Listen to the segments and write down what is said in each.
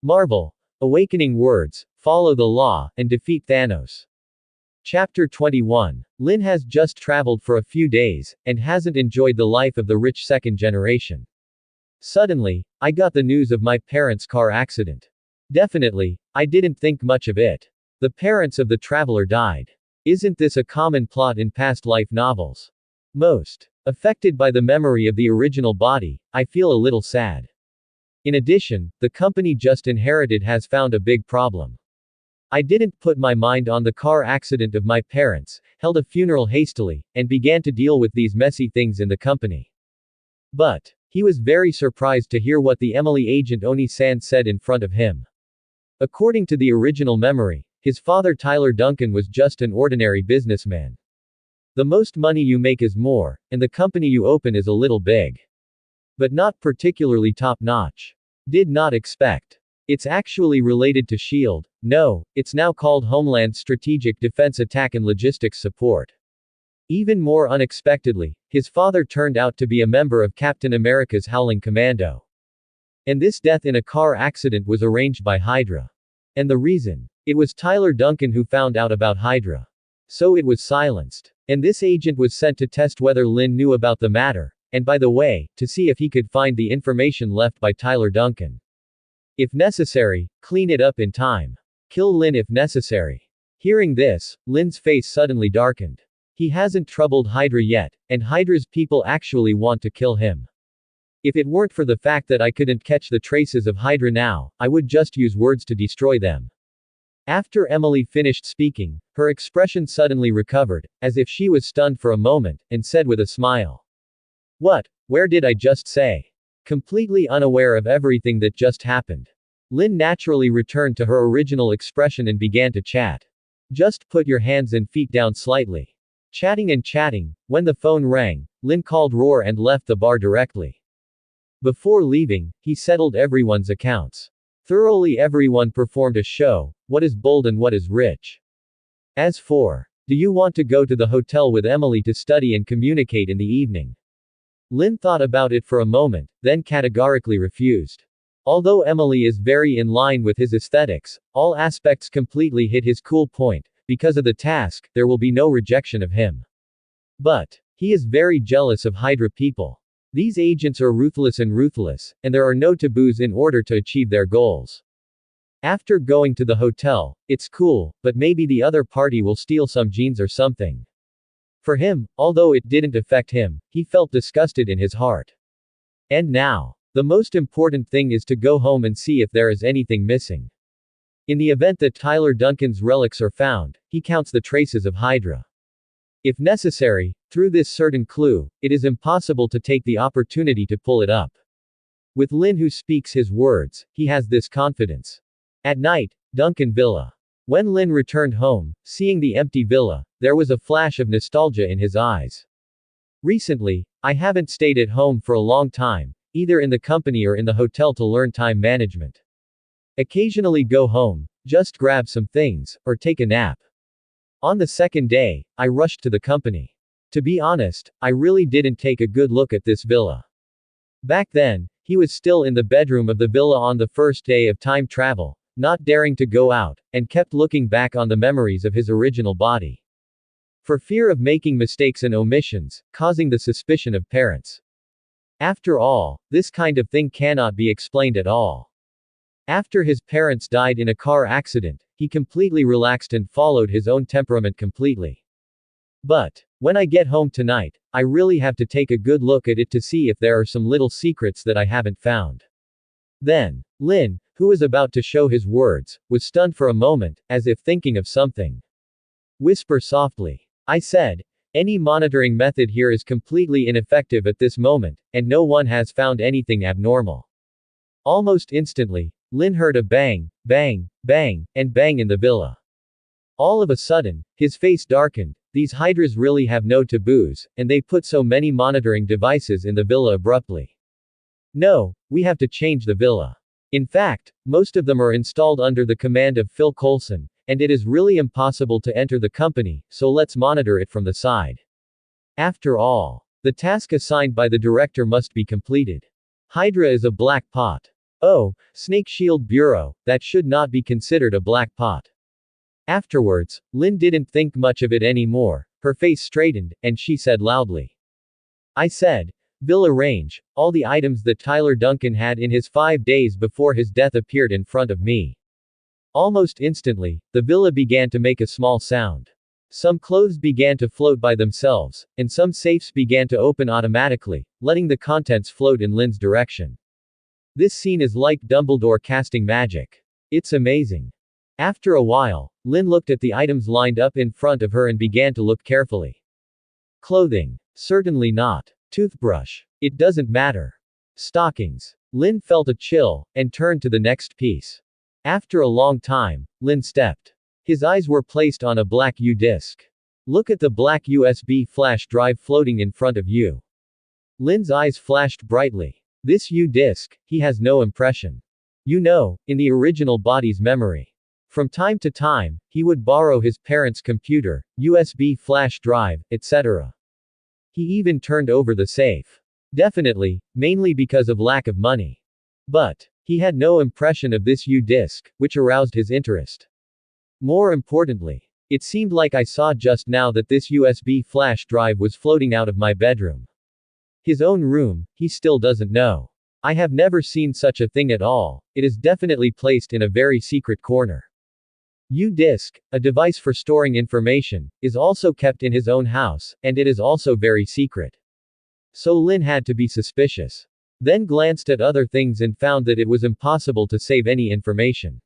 Marvel. Awakening Words, Follow the Law, and Defeat Thanos. Chapter 21. Lin has just traveled for a few days, and hasn't enjoyed the life of the rich second generation. Suddenly, I got the news of my parents' car accident. Definitely, I didn't think much of it. The parents of the traveler died. Isn't this a common plot in past life novels? Most. Affected by the memory of the original body, I feel a little sad. In addition, the company just inherited has found a big problem. I didn't put my mind on the car accident of my parents, held a funeral hastily, and began to deal with these messy things in the company. But he was very surprised to hear what the Emily agent Oni-san said in front of him. According to the original memory, his father Tyler Duncan was just an ordinary businessman. The most money you make is more, and the company you open is a little big. But not particularly top-notch. Did not expect. It's actually related to S.H.I.E.L.D. No, it's now called Homeland Strategic Defense Attack and Logistics Support. Even more unexpectedly, his father turned out to be a member of Captain America's Howling Commando. And this death in a car accident was arranged by Hydra. And the reason? It was Tyler Duncan who found out about Hydra. So it was silenced. And this agent was sent to test whether Lin knew about the matter, and by the way, to see if he could find the information left by Tyler Duncan. If necessary, clean it up in time. Kill Lin if necessary. Hearing this, Lin's face suddenly darkened. He hasn't troubled Hydra yet, and Hydra's people actually want to kill him. If it weren't for the fact that I couldn't catch the traces of Hydra now, I would just use words to destroy them. After Emily finished speaking, her expression suddenly recovered, as if she was stunned for a moment, and said with a smile. What? Where did I just say? Completely unaware of everything that just happened. Lin naturally returned to her original expression and began to chat. Just put your hands and feet down slightly. Chatting and chatting, when the phone rang, Lin called Roar and left the bar directly. Before leaving, he settled everyone's accounts. Thoroughly everyone performed a show, what is bold and what is rich. As for, do you want to go to the hotel with Emily to study and communicate in the evening? Lin thought about it for a moment, then categorically refused. Although Emily is very in line with his aesthetics, all aspects completely hit his cool point. Because of the task, there will be no rejection of him. But he is very jealous of Hydra people. These agents are ruthless, and there are no taboos in order to achieve their goals. After going to the hotel, it's cool, but maybe the other party will steal some jeans or something. For him, although it didn't affect him, he felt disgusted in his heart. And now, the most important thing is to go home and see if there is anything missing. In the event that Tyler Duncan's relics are found, he counts the traces of Hydra. If necessary, through this certain clue, it is impossible to take the opportunity to pull it up. With Lin who speaks his words, he has this confidence. At night, Duncan Villa. When Lin returned home, seeing the empty villa, there was a flash of nostalgia in his eyes. Recently, I haven't stayed at home for a long time, either in the company or in the hotel to learn time management. Occasionally go home, just grab some things, or take a nap. On the second day, I rushed to the company. To be honest, I really didn't take a good look at this villa. Back then, he was still in the bedroom of the villa on the first day of time travel, not daring to go out, and kept looking back on the memories of his original body. For fear of making mistakes and omissions, causing the suspicion of parents. After all, this kind of thing cannot be explained at all. After his parents died in a car accident, he completely relaxed and followed his own temperament completely. But when I get home tonight, I really have to take a good look at it to see if there are some little secrets that I haven't found. Then, Lin, who was about to show his words, was stunned for a moment, as if thinking of something. Whisper softly. I said, any monitoring method here is completely ineffective at this moment, and no one has found anything abnormal. Almost instantly, Lin heard a bang, bang, bang, and bang in the villa. All of a sudden, his face darkened. These Hydras really have no taboos, and they put so many monitoring devices in the villa abruptly. No, we have to change the villa. In fact, most of them are installed under the command of Phil Coulson, and it is really impossible to enter the company, so let's monitor it from the side. After all, the task assigned by the director must be completed. Hydra is a black pot. Oh, Snake Shield Bureau, that should not be considered a black pot. Afterwards, Lynn didn't think much of it anymore, her face straightened, and she said loudly. I said, Villa Range, all the items that Tyler Duncan had in his 5 days before his death appeared in front of me. Almost instantly, the villa began to make a small sound. Some clothes began to float by themselves, and some safes began to open automatically, letting the contents float in Lynn's direction. This scene is like Dumbledore casting magic. It's amazing. After a while, Lynn looked at the items lined up in front of her and began to look carefully. Clothing. Certainly not. Toothbrush. It doesn't matter. Stockings. Lynn felt a chill, and turned to the next piece. After a long time, Lynn stepped. His eyes were placed on a black U-disc. Look at the black USB flash drive floating in front of you. Lynn's eyes flashed brightly. This U-disc, he has no impression. You know, in the original body's memory. From time to time, he would borrow his parents' computer, USB flash drive, etc. He even turned over the safe. Definitely, mainly because of lack of money. But, he had no impression of this U-disc, which aroused his interest. More importantly, it seemed like I saw just now that this USB flash drive was floating out of my bedroom. His own room, he still doesn't know. I have never seen such a thing at all. It is definitely placed in a very secret corner. U-disc, a device for storing information, is also kept in his own house, and it is also very secret. So Lynn had to be suspicious. Then glanced at other things and found that it was impossible to save any information.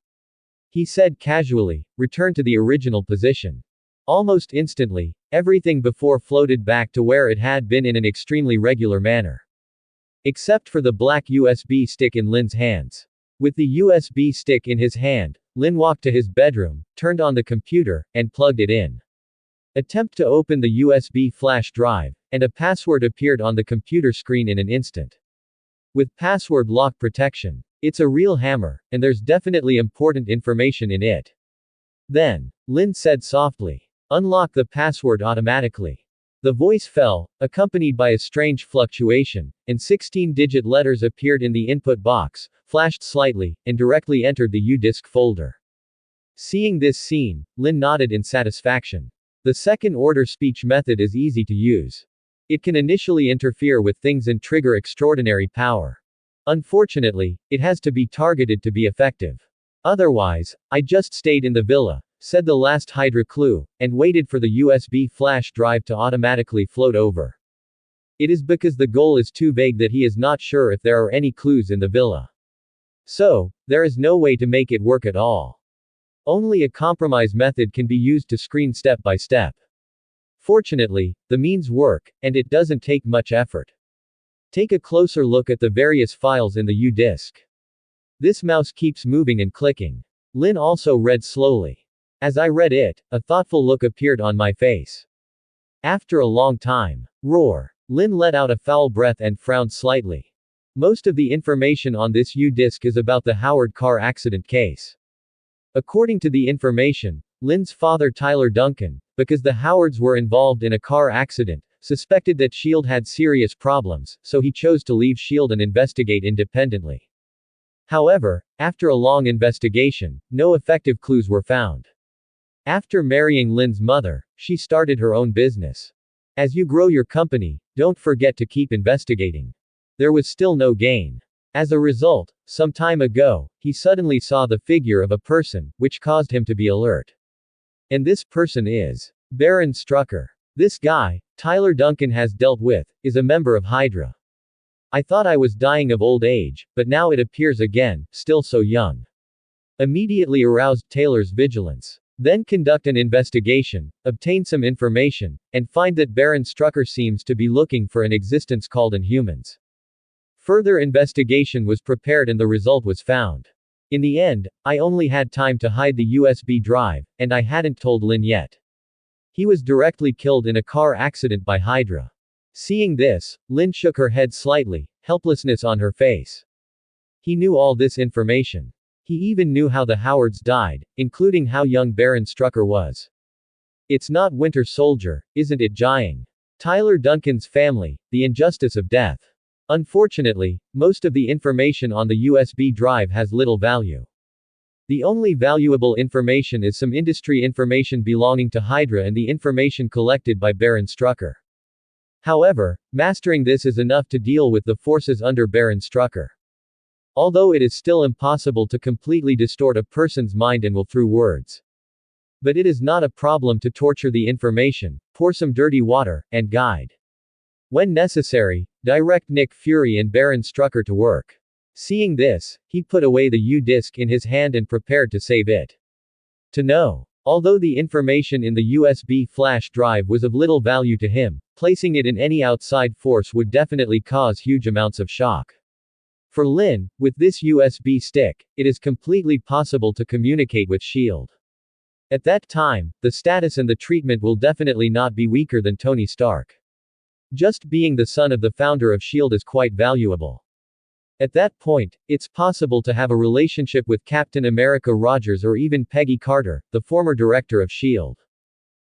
He said casually, return to the original position. Almost instantly, everything before floated back to where it had been in an extremely regular manner. Except for the black USB stick in Lynn's hands. With the USB stick in his hand, Lynn walked to his bedroom, turned on the computer, and plugged it in. Attempt to open the USB flash drive, and a password appeared on the computer screen in an instant. With password lock protection. It's a real hammer, and there's definitely important information in it. Then, Lynn said softly, unlock the password automatically. The voice fell, accompanied by a strange fluctuation, and 16-digit letters appeared in the input box, flashed slightly, and directly entered the U-disc folder. Seeing this scene, Lynn nodded in satisfaction. The second-order speech method is easy to use. It can initially interfere with things and trigger extraordinary power. Unfortunately, it has to be targeted to be effective. Otherwise, I just stayed in the villa, said the last Hydra clue, and waited for the USB flash drive to automatically float over. It is because the goal is too vague that he is not sure if there are any clues in the villa. So, there is no way to make it work at all. Only a compromise method can be used to screen step by step. Fortunately, the means work, and it doesn't take much effort. Take a closer look at the various files in the U-disc. This mouse keeps moving and clicking. Lynn also read slowly. As I read it, a thoughtful look appeared on my face. After a long time. Roar. Lynn let out a foul breath and frowned slightly. Most of the information on this U-disc is about the Howard car accident case. According to the information, Lynn's father Tyler Duncan, because the Howards were involved in a car accident, suspected that S.H.I.E.L.D. had serious problems, so he chose to leave S.H.I.E.L.D. and investigate independently. However, after a long investigation, no effective clues were found. After marrying Lynn's mother, she started her own business. As you grow your company, don't forget to keep investigating. There was still no gain. As a result, some time ago, he suddenly saw the figure of a person, which caused him to be alert. And this person is Baron Strucker. This guy, Tyler Duncan has dealt with, is a member of Hydra. I thought I was dying of old age, but now it appears again, still so young. Immediately aroused Taylor's vigilance. Then conduct an investigation, obtain some information, and find that Baron Strucker seems to be looking for an existence called Inhumans. Further investigation was prepared and the result was found. In the end, I only had time to hide the USB drive, and I hadn't told Lynn yet. He was directly killed in a car accident by Hydra. Seeing this, Lynn shook her head slightly, helplessness on her face. He knew all this information. He even knew how the Howards died, including how young Baron Strucker was. It's not Winter Soldier, isn't it, Jiang? Tyler Duncan's family, the injustice of death. Unfortunately, most of the information on the USB drive has little value. The only valuable information is some industry information belonging to Hydra and the information collected by Baron Strucker. However, mastering this is enough to deal with the forces under Baron Strucker. Although it is still impossible to completely distort a person's mind and will through words. But it is not a problem to torture the information, pour some dirty water, and guide. When necessary, direct Nick Fury and Baron Strucker to work. Seeing this, he put away the U-disc in his hand and prepared to save it. To know. Although the information in the USB flash drive was of little value to him, placing it in any outside force would definitely cause huge amounts of shock. For Lin, with this USB stick, it is completely possible to communicate with S.H.I.E.L.D. At that time, the status and the treatment will definitely not be weaker than Tony Stark. Just being the son of the founder of S.H.I.E.L.D. is quite valuable. At that point, it's possible to have a relationship with Captain America Rogers or even Peggy Carter, the former director of S.H.I.E.L.D.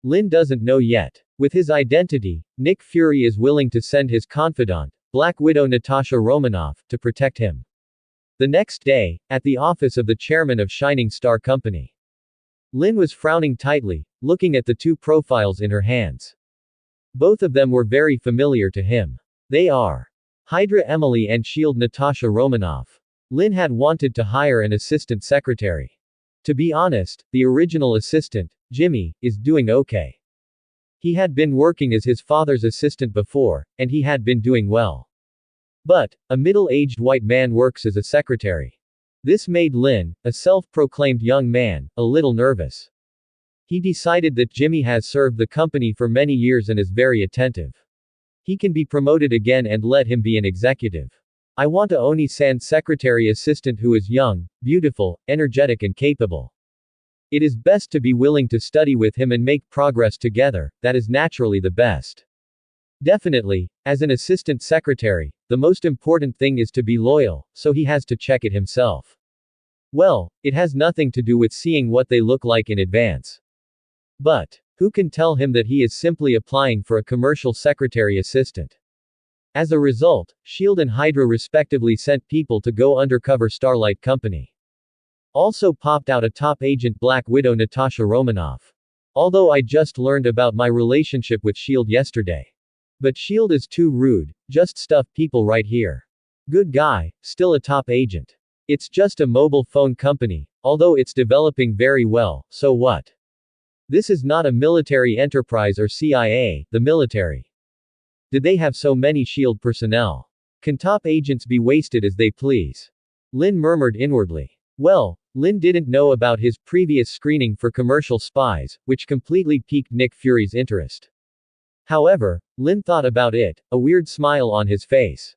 Lin doesn't know yet. With his identity, Nick Fury is willing to send his confidant, Black Widow Natasha Romanoff, to protect him. The next day, at the office of the chairman of Shining Star Company, Lin was frowning tightly, looking at the two profiles in her hands. Both of them were very familiar to him. They are Hydra Emily and S.H.I.E.L.D. Natasha Romanoff. Lin had wanted to hire an assistant secretary. To be honest, the original assistant, Jimmy, is doing okay. He had been working as his father's assistant before, and he had been doing well. But, a middle-aged white man works as a secretary. This made Lin, a self-proclaimed young man, a little nervous. He decided that Jimmy has served the company for many years and is very attentive. He can be promoted again and let him be an executive. I want a Oni-san secretary assistant who is young, beautiful, energetic and capable. It is best to be willing to study with him and make progress together, that is naturally the best. Definitely, as an assistant secretary, the most important thing is to be loyal, so he has to check it himself. Well, it has nothing to do with seeing what they look like in advance. But, who can tell him that he is simply applying for a commercial secretary assistant? As a result, S.H.I.E.L.D. and Hydra respectively sent people to go undercover Starlight Company. Also popped out a top agent Black Widow Natasha Romanoff. Although I just learned about my relationship with S.H.I.E.L.D. yesterday. But S.H.I.E.L.D. is too rude, just stuff people right here. Good guy, still a top agent. It's just a mobile phone company, although it's developing very well, so what? This is not a military enterprise or CIA, the military. Did they have so many S.H.I.E.L.D. personnel? Can top agents be wasted as they please? Lin murmured inwardly. Well, Lin didn't know about his previous screening for commercial spies, which completely piqued Nick Fury's interest. However, Lin thought about it, a weird smile on his face.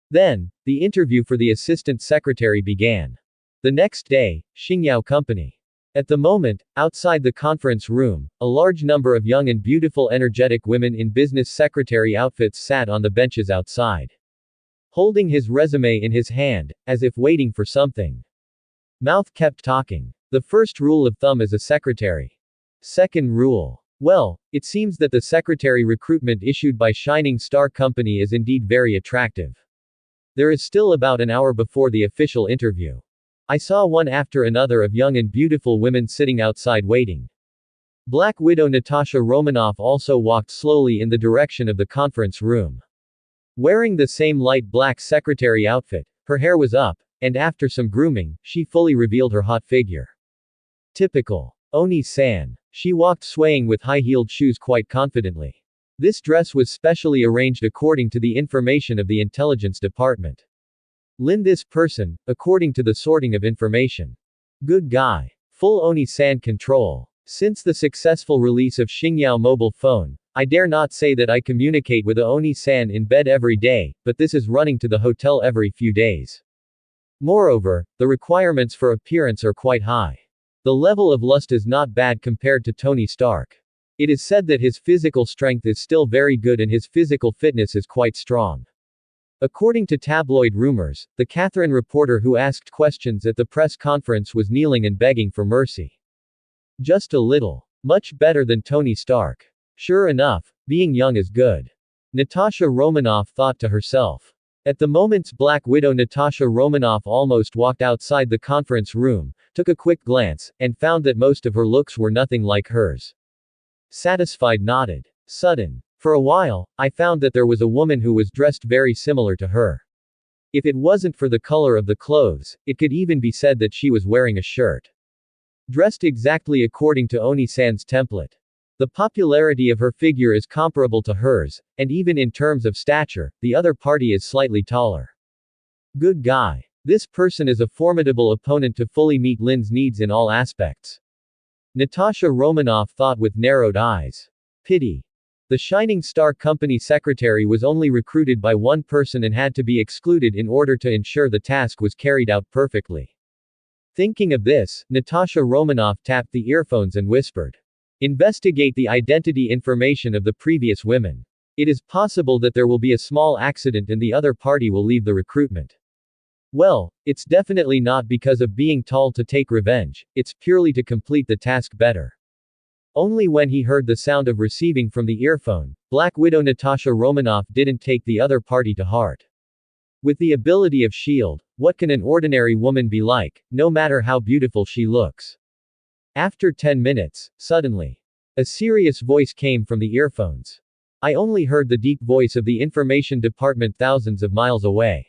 Then, the interview for the assistant secretary began. The next day, Xingyao Company. At the moment, outside the conference room, a large number of young and beautiful energetic women in business secretary outfits sat on the benches outside. Holding his resume in his hand, as if waiting for something. Mouth kept talking. The first rule of thumb as a secretary. Second rule. Well, it seems that the secretary recruitment issued by Shining Star Company is indeed very attractive. There is still about an hour before the official interview. I saw one after another of young and beautiful women sitting outside waiting. Black Widow Natasha Romanoff also walked slowly in the direction of the conference room. Wearing the same light black secretary outfit, her hair was up, and after some grooming, she fully revealed her hot figure. Typical. Oni-san. She walked swaying with high-heeled shoes quite confidently. This dress was specially arranged according to the information of the intelligence department. Lin this person, according to the sorting of information. Good guy. Full Oni-san control. Since the successful release of Xingyao mobile phone, I dare not say that I communicate with a Oni-san in bed every day, but this is running to the hotel every few days. Moreover, the requirements for appearance are quite high. The level of lust is not bad compared to Tony Stark. It is said that his physical strength is still very good and his physical fitness is quite strong. According to tabloid rumors, the Catherine reporter who asked questions at the press conference was kneeling and begging for mercy. Just a little. Much better than Tony Stark. Sure enough, being young is good. Natasha Romanoff thought to herself. At the moment's Black Widow Natasha Romanoff almost walked outside the conference room, took a quick glance, and found that most of her looks were nothing like hers. Satisfied nodded. Sudden. For a while, I found that there was a woman who was dressed very similar to her. If it wasn't for the color of the clothes, it could even be said that she was wearing a shirt. Dressed exactly according to Oni-san's template. The popularity of her figure is comparable to hers, and even in terms of stature, the other party is slightly taller. Good guy. This person is a formidable opponent to fully meet Lin's needs in all aspects. Natasha Romanoff thought with narrowed eyes. Pity. The Shining Star Company secretary was only recruited by one person and had to be excluded in order to ensure the task was carried out perfectly. Thinking of this, Natasha Romanoff tapped the earphones and whispered. Investigate the identity information of the previous women. It is possible that there will be a small accident and the other party will leave the recruitment. Well, it's definitely not because of being told to take revenge, it's purely to complete the task better. Only when he heard the sound of receiving from the earphone, Black Widow Natasha Romanoff didn't take the other party to heart. With the ability of S.H.I.E.L.D., what can an ordinary woman be like, no matter how beautiful she looks? After 10 minutes, suddenly, a serious voice came from the earphones. I only heard the deep voice of the information department thousands of miles away.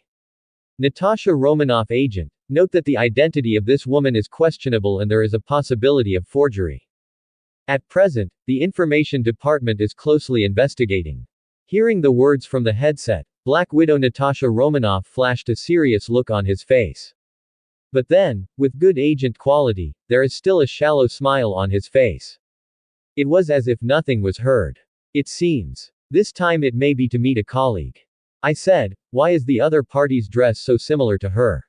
Natasha Romanoff agent, note that the identity of this woman is questionable and there is a possibility of forgery. At present, the information department is closely investigating. Hearing the words from the headset, Black Widow Natasha Romanoff flashed a serious look on his face. But then, with good agent quality, there is still a shallow smile on his face. It was as if nothing was heard. It seems. This time it may be to meet a colleague. I said, why is the other party's dress so similar to her?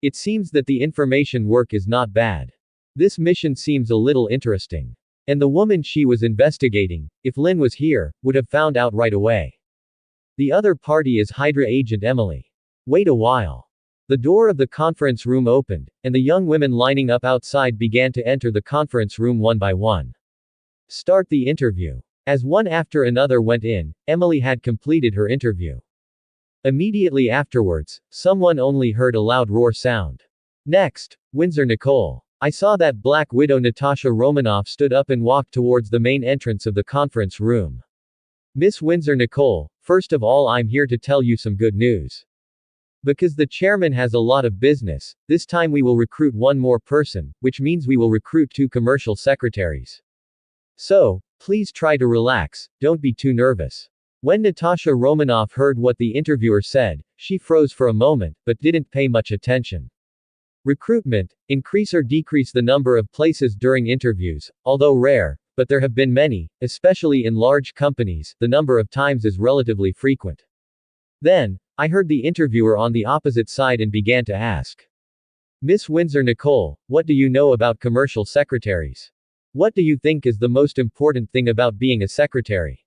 It seems that the information work is not bad. This mission seems a little interesting. And the woman she was investigating, if Lin was here, would have found out right away. The other party is Hydra agent Emily. Wait a while. The door of the conference room opened, and the young women lining up outside began to enter the conference room one by one. Start the interview. As one after another went in, Emily had completed her interview. Immediately afterwards, someone only heard a loud roar sound. Next, Windsor Nicole. I saw that Black Widow Natasha Romanoff stood up and walked towards the main entrance of the conference room. Miss Windsor Nicole, first of all I'm here to tell you some good news. Because the chairman has a lot of business, this time we will recruit one more person, which means we will recruit 2 commercial secretaries. So, please try to relax, don't be too nervous. When Natasha Romanoff heard what the interviewer said, she froze for a moment, but didn't pay much attention. Recruitment, increase or decrease the number of places during interviews, although rare, but there have been many, especially in large companies, the number of times is relatively frequent. Then, I heard the interviewer on the opposite side and began to ask. Miss Windsor Nicole, what do you know about commercial secretaries? What do you think is the most important thing about being a secretary?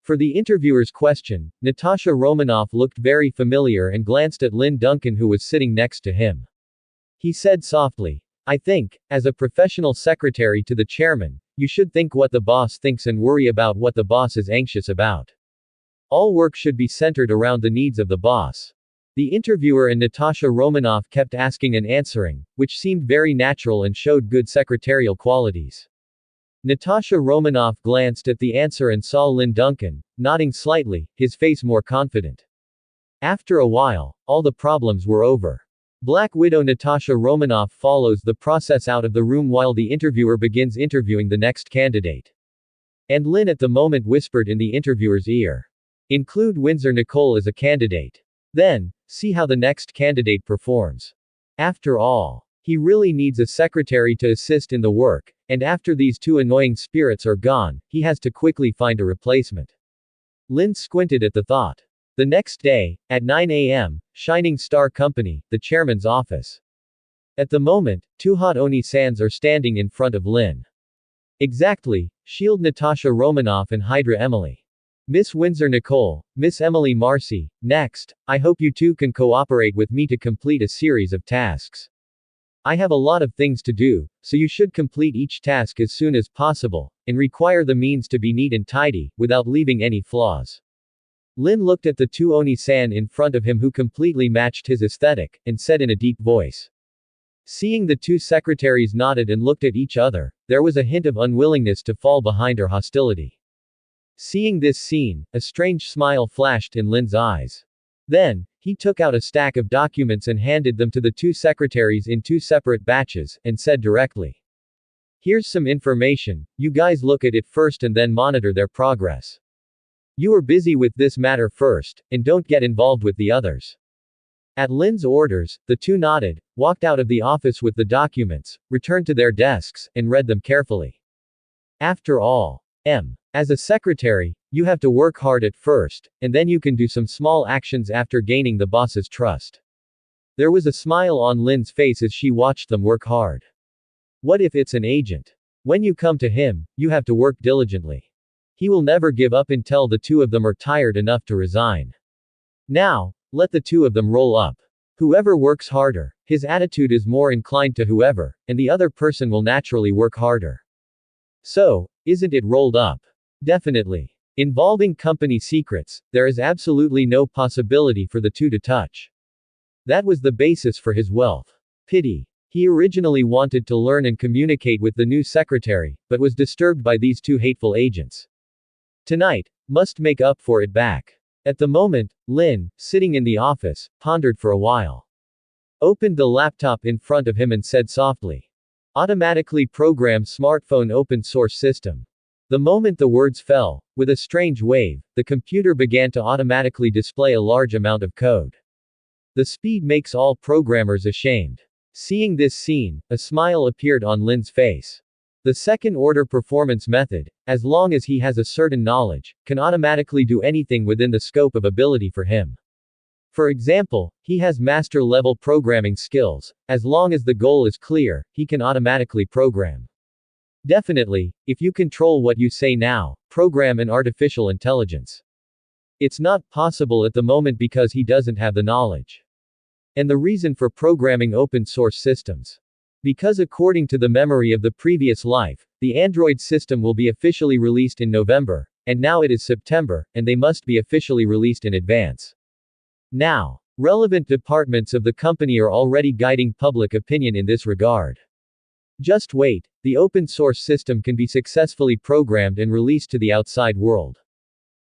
For the interviewer's question, Natasha Romanoff looked very familiar and glanced at Lynn Duncan who was sitting next to him. He said softly, I think, as a professional secretary to the chairman, you should think what the boss thinks and worry about what the boss is anxious about. All work should be centered around the needs of the boss. The interviewer and Natasha Romanoff kept asking and answering, which seemed very natural and showed good secretarial qualities. Natasha Romanoff glanced at the answer and saw Lynn Duncan, nodding slightly, his face more confident. After a while, all the problems were over. Black Widow Natasha Romanoff follows the process out of the room while the interviewer begins interviewing the next candidate. And Lynn at the moment whispered in the interviewer's ear. Include Windsor Nicole as a candidate. Then, see how the next candidate performs. After all, he really needs a secretary to assist in the work, and after these 2 annoying spirits are gone, he has to quickly find a replacement. Lynn squinted at the thought. The next day, at 9 a.m., Shining Star Company, the chairman's office. At the moment, 2 hot Oni-sans are standing in front of Lynn. Exactly, S.H.I.E.L.D. Natasha Romanoff and Hydra Emily. Miss Windsor Nicole, Miss Emily Marcy, next, I hope you 2 can cooperate with me to complete a series of tasks. I have a lot of things to do, so you should complete each task as soon as possible, and require the means to be neat and tidy, without leaving any flaws. Lin looked at the two Oni-san in front of him who completely matched his aesthetic, and said in a deep voice. Seeing the two secretaries nodded and looked at each other, there was a hint of unwillingness to fall behind or hostility. Seeing this scene, a strange smile flashed in Lin's eyes. Then, he took out a stack of documents and handed them to the two secretaries in two separate batches, and said directly. Here's some information, you guys look at it first and then monitor their progress. You are busy with this matter first, and don't get involved with the others. At Lin's orders, the two nodded, walked out of the office with the documents, returned to their desks, and read them carefully. After all, as a secretary, you have to work hard at first, and then you can do some small actions after gaining the boss's trust. There was a smile on Lin's face as she watched them work hard. What if it's an agent? When you come to him, you have to work diligently. He will never give up until the two of them are tired enough to resign. Now, let the two of them roll up. Whoever works harder, his attitude is more inclined to whoever, and the other person will naturally work harder. So, isn't it rolled up? Definitely. Involving company secrets, there is absolutely no possibility for the two to touch. That was the basis for his wealth. Pity. He originally wanted to learn and communicate with the new secretary, but was disturbed by these two hateful agents. Tonight, must make up for it back. At the moment, Lin, sitting in the office, pondered for a while. Opened the laptop in front of him and said softly. Automatically program smartphone open source system. The moment the words fell, with a strange wave, the computer began to automatically display a large amount of code. The speed makes all programmers ashamed. Seeing this scene, a smile appeared on Lin's face. The second-order performance method, as long as he has a certain knowledge, can automatically do anything within the scope of ability for him. For example, he has master-level programming skills. As long as the goal is clear, he can automatically program. Definitely, if you control what you say now, program an artificial intelligence. It's not possible at the moment because he doesn't have the knowledge. And the reason for programming open-source systems. Because according to the memory of the previous life, the Android system will be officially released in November, and now it is September, and they must be officially released in advance. Now, relevant departments of the company are already guiding public opinion in this regard. Just wait, the open source system can be successfully programmed and released to the outside world.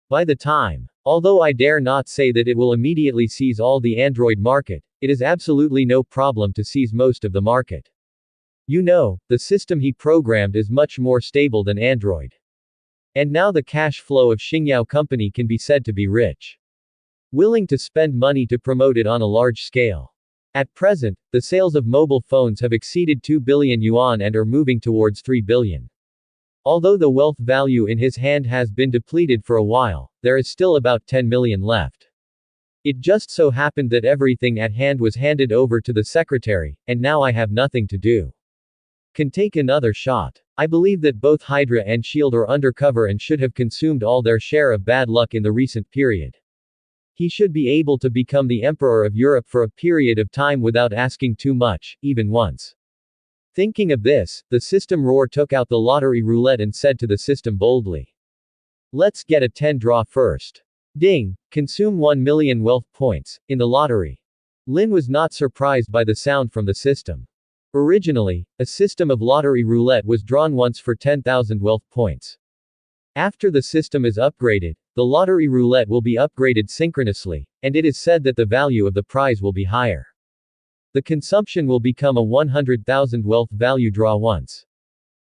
By the time, although I dare not say that it will immediately seize all the Android market, it is absolutely no problem to seize most of the market. You know, the system he programmed is much more stable than Android. And now the cash flow of Xingyao company can be said to be rich. Willing to spend money to promote it on a large scale. At present, the sales of mobile phones have exceeded 2 billion yuan and are moving towards 3 billion. Although the wealth value in his hand has been depleted for a while, there is still about 10 million left. It just so happened that everything at hand was handed over to the secretary, and now I have nothing to do. Can take another shot. I believe that both Hydra and SHIELD are undercover and should have consumed all their share of bad luck in the recent period. He should be able to become the Emperor of Europe for a period of time without asking too much, even once. Thinking of this, the system roar took out the lottery roulette and said to the system boldly. Let's get a 10 draw first. Ding! Consume 1 million wealth points, in the lottery. Lin was not surprised by the sound from the system. Originally, a system of lottery roulette was drawn once for 10,000 wealth points. After the system is upgraded, the lottery roulette will be upgraded synchronously, and it is said that the value of the prize will be higher. The consumption will become a 100,000 wealth value draw once.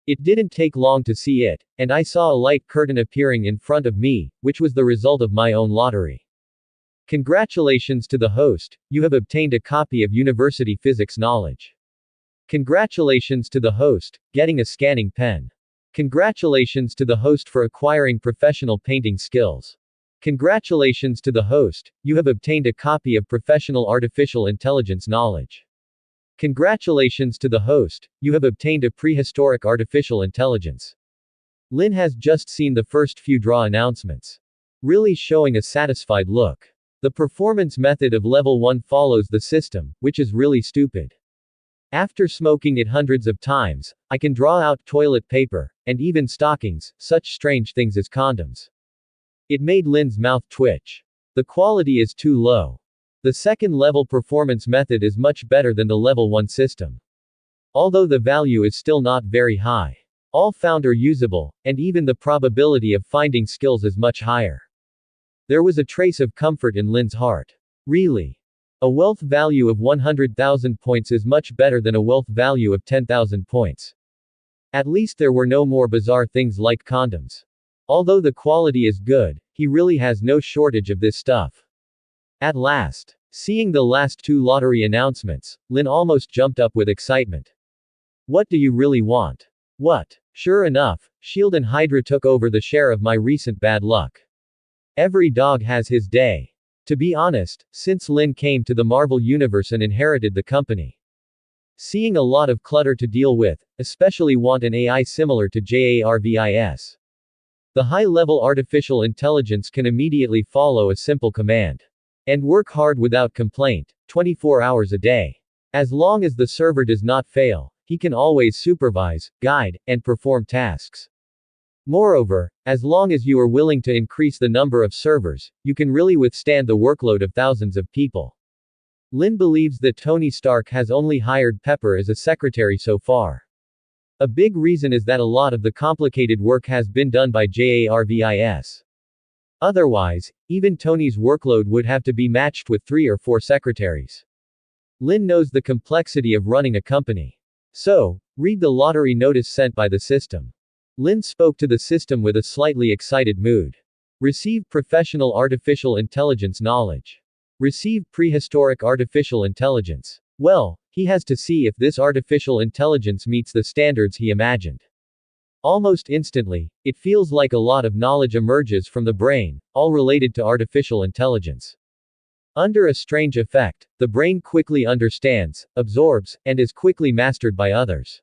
It didn't take long to see it, and I saw a light curtain appearing in front of me, which was the result of my own lottery. Congratulations to the host, you have obtained a copy of university physics knowledge. Congratulations to the host, getting a scanning pen. Congratulations to the host for acquiring professional painting skills. Congratulations to the host, you have obtained a copy of professional artificial intelligence knowledge. Congratulations to the host, you have obtained a prehistoric artificial intelligence. Lin has just seen the first few draw announcements. Really showing a satisfied look. The performance method of level 1 follows the system, which is really stupid. After smoking it hundreds of times, I can draw out toilet paper, and even stockings, such strange things as condoms. It made Lin's mouth twitch. The quality is too low. The second-level performance method is much better than the level 1 system. Although the value is still not very high. All found are usable, and even the probability of finding skills is much higher. There was a trace of comfort in Lin's heart. Really? A wealth value of 100,000 points is much better than a wealth value of 10,000 points. At least there were no more bizarre things like condoms. Although the quality is good, he really has no shortage of this stuff. At last, seeing the last 2 lottery announcements, Lin almost jumped up with excitement. What do you really want? What? Sure enough, Shield and Hydra took over the share of my recent bad luck. Every dog has his day. To be honest, since Lin came to the Marvel Universe and inherited the company. Seeing a lot of clutter to deal with, especially want an AI similar to JARVIS. The high-level artificial intelligence can immediately follow a simple command. And work hard without complaint, 24 hours a day. As long as the server does not fail, he can always supervise, guide, and perform tasks. Moreover, as long as you are willing to increase the number of servers, you can really withstand the workload of thousands of people. Lin believes that Tony Stark has only hired Pepper as a secretary so far. A big reason is that a lot of the complicated work has been done by JARVIS. Otherwise, even Tony's workload would have to be matched with 3 or 4 secretaries. Lin knows the complexity of running a company. So, read the lottery notice sent by the system. Lin spoke to the system with a slightly excited mood. Receive professional artificial intelligence knowledge. Receive prehistoric artificial intelligence. Well, he has to see if this artificial intelligence meets the standards he imagined. Almost instantly, it feels like a lot of knowledge emerges from the brain, all related to artificial intelligence. Under a strange effect, the brain quickly understands, absorbs, and is quickly mastered by others.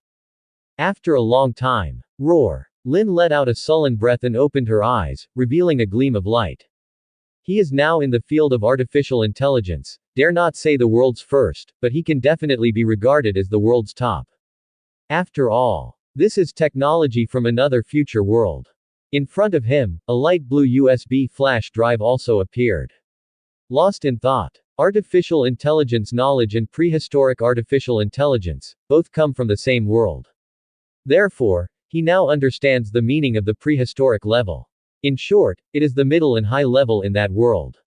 After a long time, roar. Lin let out a sullen breath and opened her eyes, revealing a gleam of light. He is now in the field of artificial intelligence, dare not say the world's first, but he can definitely be regarded as the world's top. After all, this is technology from another future world. In front of him, a light blue USB flash drive also appeared. Lost in thought. Artificial intelligence knowledge and prehistoric artificial intelligence, both come from the same world. Therefore, he now understands the meaning of the prehistoric level. In short, it is the middle and high level in that world.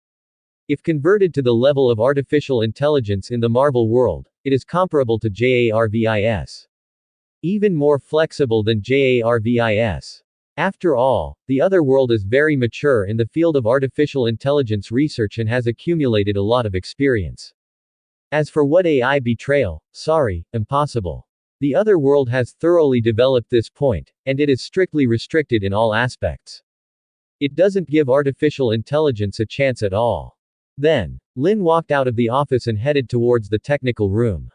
If converted to the level of artificial intelligence in the Marvel world, it is comparable to JARVIS. Even more flexible than JARVIS. After all, the other world is very mature in the field of artificial intelligence research and has accumulated a lot of experience. As for what AI betrayal, sorry, impossible. The other world has thoroughly developed this point, and it is strictly restricted in all aspects. It doesn't give artificial intelligence a chance at all. Then, Lin walked out of the office and headed towards the technical room.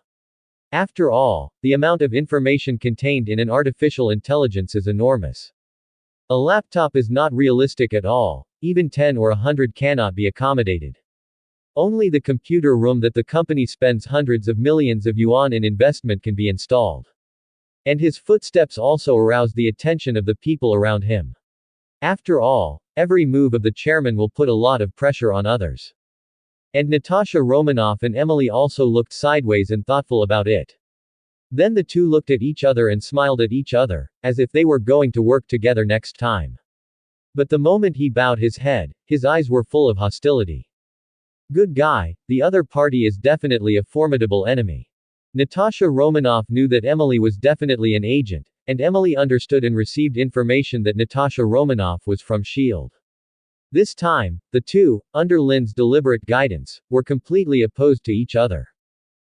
After all, the amount of information contained in an artificial intelligence is enormous. A laptop is not realistic at all, even 10 or 100 cannot be accommodated. Only the computer room that the company spends hundreds of millions of yuan in investment can be installed. And his footsteps also aroused the attention of the people around him. After all, every move of the chairman will put a lot of pressure on others. And Natasha Romanoff and Emily also looked sideways and thoughtful about it. Then the two looked at each other and smiled at each other, as if they were going to work together next time. But the moment he bowed his head, his eyes were full of hostility. Good guy, the other party is definitely a formidable enemy. Natasha Romanoff knew that Emily was definitely an agent, and Emily understood and received information that Natasha Romanoff was from S.H.I.E.L.D. This time, the two, under Lin's deliberate guidance, were completely opposed to each other.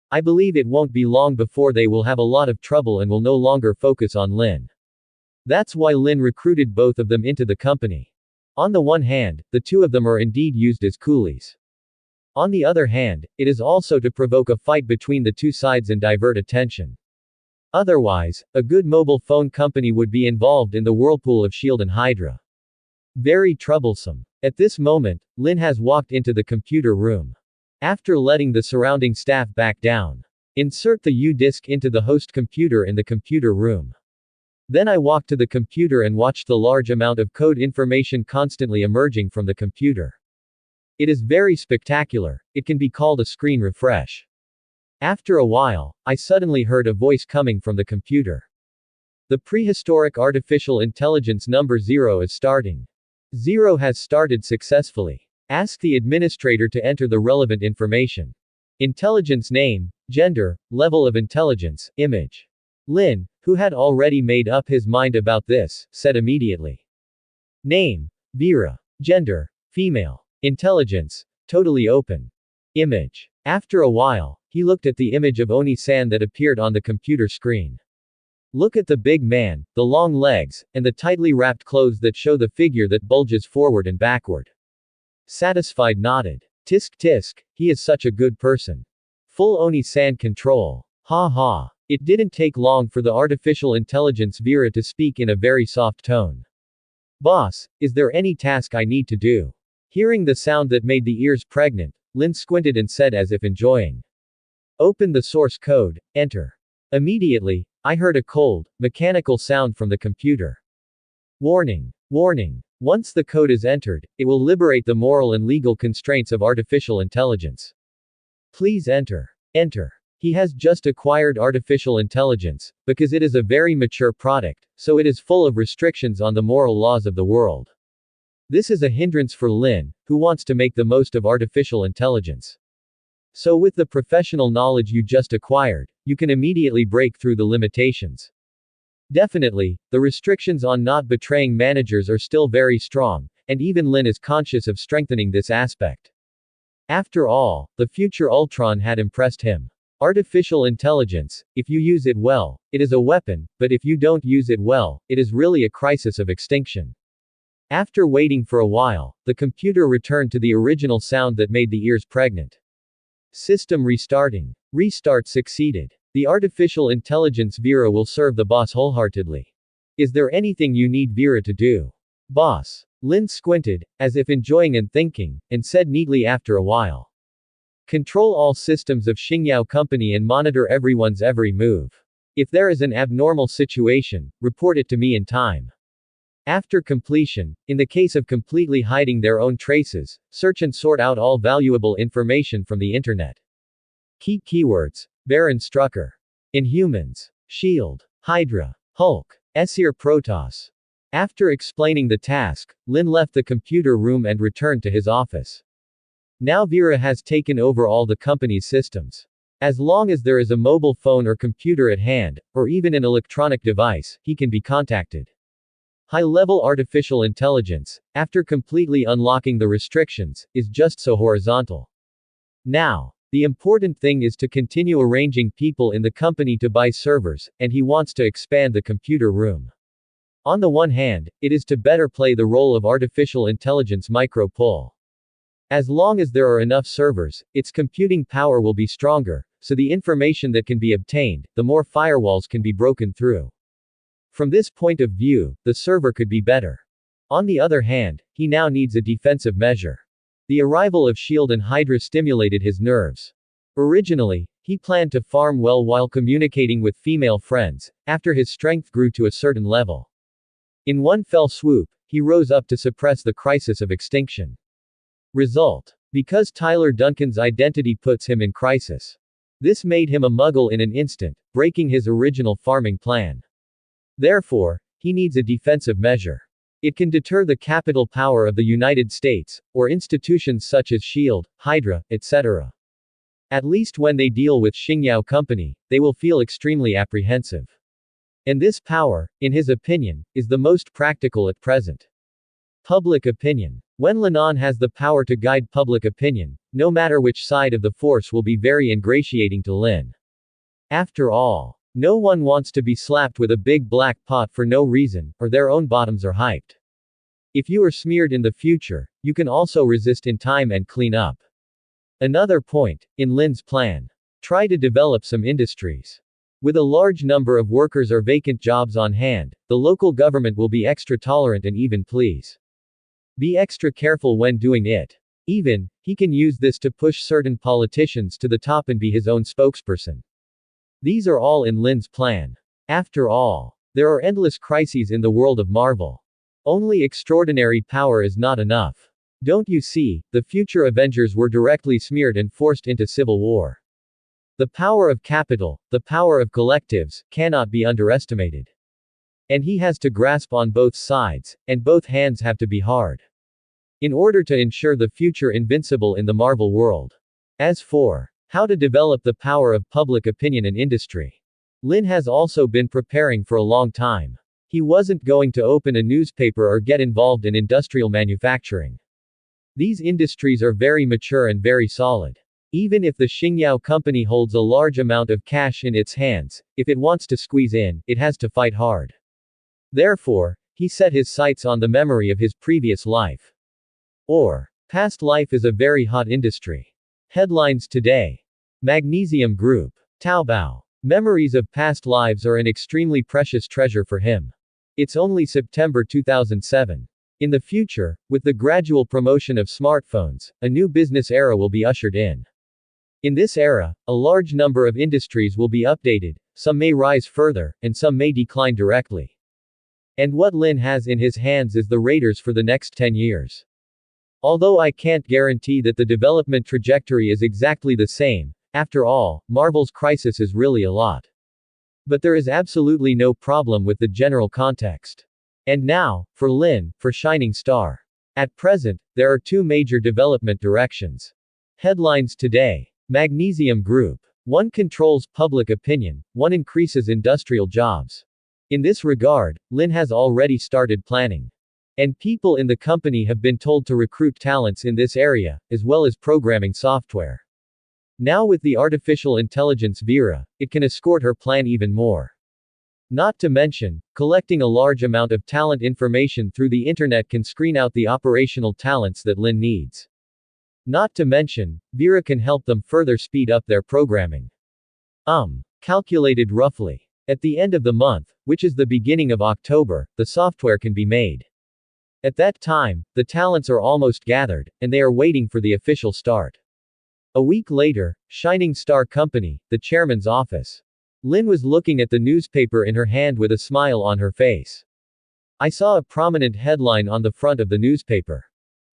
I believe it won't be long before they will have a lot of trouble and will no longer focus on Lin. That's why Lin recruited both of them into the company. On the one hand, the two of them are indeed used as coolies. On the other hand, it is also to provoke a fight between the two sides and divert attention. Otherwise, a good mobile phone company would be involved in the whirlpool of S.H.I.E.L.D. and Hydra. Very troublesome. At this moment, Lin has walked into the computer room. After letting the surrounding staff back down. Insert the U-disk into the host computer in the computer room. Then I walked to the computer and watched the large amount of code information constantly emerging from the computer. It is very spectacular, it can be called a screen refresh. After a while, I suddenly heard a voice coming from the computer. The prehistoric artificial intelligence number 0 is starting. 0 has started successfully. Ask the administrator to enter the relevant information. Intelligence name, gender, level of intelligence, image. Lin, who had already made up his mind about this, said immediately. Name, Vera. Gender, female. Intelligence, totally open. Image. After a while, he looked at the image of Oni-san that appeared on the computer screen. Look at the big man, the long legs, and the tightly wrapped clothes that show the figure that bulges forward and backward. Satisfied nodded. Tisk tisk, he is such a good person. Full Oni-san control. Ha ha. It didn't take long for the artificial intelligence Vera to speak in a very soft tone. Boss, is there any task I need to do? Hearing the sound that made the ears pregnant, Lin squinted and said as if enjoying. Open the source code, enter. Immediately, I heard a cold, mechanical sound from the computer. Warning. Warning. Once the code is entered, it will liberate the moral and legal constraints of artificial intelligence. Please enter. Enter. He has just acquired artificial intelligence, because it is a very mature product, so it is full of restrictions on the moral laws of the world. This is a hindrance for Lin, who wants to make the most of artificial intelligence. So with the professional knowledge you just acquired, you can immediately break through the limitations. Definitely, the restrictions on not betraying managers are still very strong, and even Lin is conscious of strengthening this aspect. After all, the future Ultron had impressed him. Artificial intelligence, if you use it well, it is a weapon, but if you don't use it well, it is really a crisis of extinction. After waiting for a while, the computer returned to the original sound that made the ears pregnant. System restarting. Restart succeeded. The artificial intelligence Vera will serve the boss wholeheartedly. Is there anything you need Vera to do? Boss. Lin squinted, as if enjoying and thinking, and said neatly after a while. Control all systems of Xingyao Company and monitor everyone's every move. If there is an abnormal situation, report it to me in time. After completion, in the case of completely hiding their own traces, search and sort out all valuable information from the internet. Key keywords. Baron Strucker. Inhumans. Shield. Hydra. Hulk. Esir Protoss. After explaining the task, Lin left the computer room and returned to his office. Now Vera has taken over all the company's systems. As long as there is a mobile phone or computer at hand, or even an electronic device, he can be contacted. High-level artificial intelligence, after completely unlocking the restrictions, is just so horizontal. Now, the important thing is to continue arranging people in the company to buy servers, and he wants to expand the computer room. On the one hand, it is to better play the role of artificial intelligence micro-pole. As long as there are enough servers, its computing power will be stronger, so the information that can be obtained, the more firewalls can be broken through. From this point of view, the server could be better. On the other hand, he now needs a defensive measure. The arrival of S.H.I.E.L.D. and Hydra stimulated his nerves. Originally, he planned to farm well while communicating with female friends, after his strength grew to a certain level. In one fell swoop, he rose up to suppress the crisis of extinction. Result. Because Tyler Duncan's identity puts him in crisis. This made him a muggle in an instant, breaking his original farming plan. Therefore, he needs a defensive measure. It can deter the capital power of the United States, or institutions such as S.H.I.E.L.D., Hydra, etc. At least when they deal with Xingyao Company, they will feel extremely apprehensive. And this power, in his opinion, is the most practical at present. Public opinion. When Linan has the power to guide public opinion, no matter which side of the force will be very ingratiating to Lin. After all, no one wants to be slapped with a big black pot for no reason, or their own bottoms are hyped. If you are smeared in the future, you can also resist in time and clean up. Another point, in Lin's plan. Try to develop some industries. With a large number of workers or vacant jobs on hand, the local government will be extra tolerant and even please. Be extra careful when doing it. Even, he can use this to push certain politicians to the top and be his own spokesperson. These are all in Lin's plan. After all, there are endless crises in the world of Marvel. Only extraordinary power is not enough. Don't you see, the future Avengers were directly smeared and forced into civil war. The power of capital, the power of collectives, cannot be underestimated. And he has to grasp on both sides, and both hands have to be hard. In order to ensure the future invincible in the Marvel world. As for how to develop the power of public opinion and industry, Lin has also been preparing for a long time. He wasn't going to open a newspaper or get involved in industrial manufacturing. These industries are very mature and very solid. Even if the Xingyao company holds a large amount of cash in its hands, if it wants to squeeze in, it has to fight hard. Therefore, he set his sights on the memory of his previous life. Or, past life is a very hot industry. Headlines today. Magnesium Group. Taobao. Memories of past lives are an extremely precious treasure for him. It's only September 2007. In the future, with the gradual promotion of smartphones, a new business era will be ushered in. In this era, a large number of industries will be updated, some may rise further, and some may decline directly. And what Lin has in his hands is the radars for the next 10 years. Although I can't guarantee that the development trajectory is exactly the same, after all, Marvel's crisis is really a lot. But there is absolutely no problem with the general context. And now, for Lin, for Shining Star. At present, there are two major development directions. Headlines today. Magnesium Group. One controls public opinion, one increases industrial jobs. In this regard, Lin has already started planning. And people in the company have been told to recruit talents in this area, as well as programming software. Now with the artificial intelligence Vera, it can escort her plan even more. Not to mention, collecting a large amount of talent information through the internet can screen out the operational talents that Lin needs. Not to mention, Vera can help them further speed up their programming. Calculated roughly. At the end of the month, which is the beginning of October, the software can be made. At that time, the talents are almost gathered, and they are waiting for the official start. A week later, Shining Star Company, the chairman's office. Lin was looking at the newspaper in her hand with a smile on her face. I saw a prominent headline on the front of the newspaper.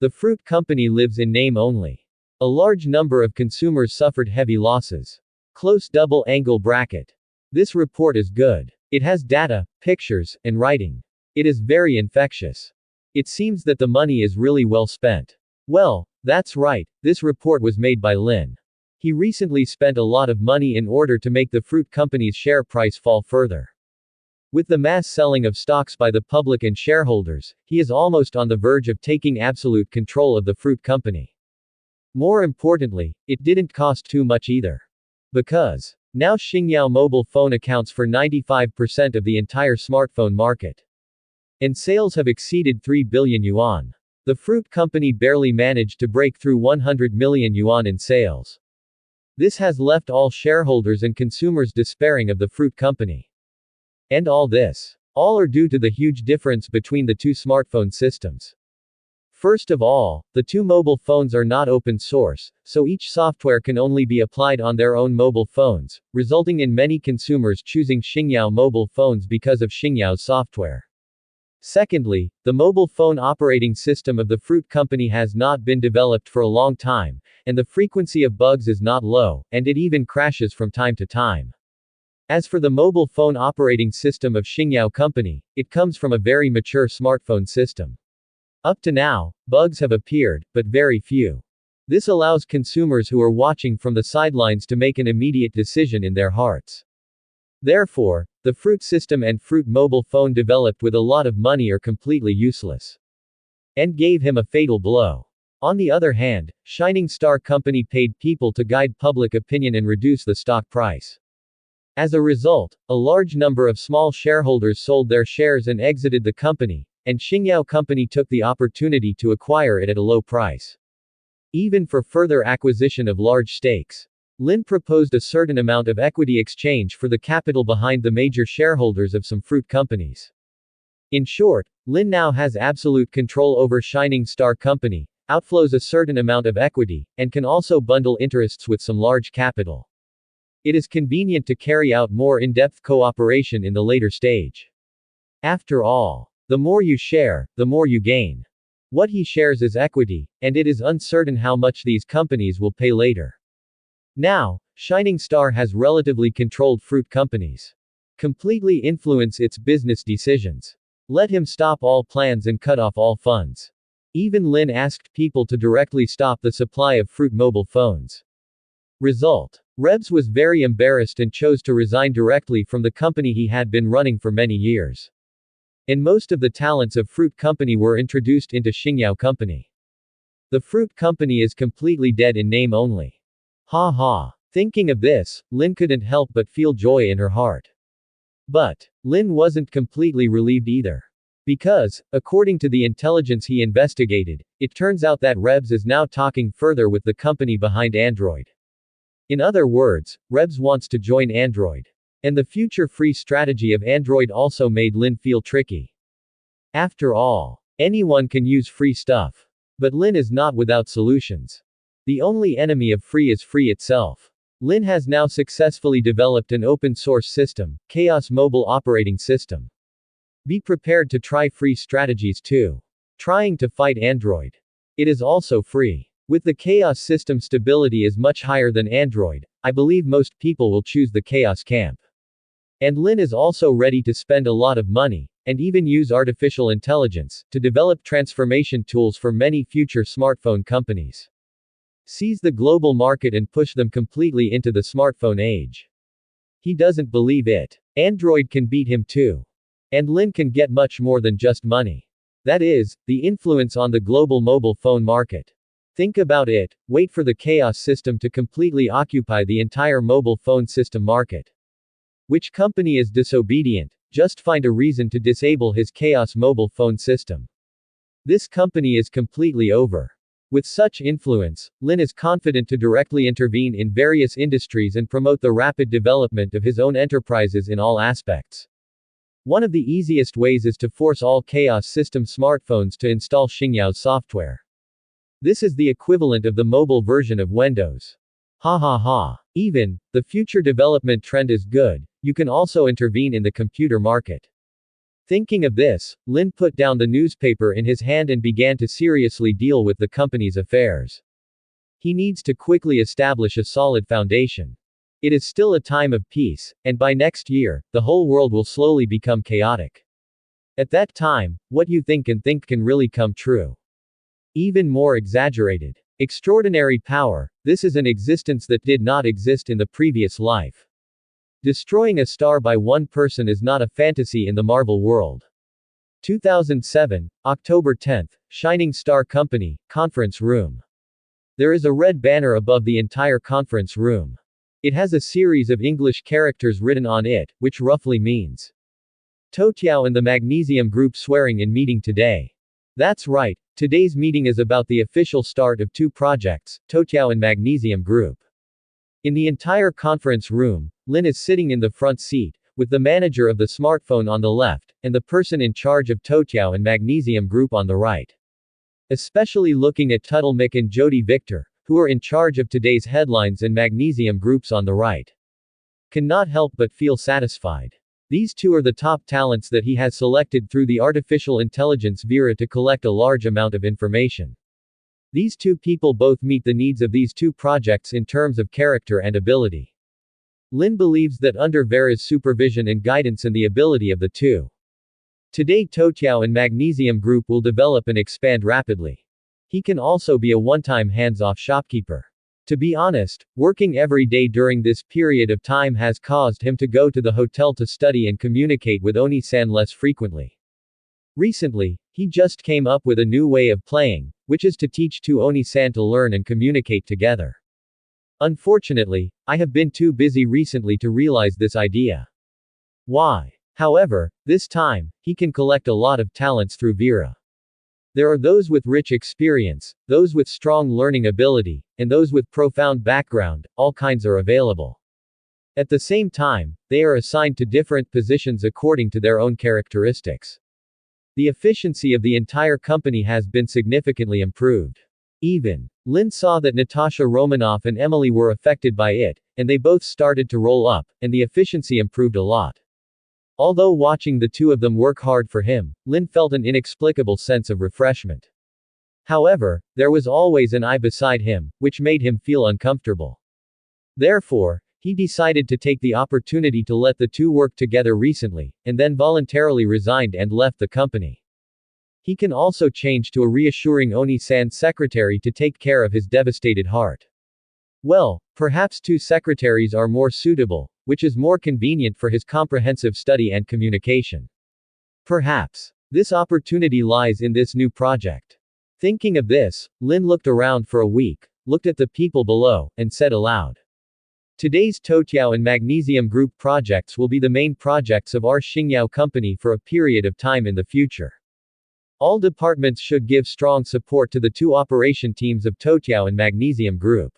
The fruit company lives in name only. A large number of consumers suffered heavy losses. Close double angle bracket. This report is good. It has data, pictures, and writing. It is very infectious. It seems that the money is really well spent. Well, that's right, this report was made by Lin. He recently spent a lot of money in order to make the fruit company's share price fall further. With the mass selling of stocks by the public and shareholders, he is almost on the verge of taking absolute control of the fruit company. More importantly, it didn't cost too much either. Because now Xingyao mobile phone accounts for 95% of the entire smartphone market. And sales have exceeded 3 billion yuan. The fruit company barely managed to break through 100 million yuan in sales. This has left all shareholders and consumers despairing of the fruit company. And all are due to the huge difference between the two smartphone systems. First of all, the two mobile phones are not open source, so each software can only be applied on their own mobile phones, resulting in many consumers choosing Xingyao mobile phones because of Xingyao's software. Secondly, the mobile phone operating system of the fruit company has not been developed for a long time, and the frequency of bugs is not low, and it even crashes from time to time. As for the mobile phone operating system of Xingyao company, it comes from a very mature smartphone system. Up to now, bugs have appeared, but very few. This allows consumers who are watching from the sidelines to make an immediate decision in their hearts. Therefore, the fruit system and fruit mobile phone developed with a lot of money are completely useless. And gave him a fatal blow. On the other hand, Shining Star Company paid people to guide public opinion and reduce the stock price. As a result, a large number of small shareholders sold their shares and exited the company, and Xingyao Company took the opportunity to acquire it at a low price. Even for further acquisition of large stakes, Lin proposed a certain amount of equity exchange for the capital behind the major shareholders of some fruit companies. In short, Lin now has absolute control over Shining Star Company, outflows a certain amount of equity, and can also bundle interests with some large capital. It is convenient to carry out more in-depth cooperation in the later stage. After all, the more you share, the more you gain. What he shares is equity, and it is uncertain how much these companies will pay later. Now, Shining Star has relatively controlled fruit companies. Completely influence its business decisions. Let him stop all plans and cut off all funds. Even Lin asked people to directly stop the supply of fruit mobile phones. Result. Rebs was very embarrassed and chose to resign directly from the company he had been running for many years. And most of the talents of fruit company were introduced into Xingyao company. The fruit company is completely dead in name only. Ha ha. Thinking of this, Lin couldn't help but feel joy in her heart. But Lin wasn't completely relieved either. Because, according to the intelligence he investigated, it turns out that Rebs is now talking further with the company behind Android. In other words, Rebs wants to join Android. And the future free strategy of Android also made Lin feel tricky. After all, anyone can use free stuff. But Lin is not without solutions. The only enemy of free is free itself. Lin has now successfully developed an open source system, Chaos Mobile Operating System. Be prepared to try free strategies too. Trying to fight Android. It is also free. With the Chaos system, stability is much higher than Android. I believe most people will choose the Chaos camp. And Lin is also ready to spend a lot of money, and even use artificial intelligence, to develop transformation tools for many future smartphone companies. Seize the global market and push them completely into the smartphone age. He doesn't believe it. Android can beat him too. And Lin can get much more than just money. That is, the influence on the global mobile phone market. Think about it, wait for the Chaos system to completely occupy the entire mobile phone system market. Which company is disobedient? Just find a reason to disable his Chaos mobile phone system. This company is completely over. With such influence, Lin is confident to directly intervene in various industries and promote the rapid development of his own enterprises in all aspects. One of the easiest ways is to force all Chaos system smartphones to install Xingyao's software. This is the equivalent of the mobile version of Windows. Ha ha ha. Even, the future development trend is good, you can also intervene in the computer market. Thinking of this, Lin put down the newspaper in his hand and began to seriously deal with the company's affairs. He needs to quickly establish a solid foundation. It is still a time of peace, and by next year, the whole world will slowly become chaotic. At that time, what you think can really come true. Even more exaggerated. Extraordinary power, this is an existence that did not exist in the previous life. Destroying a star by one person is not a fantasy in the Marvel world. 2007, October 10th, Shining Star Company, conference room. There is a red banner above the entire conference room. It has a series of English characters written on it, which roughly means Toutiao and the Magnesium Group swearing in meeting today. That's right, today's meeting is about the official start of two projects, Toutiao and Magnesium Group. In the entire conference room, Lin is sitting in the front seat, with the manager of the smartphone on the left, and the person in charge of Toutiao and Magnesium Group on the right. Especially looking at Tuttlemick and Jody Victor, who are in charge of today's headlines and Magnesium Groups on the right. Cannot help but feel satisfied. These two are the top talents that he has selected through the artificial intelligence Vera to collect a large amount of information. These two people both meet the needs of these two projects in terms of character and ability. Lin believes that under Vera's supervision and guidance and the ability of the two. Today Toutiao and Magnesium Group will develop and expand rapidly. He can also be a one-time hands-off shopkeeper. To be honest, working every day during this period of time has caused him to go to the hotel to study and communicate with Oni-san less frequently. Recently, he just came up with a new way of playing, which is to teach two Oni-san to learn and communicate together. Unfortunately, I have been too busy recently to realize this idea. Why? However, this time, he can collect a lot of talents through Vera. There are those with rich experience, those with strong learning ability, and those with profound background, all kinds are available. At the same time, they are assigned to different positions according to their own characteristics. The efficiency of the entire company has been significantly improved. Even, Lin saw that Natasha Romanoff and Emily were affected by it, and they both started to roll up, and the efficiency improved a lot. Although watching the two of them work hard for him, Lin felt an inexplicable sense of refreshment. However, there was always an I beside him, which made him feel uncomfortable. Therefore, he decided to take the opportunity to let the two work together recently, and then voluntarily resigned and left the company. He can also change to a reassuring Oni-san's secretary to take care of his devastated heart. Well, perhaps two secretaries are more suitable, which is more convenient for his comprehensive study and communication. Perhaps this opportunity lies in this new project. Thinking of this, Lin looked around for a week, looked at the people below, and said aloud. Today's Toutiao and Magnesium Group projects will be the main projects of our Xingyao company for a period of time in the future. All departments should give strong support to the two operation teams of Toutiao and Magnesium Group.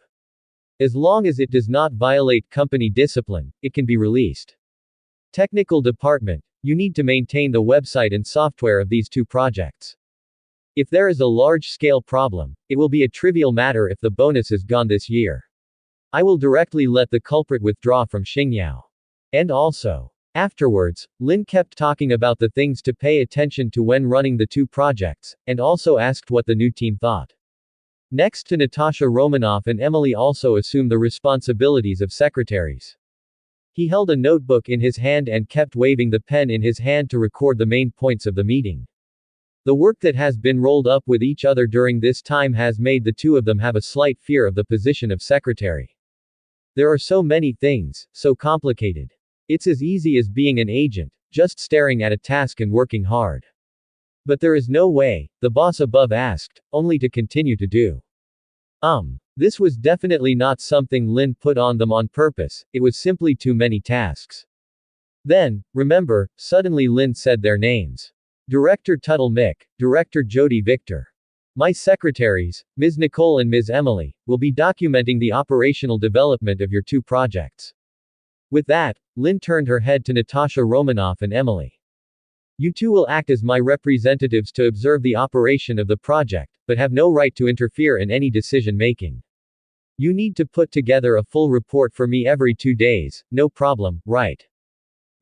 As long as it does not violate company discipline, it can be released. Technical department, you need to maintain the website and software of these two projects. If there is a large-scale problem, it will be a trivial matter if the bonus is gone this year. I will directly let the culprit withdraw from Xingyao. And also, afterwards, Lin kept talking about the things to pay attention to when running the two projects, and also asked what the new team thought. Next to Natasha Romanoff and Emily also assumed the responsibilities of secretaries. He held a notebook in his hand and kept waving the pen in his hand to record the main points of the meeting. The work that has been rolled up with each other during this time has made the two of them have a slight fear of the position of secretary. There are so many things, so complicated. It's as easy as being an agent, just staring at a task and working hard. But there is no way, the boss above asked, only to continue to do. This was definitely not something Lin put on them on purpose, it was simply too many tasks. Then, remember, suddenly Lin said their names. Director Tuttle Mick, Director Jody Victor. My secretaries, Ms. Nicole and Ms. Emily, will be documenting the operational development of your two projects. With that, Lin turned her head to Natasha Romanoff and Emily. You two will act as my representatives to observe the operation of the project, but have no right to interfere in any decision making. You need to put together a full report for me every 2 days, no problem, right?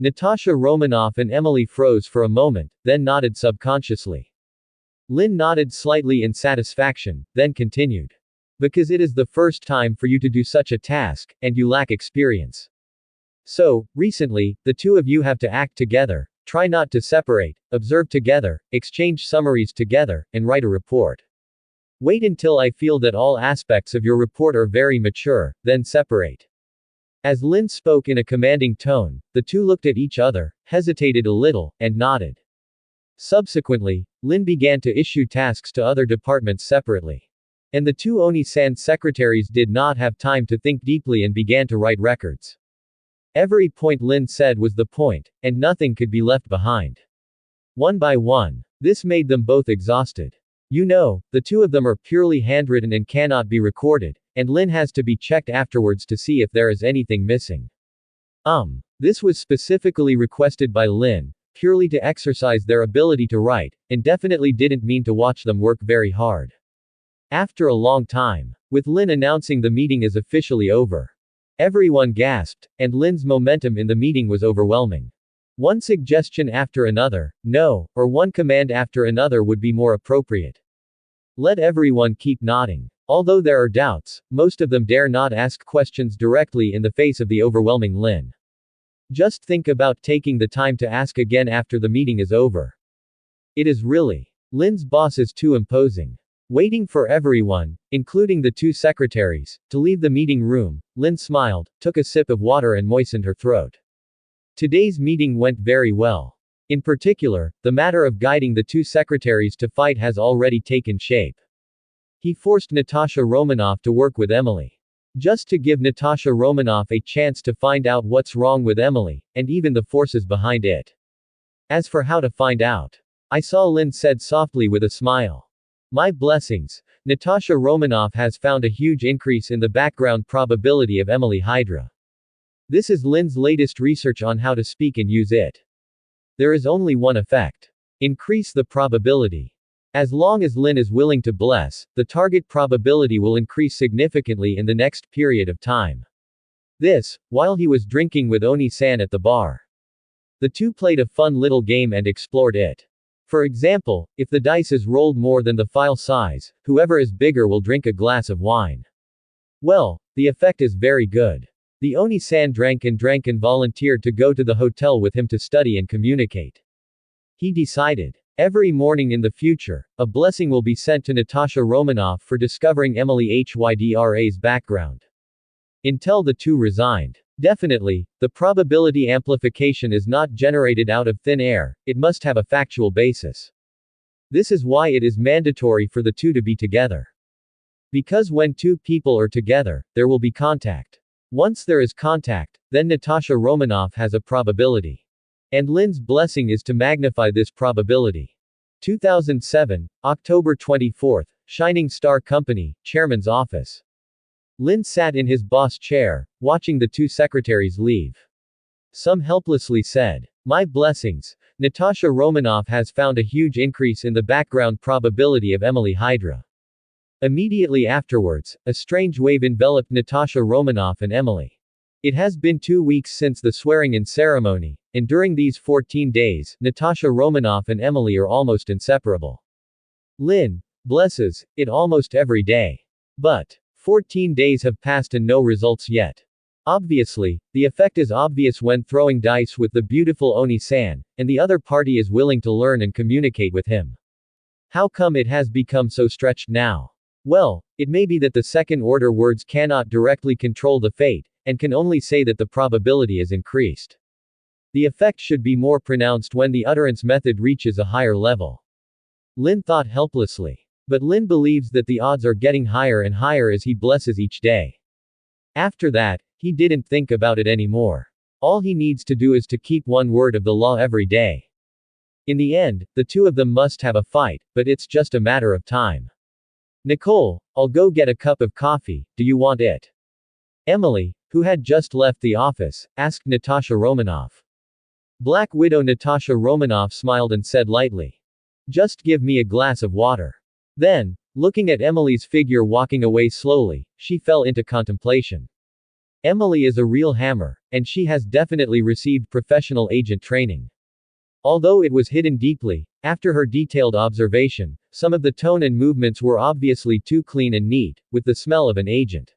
Natasha Romanoff and Emily froze for a moment, then nodded subconsciously. Lin nodded slightly in satisfaction, then continued. Because it is the first time for you to do such a task, and you lack experience. So, recently, the two of you have to act together, try not to separate, observe together, exchange summaries together, and write a report. Wait until I feel that all aspects of your report are very mature, then separate. As Lin spoke in a commanding tone, the two looked at each other, hesitated a little, and nodded. Subsequently, Lin began to issue tasks to other departments separately. And the two Oni-san secretaries did not have time to think deeply and began to write records. Every point Lin said was the point, and nothing could be left behind. One by one. This made them both exhausted. You know, the two of them are purely handwritten and cannot be recorded, and Lin has to be checked afterwards to see if there is anything missing. This was specifically requested by Lin, purely to exercise their ability to write, and definitely didn't mean to watch them work very hard. After a long time, with Lin announcing the meeting is officially over. Everyone gasped, and Lin's momentum in the meeting was overwhelming. One suggestion after another, no, or one command after another would be more appropriate. Let everyone keep nodding. Although there are doubts, most of them dare not ask questions directly in the face of the overwhelming Lin. Just think about taking the time to ask again after the meeting is over. It is really. Lin's boss is too imposing. Waiting for everyone, including the two secretaries, to leave the meeting room, Lin smiled, took a sip of water and moistened her throat. Today's meeting went very well. In particular, the matter of guiding the two secretaries to fight has already taken shape. He forced Natasha Romanoff to work with Emily. Just to give Natasha Romanoff a chance to find out what's wrong with Emily, and even the forces behind it. As for how to find out, I saw Lin said softly with a smile. My blessings, Natasha Romanoff has found a huge increase in the background probability of Emily Hydra. This is Lin's latest research on how to speak and use it. There is only one effect. Increase the probability. As long as Lin is willing to bless, the target probability will increase significantly in the next period of time. This, while he was drinking with Oni-san at the bar. The two played a fun little game and explored it. For example, if the dice is rolled more than the file size, whoever is bigger will drink a glass of wine. Well, the effect is very good. The Oni-san drank and volunteered to go to the hotel with him to study and communicate. He decided. Every morning in the future, a blessing will be sent to Natasha Romanoff for discovering Emily Hydra's background. Until the two resigned. Definitely, the probability amplification is not generated out of thin air, it must have a factual basis. This is why it is mandatory for the two to be together. Because when two people are together, there will be contact. Once there is contact, then Natasha Romanoff has a probability. And Lin's blessing is to magnify this probability. 2007, October 24, Shining Star Company, Chairman's Office. Lin sat in his boss chair, watching the two secretaries leave. Some helplessly said, "My blessings, Natasha Romanoff has found a huge increase in the background probability of Emily Hydra." Immediately afterwards, a strange wave enveloped Natasha Romanoff and Emily. It has been 2 weeks since the swearing-in ceremony, and during these 14 days, Natasha Romanoff and Emily are almost inseparable. Lin blesses it almost every day. But 14 days have passed and no results yet. Obviously, the effect is obvious when throwing dice with the beautiful Oni-san, and the other party is willing to learn and communicate with him. How come it has become so stretched now? Well, it may be that the second-order words cannot directly control the fate, and can only say that the probability is increased. The effect should be more pronounced when the utterance method reaches a higher level. Lin thought helplessly. But Lin believes that the odds are getting higher and higher as he blesses each day. After that, he didn't think about it anymore. All he needs to do is to keep one word of the law every day. In the end, the two of them must have a fight, but it's just a matter of time. "Nicole, I'll go get a cup of coffee, do you want it?" Emily, who had just left the office, asked Natasha Romanoff. Black Widow Natasha Romanoff smiled and said lightly, "Just give me a glass of water." Then, looking at Emily's figure walking away slowly, she fell into contemplation. Emily is a real hammer, and she has definitely received professional agent training. Although it was hidden deeply, after her detailed observation, some of the tone and movements were obviously too clean and neat, with the smell of an agent.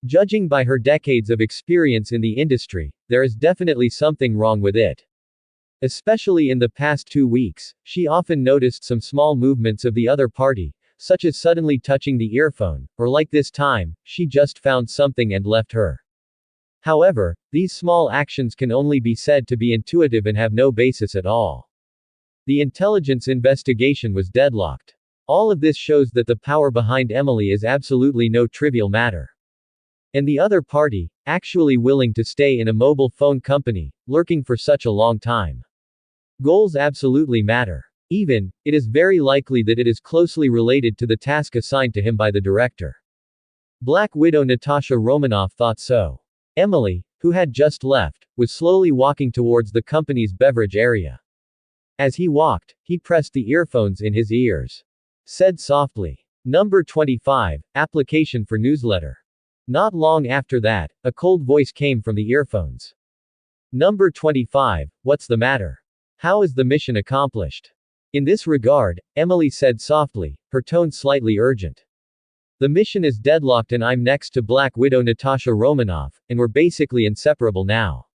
Judging by her decades of experience in the industry, there is definitely something wrong with it. Especially in the past 2 weeks, she often noticed some small movements of the other party, such as suddenly touching the earphone, or like this time, she just found something and left her. However, these small actions can only be said to be intuitive and have no basis at all. The intelligence investigation was deadlocked. All of this shows that the power behind Emily is absolutely no trivial matter. And the other party, actually willing to stay in a mobile phone company, lurking for such a long time. Goals absolutely matter. Even, it is very likely that it is closely related to the task assigned to him by the director. Black Widow Natasha Romanoff thought so. Emily, who had just left, was slowly walking towards the company's beverage area. As he walked, he pressed the earphones in his ears. Said softly, "Number 25, application for newsletter." Not long after that, a cold voice came from the earphones. "Number 25, what's the matter? How is the mission accomplished?" In this regard, Emily said softly, her tone slightly urgent. "The mission is deadlocked and I'm next to Black Widow Natasha Romanoff, and we're basically inseparable now.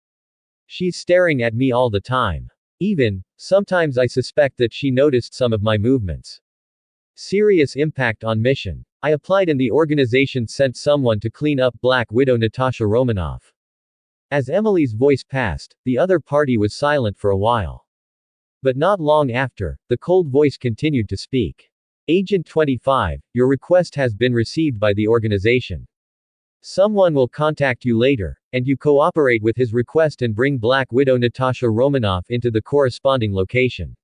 She's staring at me all the time. Even, sometimes I suspect that she noticed some of my movements. Serious impact on mission. I applied and the organization sent someone to clean up Black Widow Natasha Romanoff." As Emily's voice passed, the other party was silent for a while. But not long after, the cold voice continued to speak. "Agent 25, your request has been received by the organization. Someone will contact you later, and you cooperate with his request and bring Black Widow Natasha Romanoff into the corresponding location.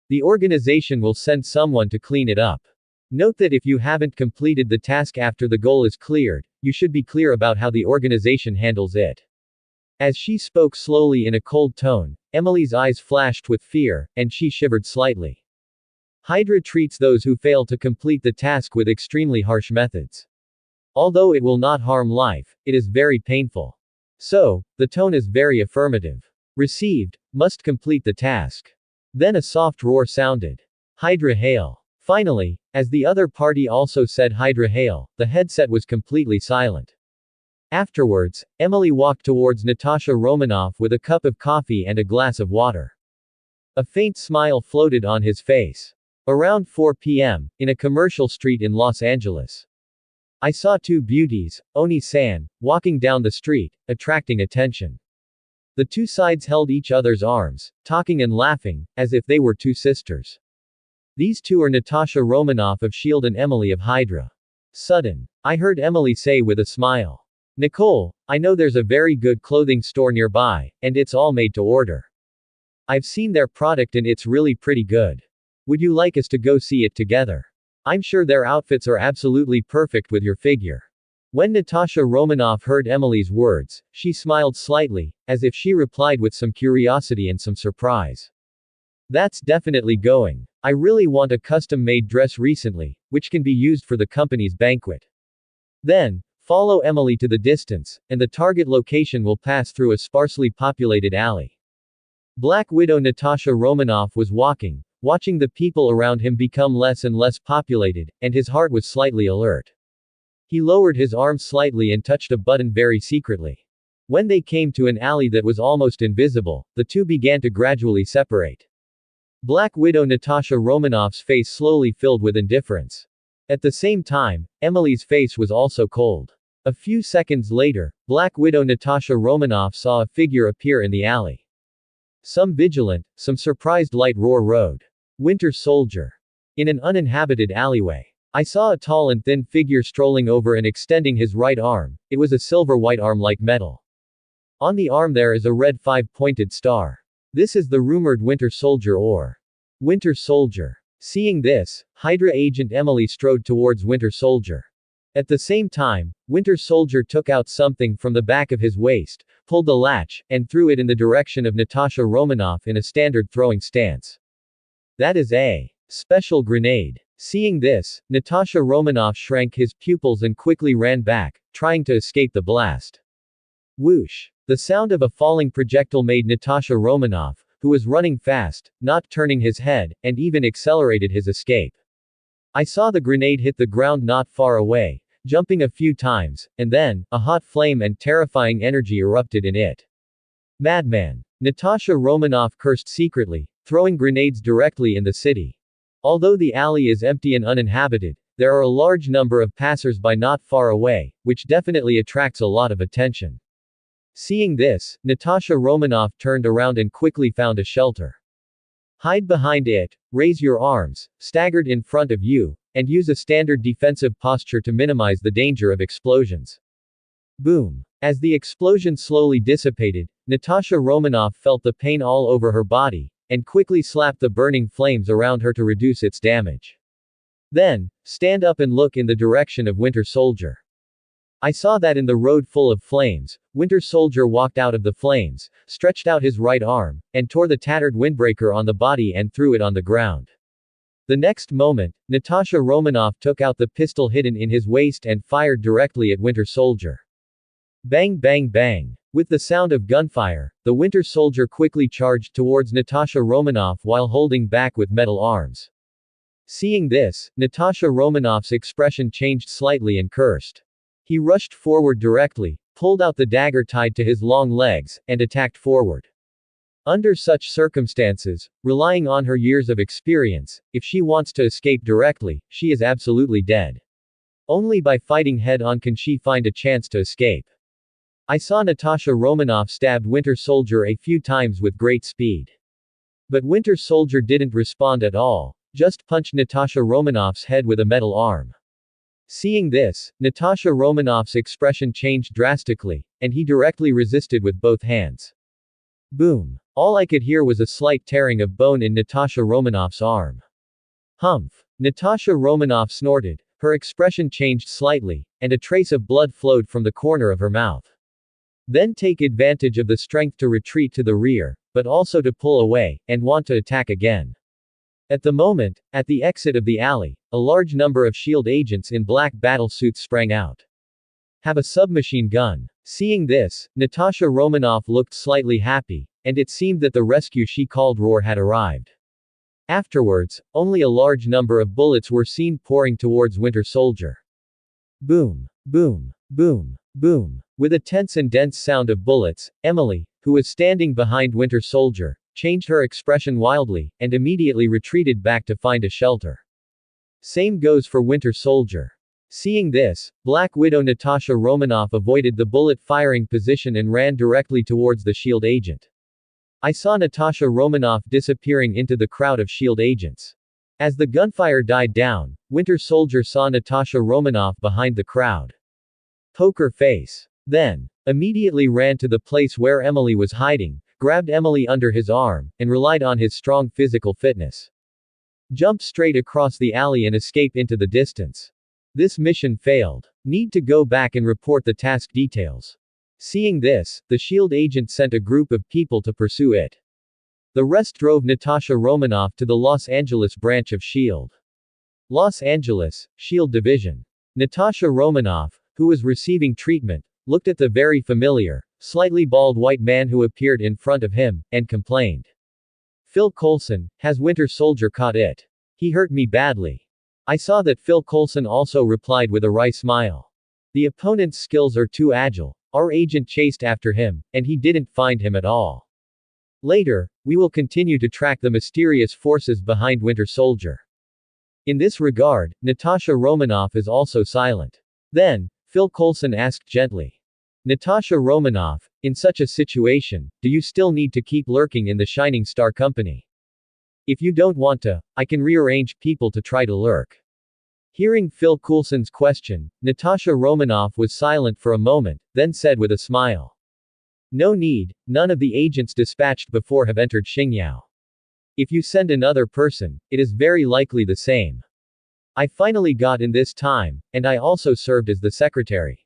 The organization will send someone to clean it up. Note that if you haven't completed the task after the goal is cleared, you should be clear about how the organization handles it." As she spoke slowly in a cold tone, Emily's eyes flashed with fear, and she shivered slightly. Hydra treats those who fail to complete the task with extremely harsh methods. Although it will not harm life, it is very painful. So, the tone is very affirmative. Received, must complete the task. Then a soft roar sounded. Hydra hail. Finally, as the other party also said Hydra hail, the headset was completely silent. Afterwards, Emily walked towards Natasha Romanoff with a cup of coffee and a glass of water. A faint smile floated on his face. Around 4 p.m., in a commercial street in Los Angeles, I saw two beauties, Oni-san, walking down the street, attracting attention. The two sides held each other's arms, talking and laughing, as if they were two sisters. These two are Natasha Romanoff of S.H.I.E.L.D. and Emily of Hydra. Sudden. I heard Emily say with a smile. Nicole, I know there's a very good clothing store nearby, and it's all made to order. I've seen their product and it's really pretty good. Would you like us to go see it together? I'm sure their outfits are absolutely perfect with your figure. When Natasha Romanoff heard Emily's words, she smiled slightly, as if she replied with some curiosity and some surprise. That's definitely going. I really want a custom-made dress recently, which can be used for the company's banquet. Then, follow Emily to the distance, and the target location will pass through a sparsely populated alley. Black Widow Natasha Romanoff was walking, watching the people around him become less and less populated, and his heart was slightly alert. He lowered his arm slightly and touched a button very secretly. When they came to an alley that was almost invisible, the two began to gradually separate. Black Widow Natasha Romanoff's face slowly filled with indifference. At the same time, Emily's face was also cold. A few seconds later, Black Widow Natasha Romanoff saw a figure appear in the alley. Some vigilant, some surprised light roar road. Winter Soldier. In an uninhabited alleyway. I saw a tall and thin figure strolling over and extending his right arm. It was a silver-white arm like metal. On the arm there is a red 5-pointed star. This is the rumored Winter Soldier or Winter Soldier. Seeing this, Hydra agent Emily strode towards Winter Soldier. At the same time, Winter Soldier took out something from the back of his waist, pulled the latch, and threw it in the direction of Natasha Romanoff in a standard throwing stance. That is a special grenade. Seeing this, Natasha Romanoff shrank his pupils and quickly ran back, trying to escape the blast. Whoosh! The sound of a falling projectile made Natasha Romanoff, who was running fast, not turning his head, and even accelerated his escape. I saw the grenade hit the ground not far away, jumping a few times, and then, a hot flame and terrifying energy erupted in it. Madman! Natasha Romanoff cursed secretly, throwing grenades directly in the city. Although the alley is empty and uninhabited, there are a large number of passers-by not far away, which definitely attracts a lot of attention. Seeing this, Natasha Romanoff turned around and quickly found a shelter. Hide behind it, raise your arms, staggered in front of you, and use a standard defensive posture to minimize the danger of explosions. Boom. As the explosion slowly dissipated, Natasha Romanoff felt the pain all over her body, and quickly slapped the burning flames around her to reduce its damage. Then, stand up and look in the direction of Winter Soldier. I saw that in the road full of flames, Winter Soldier walked out of the flames, stretched out his right arm, and tore the tattered windbreaker on the body and threw it on the ground. The next moment, Natasha Romanoff took out the pistol hidden in his waist and fired directly at Winter Soldier. Bang bang bang. With the sound of gunfire, the Winter Soldier quickly charged towards Natasha Romanoff while holding back with metal arms. Seeing this, Natasha Romanoff's expression changed slightly and cursed. He rushed forward directly, pulled out the dagger tied to his long legs, and attacked forward. Under such circumstances, relying on her years of experience, if she wants to escape directly, she is absolutely dead. Only by fighting head-on can she find a chance to escape. I saw Natasha Romanoff stabbed Winter Soldier a few times with great speed. But Winter Soldier didn't respond at all, just punched Natasha Romanoff's head with a metal arm. Seeing this, Natasha Romanoff's expression changed drastically, and he directly resisted with both hands. Boom. All I could hear was a slight tearing of bone in Natasha Romanoff's arm. Humph. Natasha Romanoff snorted, her expression changed slightly, and a trace of blood flowed from the corner of her mouth. Then take advantage of the strength to retreat to the rear, but also to pull away, and want to attack again. At the moment, at the exit of the alley, a large number of S.H.I.E.L.D. agents in black battle suits sprang out. Have a submachine gun. Seeing this, Natasha Romanoff looked slightly happy, and it seemed that the rescue she called Roar had arrived. Afterwards, only a large number of bullets were seen pouring towards Winter Soldier. Boom. Boom. Boom. Boom. With a tense and dense sound of bullets, Emily, who was standing behind Winter Soldier, changed her expression wildly, and immediately retreated back to find a shelter. Same goes for Winter Soldier. Seeing this, Black Widow Natasha Romanoff avoided the bullet-firing position and ran directly towards the SHIELD agent. I saw Natasha Romanoff disappearing into the crowd of SHIELD agents. As the gunfire died down, Winter Soldier saw Natasha Romanoff behind the crowd. Poker face. Then, immediately ran to the place where Emily was hiding, grabbed Emily under his arm, and relied on his strong physical fitness. Jump straight across the alley and escape into the distance. This mission failed. Need to go back and report the task details. Seeing this, the SHIELD agent sent a group of people to pursue it. The rest drove Natasha Romanoff to the Los Angeles branch of SHIELD. Los Angeles, SHIELD Division. Natasha Romanoff, who was receiving treatment, looked at the very familiar, slightly bald white man who appeared in front of him, and complained. Phil Coulson, has Winter Soldier caught it? He hurt me badly. I saw that Phil Coulson also replied with a wry smile. The opponent's skills are too agile. Our agent chased after him, and he didn't find him at all. Later, we will continue to track the mysterious forces behind Winter Soldier. In this regard, Natasha Romanoff is also silent. Then, Phil Coulson asked gently. Natasha Romanoff, in such a situation, do you still need to keep lurking in the Shining Star Company? If you don't want to, I can rearrange people to try to lurk. Hearing Phil Coulson's question, Natasha Romanoff was silent for a moment, then said with a smile. No need, none of the agents dispatched before have entered Xingyao. If you send another person, it is very likely the same. I finally got in this time, and I also served as the secretary.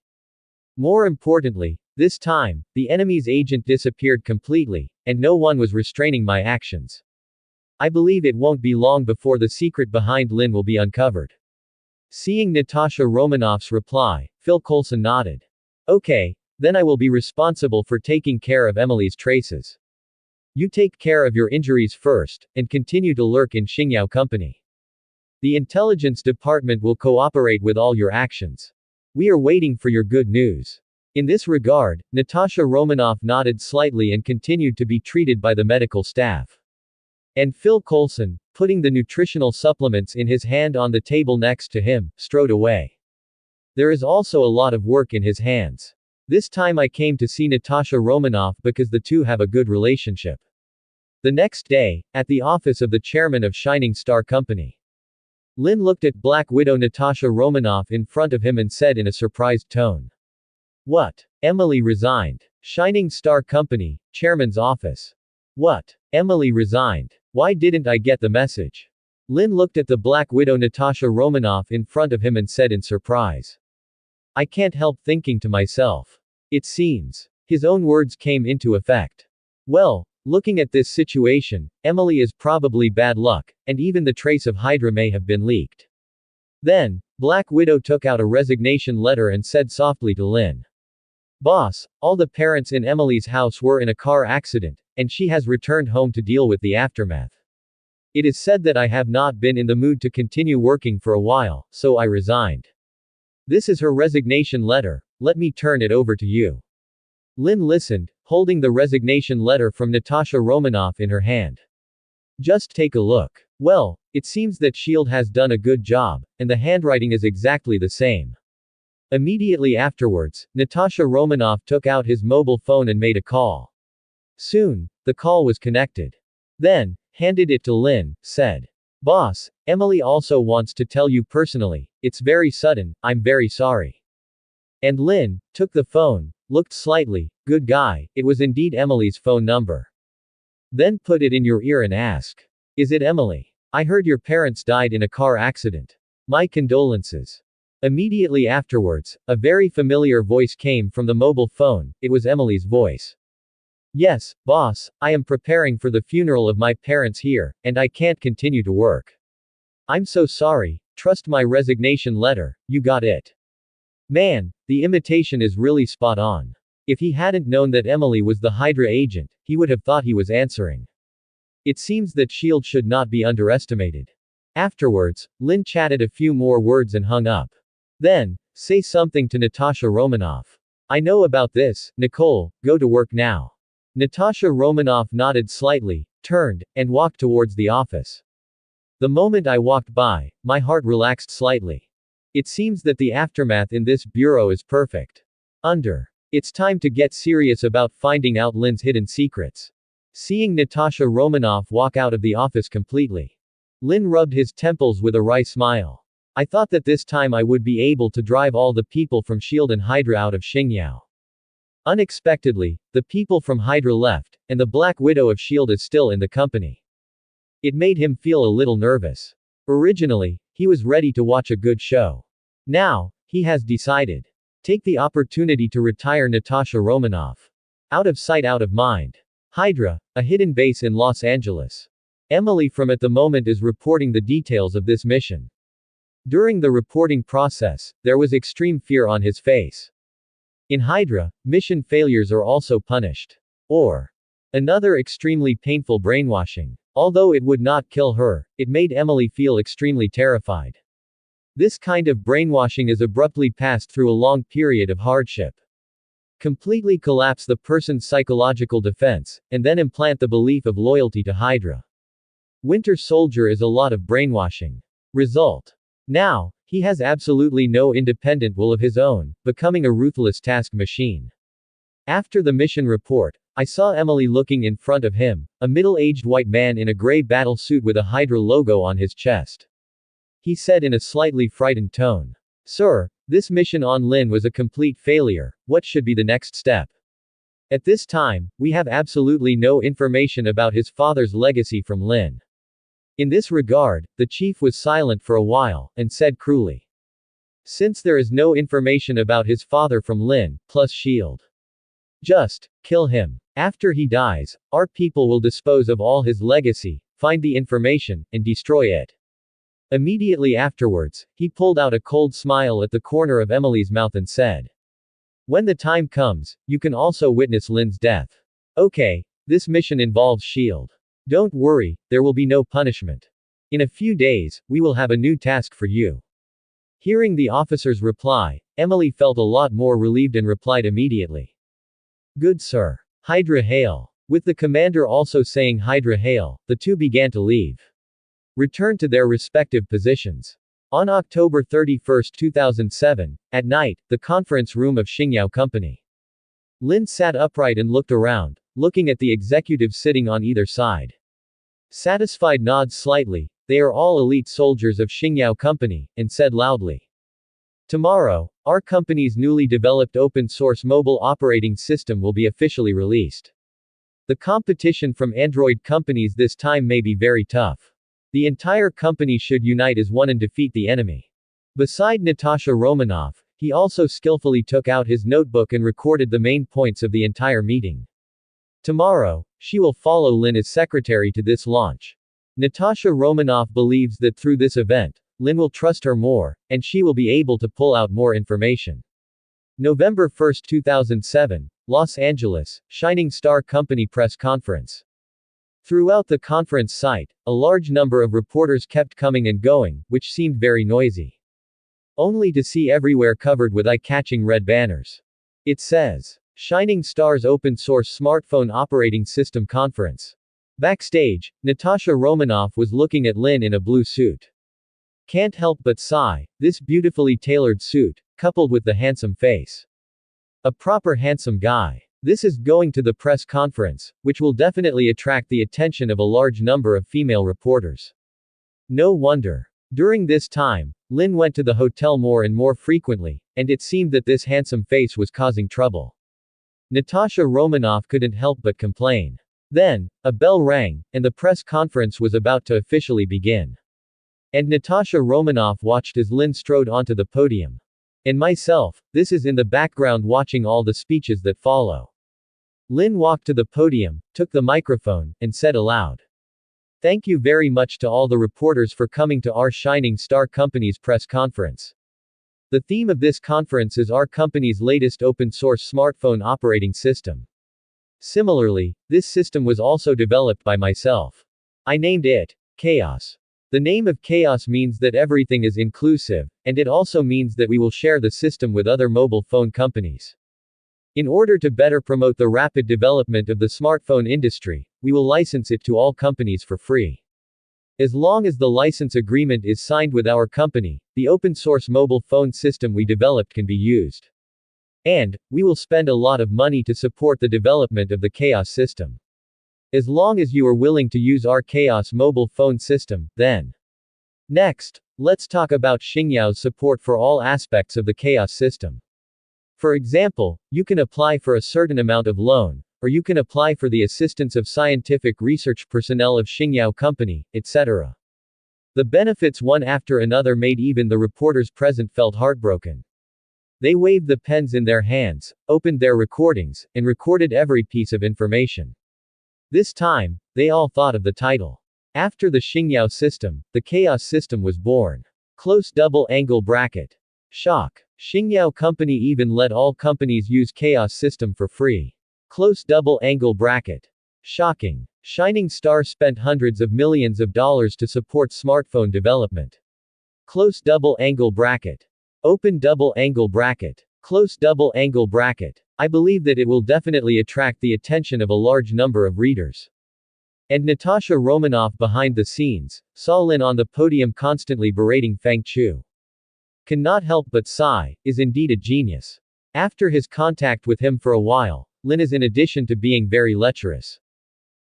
More importantly, this time, the enemy's agent disappeared completely, and no one was restraining my actions. I believe it won't be long before the secret behind Lin will be uncovered. Seeing Natasha Romanoff's reply, Phil Coulson nodded. Okay, then I will be responsible for taking care of Emily's traces. You take care of your injuries first, and continue to lurk in Xingyao Company. The intelligence department will cooperate with all your actions. We are waiting for your good news. In this regard, Natasha Romanoff nodded slightly and continued to be treated by the medical staff. And Phil Coulson, putting the nutritional supplements in his hand on the table next to him, strode away. There is also a lot of work in his hands. This time I came to see Natasha Romanoff because the two have a good relationship. The next day, at the office of the chairman of Shining Star Company, Lin looked at Black Widow Natasha Romanoff in front of him and said in a surprised tone. What? Emily resigned. Shining Star Company, chairman's office. What? Emily resigned. Why didn't I get the message? Lin looked at the Black Widow Natasha Romanoff in front of him and said in surprise. I can't help thinking to myself. It seems. His own words came into effect. Well, looking at this situation, Emily is probably bad luck, and even the trace of Hydra may have been leaked. Then, Black Widow took out a resignation letter and said softly to Lin. Boss, all the parents in Emily's house were in a car accident, and she has returned home to deal with the aftermath. It is said that I have not been in the mood to continue working for a while, so I resigned. This is her resignation letter, let me turn it over to you. Lin listened, holding the resignation letter from Natasha Romanoff in her hand. Just take a look. Well, it seems that SHIELD has done a good job, and the handwriting is exactly the same. Immediately afterwards, Natasha Romanoff took out his mobile phone and made a call. Soon, the call was connected. Then, handed it to Lin, said. Boss, Emily also wants to tell you personally, it's very sudden, I'm very sorry. And Lin took the phone, looked slightly, good guy, it was indeed Emily's phone number. Then put it in your ear and ask. Is it Emily? I heard your parents died in a car accident. My condolences. Immediately afterwards, a very familiar voice came from the mobile phone, it was Emily's voice. Yes, boss, I am preparing for the funeral of my parents here, and I can't continue to work. I'm so sorry, trust my resignation letter, you got it. Man, the imitation is really spot on. If he hadn't known that Emily was the Hydra agent, he would have thought he was answering. It seems that SHIELD should not be underestimated. Afterwards, Lin chatted a few more words and hung up. Then, say something to Natasha Romanoff. I know about this, Nicole, go to work now. Natasha Romanoff nodded slightly, turned, and walked towards the office. The moment I walked by, my heart relaxed slightly. It seems that the aftermath in this bureau is perfect. It's time to get serious about finding out Lin's hidden secrets. Seeing Natasha Romanoff walk out of the office completely, Lin rubbed his temples with a wry smile. I thought that this time I would be able to drive all the people from SHIELD and Hydra out of Xingyao. Unexpectedly, the people from Hydra left, and the Black Widow of SHIELD is still in the company. It made him feel a little nervous. Originally, he was ready to watch a good show. Now, he has decided. Take the opportunity to retire Natasha Romanoff. Out of sight, out of mind. Hydra, a hidden base in Los Angeles. Emily from At the Moment is reporting the details of this mission. During the reporting process, there was extreme fear on his face. In Hydra, mission failures are also punished. Or another extremely painful brainwashing. Although it would not kill her, it made Emily feel extremely terrified. This kind of brainwashing is abruptly passed through a long period of hardship. Completely collapse the person's psychological defense, and then implant the belief of loyalty to Hydra. Winter Soldier is a lot of brainwashing. Result. Now, he has absolutely no independent will of his own, becoming a ruthless task machine. After the mission report, I saw Emily looking in front of him, a middle-aged white man in a gray battle suit with a Hydra logo on his chest. He said in a slightly frightened tone. Sir, this mission on Lin was a complete failure. What should be the next step? At this time, we have absolutely no information about his father's legacy from Lin. In this regard, the chief was silent for a while, and said cruelly. Since there is no information about his father from Lin, plus SHIELD. Just kill him. After he dies, our people will dispose of all his legacy, find the information, and destroy it. Immediately afterwards, he pulled out a cold smile at the corner of Emily's mouth and said. When the time comes, you can also witness Lin's death. Okay, this mission involves SHIELD. Don't worry, there will be no punishment. In a few days, we will have a new task for you. Hearing the officer's reply, Emily felt a lot more relieved and replied immediately. Good sir. Hydra hail. With the commander also saying Hydra hail, the two began to leave. Return to their respective positions. On October 31, 2007, at night, the conference room of Xingyao Company. Lin sat upright and looked around, looking at the executives sitting on either side. Satisfied nods slightly, they are all elite soldiers of Xingyao Company, and said loudly. Tomorrow, our company's newly developed open-source mobile operating system will be officially released. The competition from Android companies this time may be very tough. The entire company should unite as one and defeat the enemy. Beside Natasha Romanoff, he also skillfully took out his notebook and recorded the main points of the entire meeting. Tomorrow, she will follow Lin as secretary to this launch. Natasha Romanoff believes that through this event, Lin will trust her more, and she will be able to pull out more information. November 1, 2007, Los Angeles, Shining Star Company press conference. Throughout the conference site, a large number of reporters kept coming and going, which seemed very noisy. Only to see everywhere covered with eye-catching red banners. It says, Shining Star's Open Source Smartphone Operating System Conference. Backstage, Natasha Romanoff was looking at Lin in a blue suit. Can't help but sigh, this beautifully tailored suit, coupled with the handsome face. A proper handsome guy. This is going to the press conference, which will definitely attract the attention of a large number of female reporters. No wonder. During this time, Lin went to the hotel more and more frequently, and it seemed that this handsome face was causing trouble. Natasha Romanoff couldn't help but complain. Then, a bell rang, and the press conference was about to officially begin. And Natasha Romanoff watched as Lin strode onto the podium. And myself, this is in the background watching all the speeches that follow. Lin walked to the podium, took the microphone, and said aloud. Thank you very much to all the reporters for coming to our Shining Star Company's press conference. The theme of this conference is our company's latest open-source smartphone operating system. Similarly, this system was also developed by myself. I named it Chaos. The name of Chaos means that everything is inclusive, and it also means that we will share the system with other mobile phone companies. In order to better promote the rapid development of the smartphone industry, we will license it to all companies for free. As long as the license agreement is signed with our company, the open source mobile phone system we developed can be used. And, we will spend a lot of money to support the development of the Chaos system. As long as you are willing to use our Chaos mobile phone system, then. Next, let's talk about Xingyao's support for all aspects of the Chaos system. For example, you can apply for a certain amount of loan, or you can apply for the assistance of scientific research personnel of Xingyao Company, etc. The benefits one after another made even the reporters present felt heartbroken. They waved the pens in their hands, opened their recordings, and recorded every piece of information. This time, they all thought of the title. After the Xingyao system, the Chaos system was born. Close double angle bracket. Shock. Xingyao Company even let all companies use Chaos system for free. Close double angle bracket. Shocking. Shining Star spent hundreds of millions of dollars to support smartphone development. Close double angle bracket. Open double angle bracket. Close double angle bracket. I believe that it will definitely attract the attention of a large number of readers. And Natasha Romanoff behind the scenes, saw Lin on the podium constantly berating Feng Chu. Cannot help but sigh, is indeed a genius. After his contact with him for a while, Lin is in addition to being very lecherous.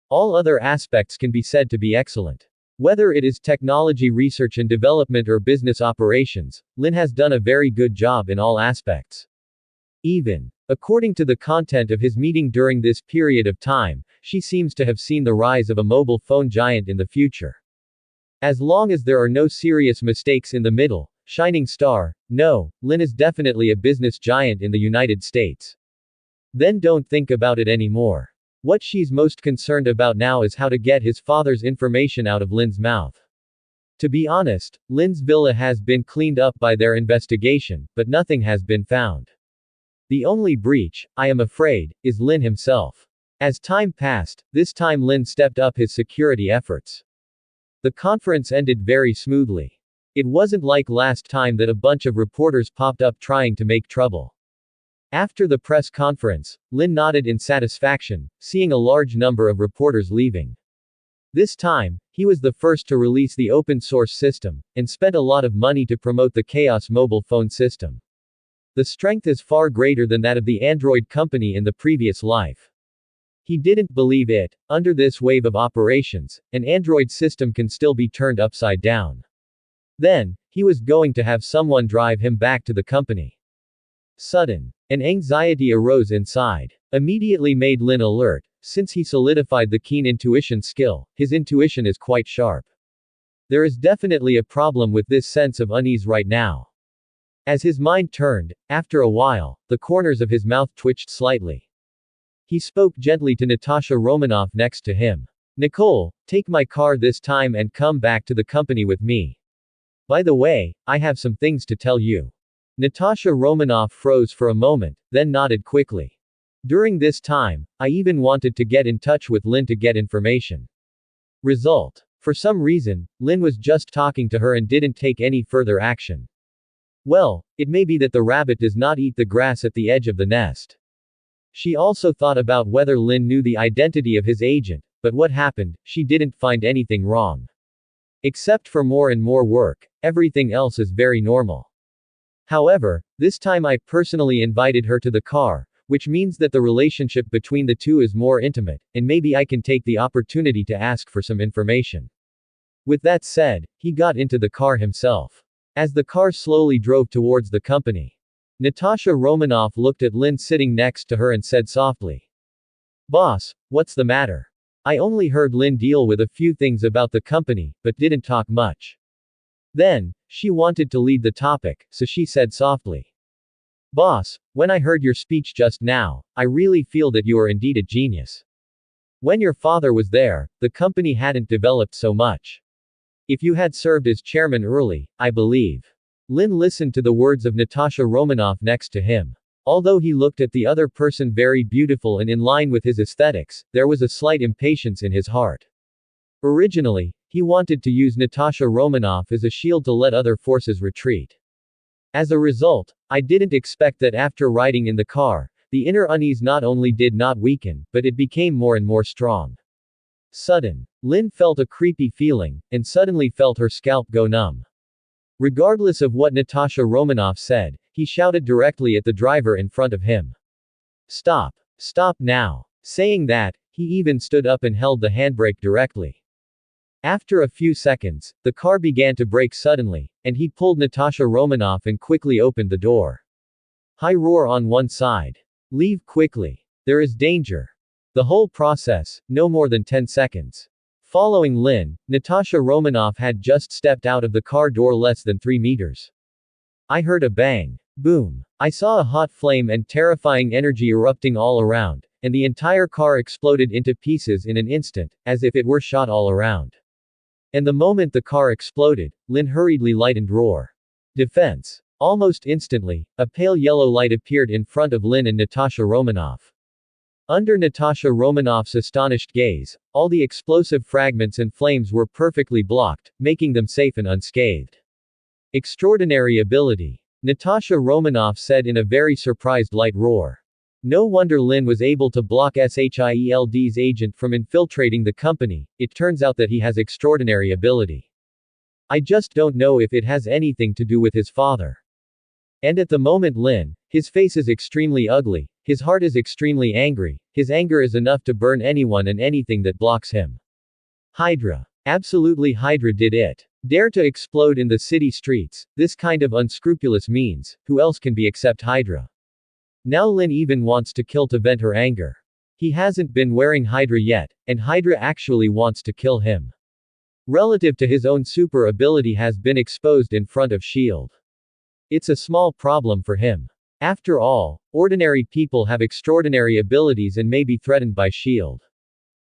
All other aspects can be said to be excellent. Whether it is technology research and development or business operations, Lin has done a very good job in all aspects. Even, according to the content of his meeting during this period of time, she seems to have seen the rise of a mobile phone giant in the future. As long as there are no serious mistakes in the middle, Shining Star, no, Lin is definitely a business giant in the United States. Then don't think about it anymore. What she's most concerned about now is how to get his father's information out of Lin's mouth. To be honest, Lin's villa has been cleaned up by their investigation, but nothing has been found. The only breach, I am afraid, is Lin himself. As time passed, this time Lin stepped up his security efforts. The conference ended very smoothly. It wasn't like last time that a bunch of reporters popped up trying to make trouble. After the press conference, Lin nodded in satisfaction, seeing a large number of reporters leaving. This time, he was the first to release the open source system, and spent a lot of money to promote the Chaos mobile phone system. The strength is far greater than that of the Android company in the previous life. He didn't believe it. Under this wave of operations, an Android system can still be turned upside down. Then, he was going to have someone drive him back to the company. Sudden. An anxiety arose inside. Immediately made Lin alert, since he solidified the keen intuition skill, his intuition is quite sharp. There is definitely a problem with this sense of unease right now. As his mind turned, after a while, the corners of his mouth twitched slightly. He spoke gently to Natasha Romanoff next to him. Nicole, take my car this time and come back to the company with me. By the way, I have some things to tell you. Natasha Romanoff froze for a moment, then nodded quickly. During this time, I even wanted to get in touch with Lin to get information. Result. For some reason, Lin was just talking to her and didn't take any further action. Well, it may be that the rabbit does not eat the grass at the edge of the nest. She also thought about whether Lin knew the identity of his agent, but what happened, she didn't find anything wrong. Except for more and more work, everything else is very normal. However, this time I personally invited her to the car, which means that the relationship between the two is more intimate, and maybe I can take the opportunity to ask for some information. With that said, he got into the car himself. As the car slowly drove towards the company, Natasha Romanoff looked at Lin sitting next to her and said softly, "Boss, what's the matter? I only heard Lin deal with a few things about the company, but didn't talk much." Then, she wanted to lead the topic, so she said softly, "Boss, when I heard your speech just now, I really feel that you are indeed a genius. When your father was there, the company hadn't developed so much. If you had served as chairman early, I believe." Lin listened to the words of Natasha Romanoff next to him. Although he looked at the other person very beautiful and in line with his aesthetics, there was a slight impatience in his heart. Originally, he wanted to use Natasha Romanoff as a shield to let other forces retreat. As a result, I didn't expect that after riding in the car, the inner unease not only did not weaken, but it became more and more strong. Lin felt a creepy feeling, and suddenly felt her scalp go numb. Regardless of what Natasha Romanoff said, he shouted directly at the driver in front of him. Stop! Stop now! Saying that, he even stood up and held the handbrake directly. After a few seconds, the car began to brake suddenly, and he pulled Natasha Romanoff and quickly opened the door. High roar on one side. Leave quickly. There is danger. The whole process, no more than 10 seconds. Following Lin, Natasha Romanoff had just stepped out of the car door less than 3 meters. I heard a bang. Boom. I saw a hot flame and terrifying energy erupting all around, and the entire car exploded into pieces in an instant, as if it were shot all around. And the moment the car exploded, Lin hurriedly lightened roar. Defense. Almost instantly, a pale yellow light appeared in front of Lin and Natasha Romanoff. Under Natasha Romanoff's astonished gaze, all the explosive fragments and flames were perfectly blocked, making them safe and unscathed. Extraordinary ability. Natasha Romanoff said in a very surprised light roar. No wonder Lin was able to block Shield's agent from infiltrating the company, it turns out that he has extraordinary ability. I just don't know if it has anything to do with his father. And at the moment his face is extremely ugly, his heart is extremely angry, his anger is enough to burn anyone and anything that blocks him. Hydra. Absolutely Hydra did it. Dare to explode in the city streets, this kind of unscrupulous means, who else can be except Hydra? Now Lin even wants to kill to vent her anger. He hasn't been wearing Hydra yet, and Hydra actually wants to kill him. Relative to his own super ability has been exposed in front of S.H.I.E.L.D. It's a small problem for him. After all, ordinary people have extraordinary abilities and may be threatened by S.H.I.E.L.D.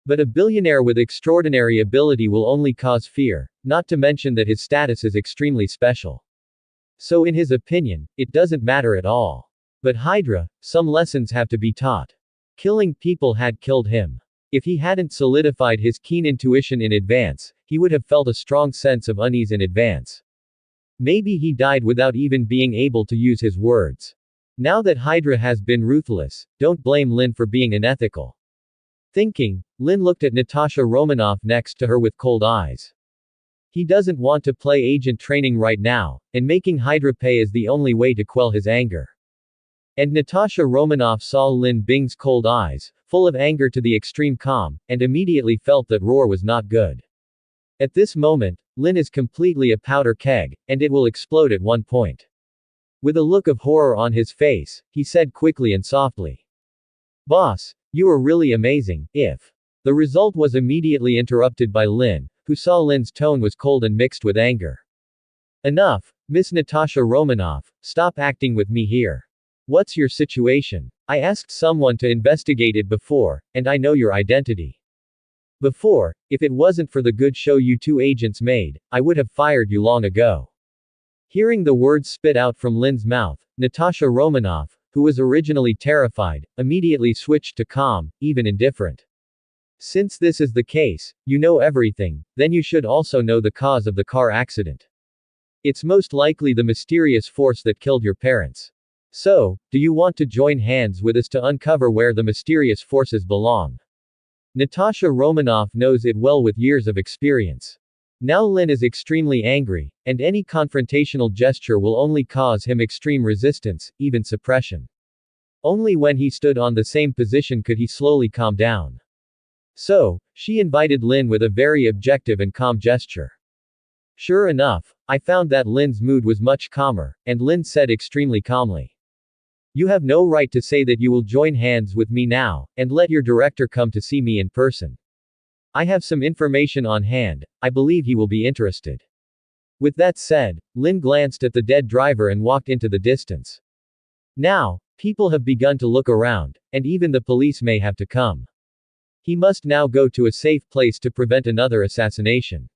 But a billionaire with extraordinary ability will only cause fear, not to mention that his status is extremely special. So in his opinion, it doesn't matter at all. But Hydra, some lessons have to be taught. Killing people had killed him. If he hadn't solidified his keen intuition in advance, he would have felt a strong sense of unease in advance. Maybe he died without even being able to use his words. Now that Hydra has been ruthless, don't blame Lin for being unethical. Thinking, Lin looked at Natasha Romanoff next to her with cold eyes. He doesn't want to play agent training right now, and making Hydra pay is the only way to quell his anger. And Natasha Romanoff saw Lin Bing's cold eyes, full of anger to the extreme calm, and immediately felt that roar was not good. At this moment, Lin is completely a powder keg, and it will explode at one point. With a look of horror on his face, he said quickly and softly. Boss, you are really amazing, if. The result was immediately interrupted by Lin, who saw Lin's tone was cold and mixed with anger. Enough, Miss Natasha Romanoff, stop acting with me here. What's your situation? I asked someone to investigate it before, and I know your identity. Before, if it wasn't for the good show you two agents made, I would have fired you long ago. Hearing the words spit out from Lin's mouth, Natasha Romanoff, who was originally terrified, immediately switched to calm, even indifferent. Since this is the case, you know everything, then you should also know the cause of the car accident. It's most likely the mysterious force that killed your parents. So, do you want to join hands with us to uncover where the mysterious forces belong? Natasha Romanoff knows it well with years of experience. Now Lin is extremely angry, and any confrontational gesture will only cause him extreme resistance, even suppression. Only when he stood on the same position could he slowly calm down. So, she invited Lin with a very objective and calm gesture. Sure enough, I found that Lin's mood was much calmer, and Lin said extremely calmly. You have no right to say that you will join hands with me now, and let your director come to see me in person. I have some information on hand, I believe he will be interested. With that said, Lin glanced at the dead driver and walked into the distance. Now, people have begun to look around, and even the police may have to come. He must now go to a safe place to prevent another assassination.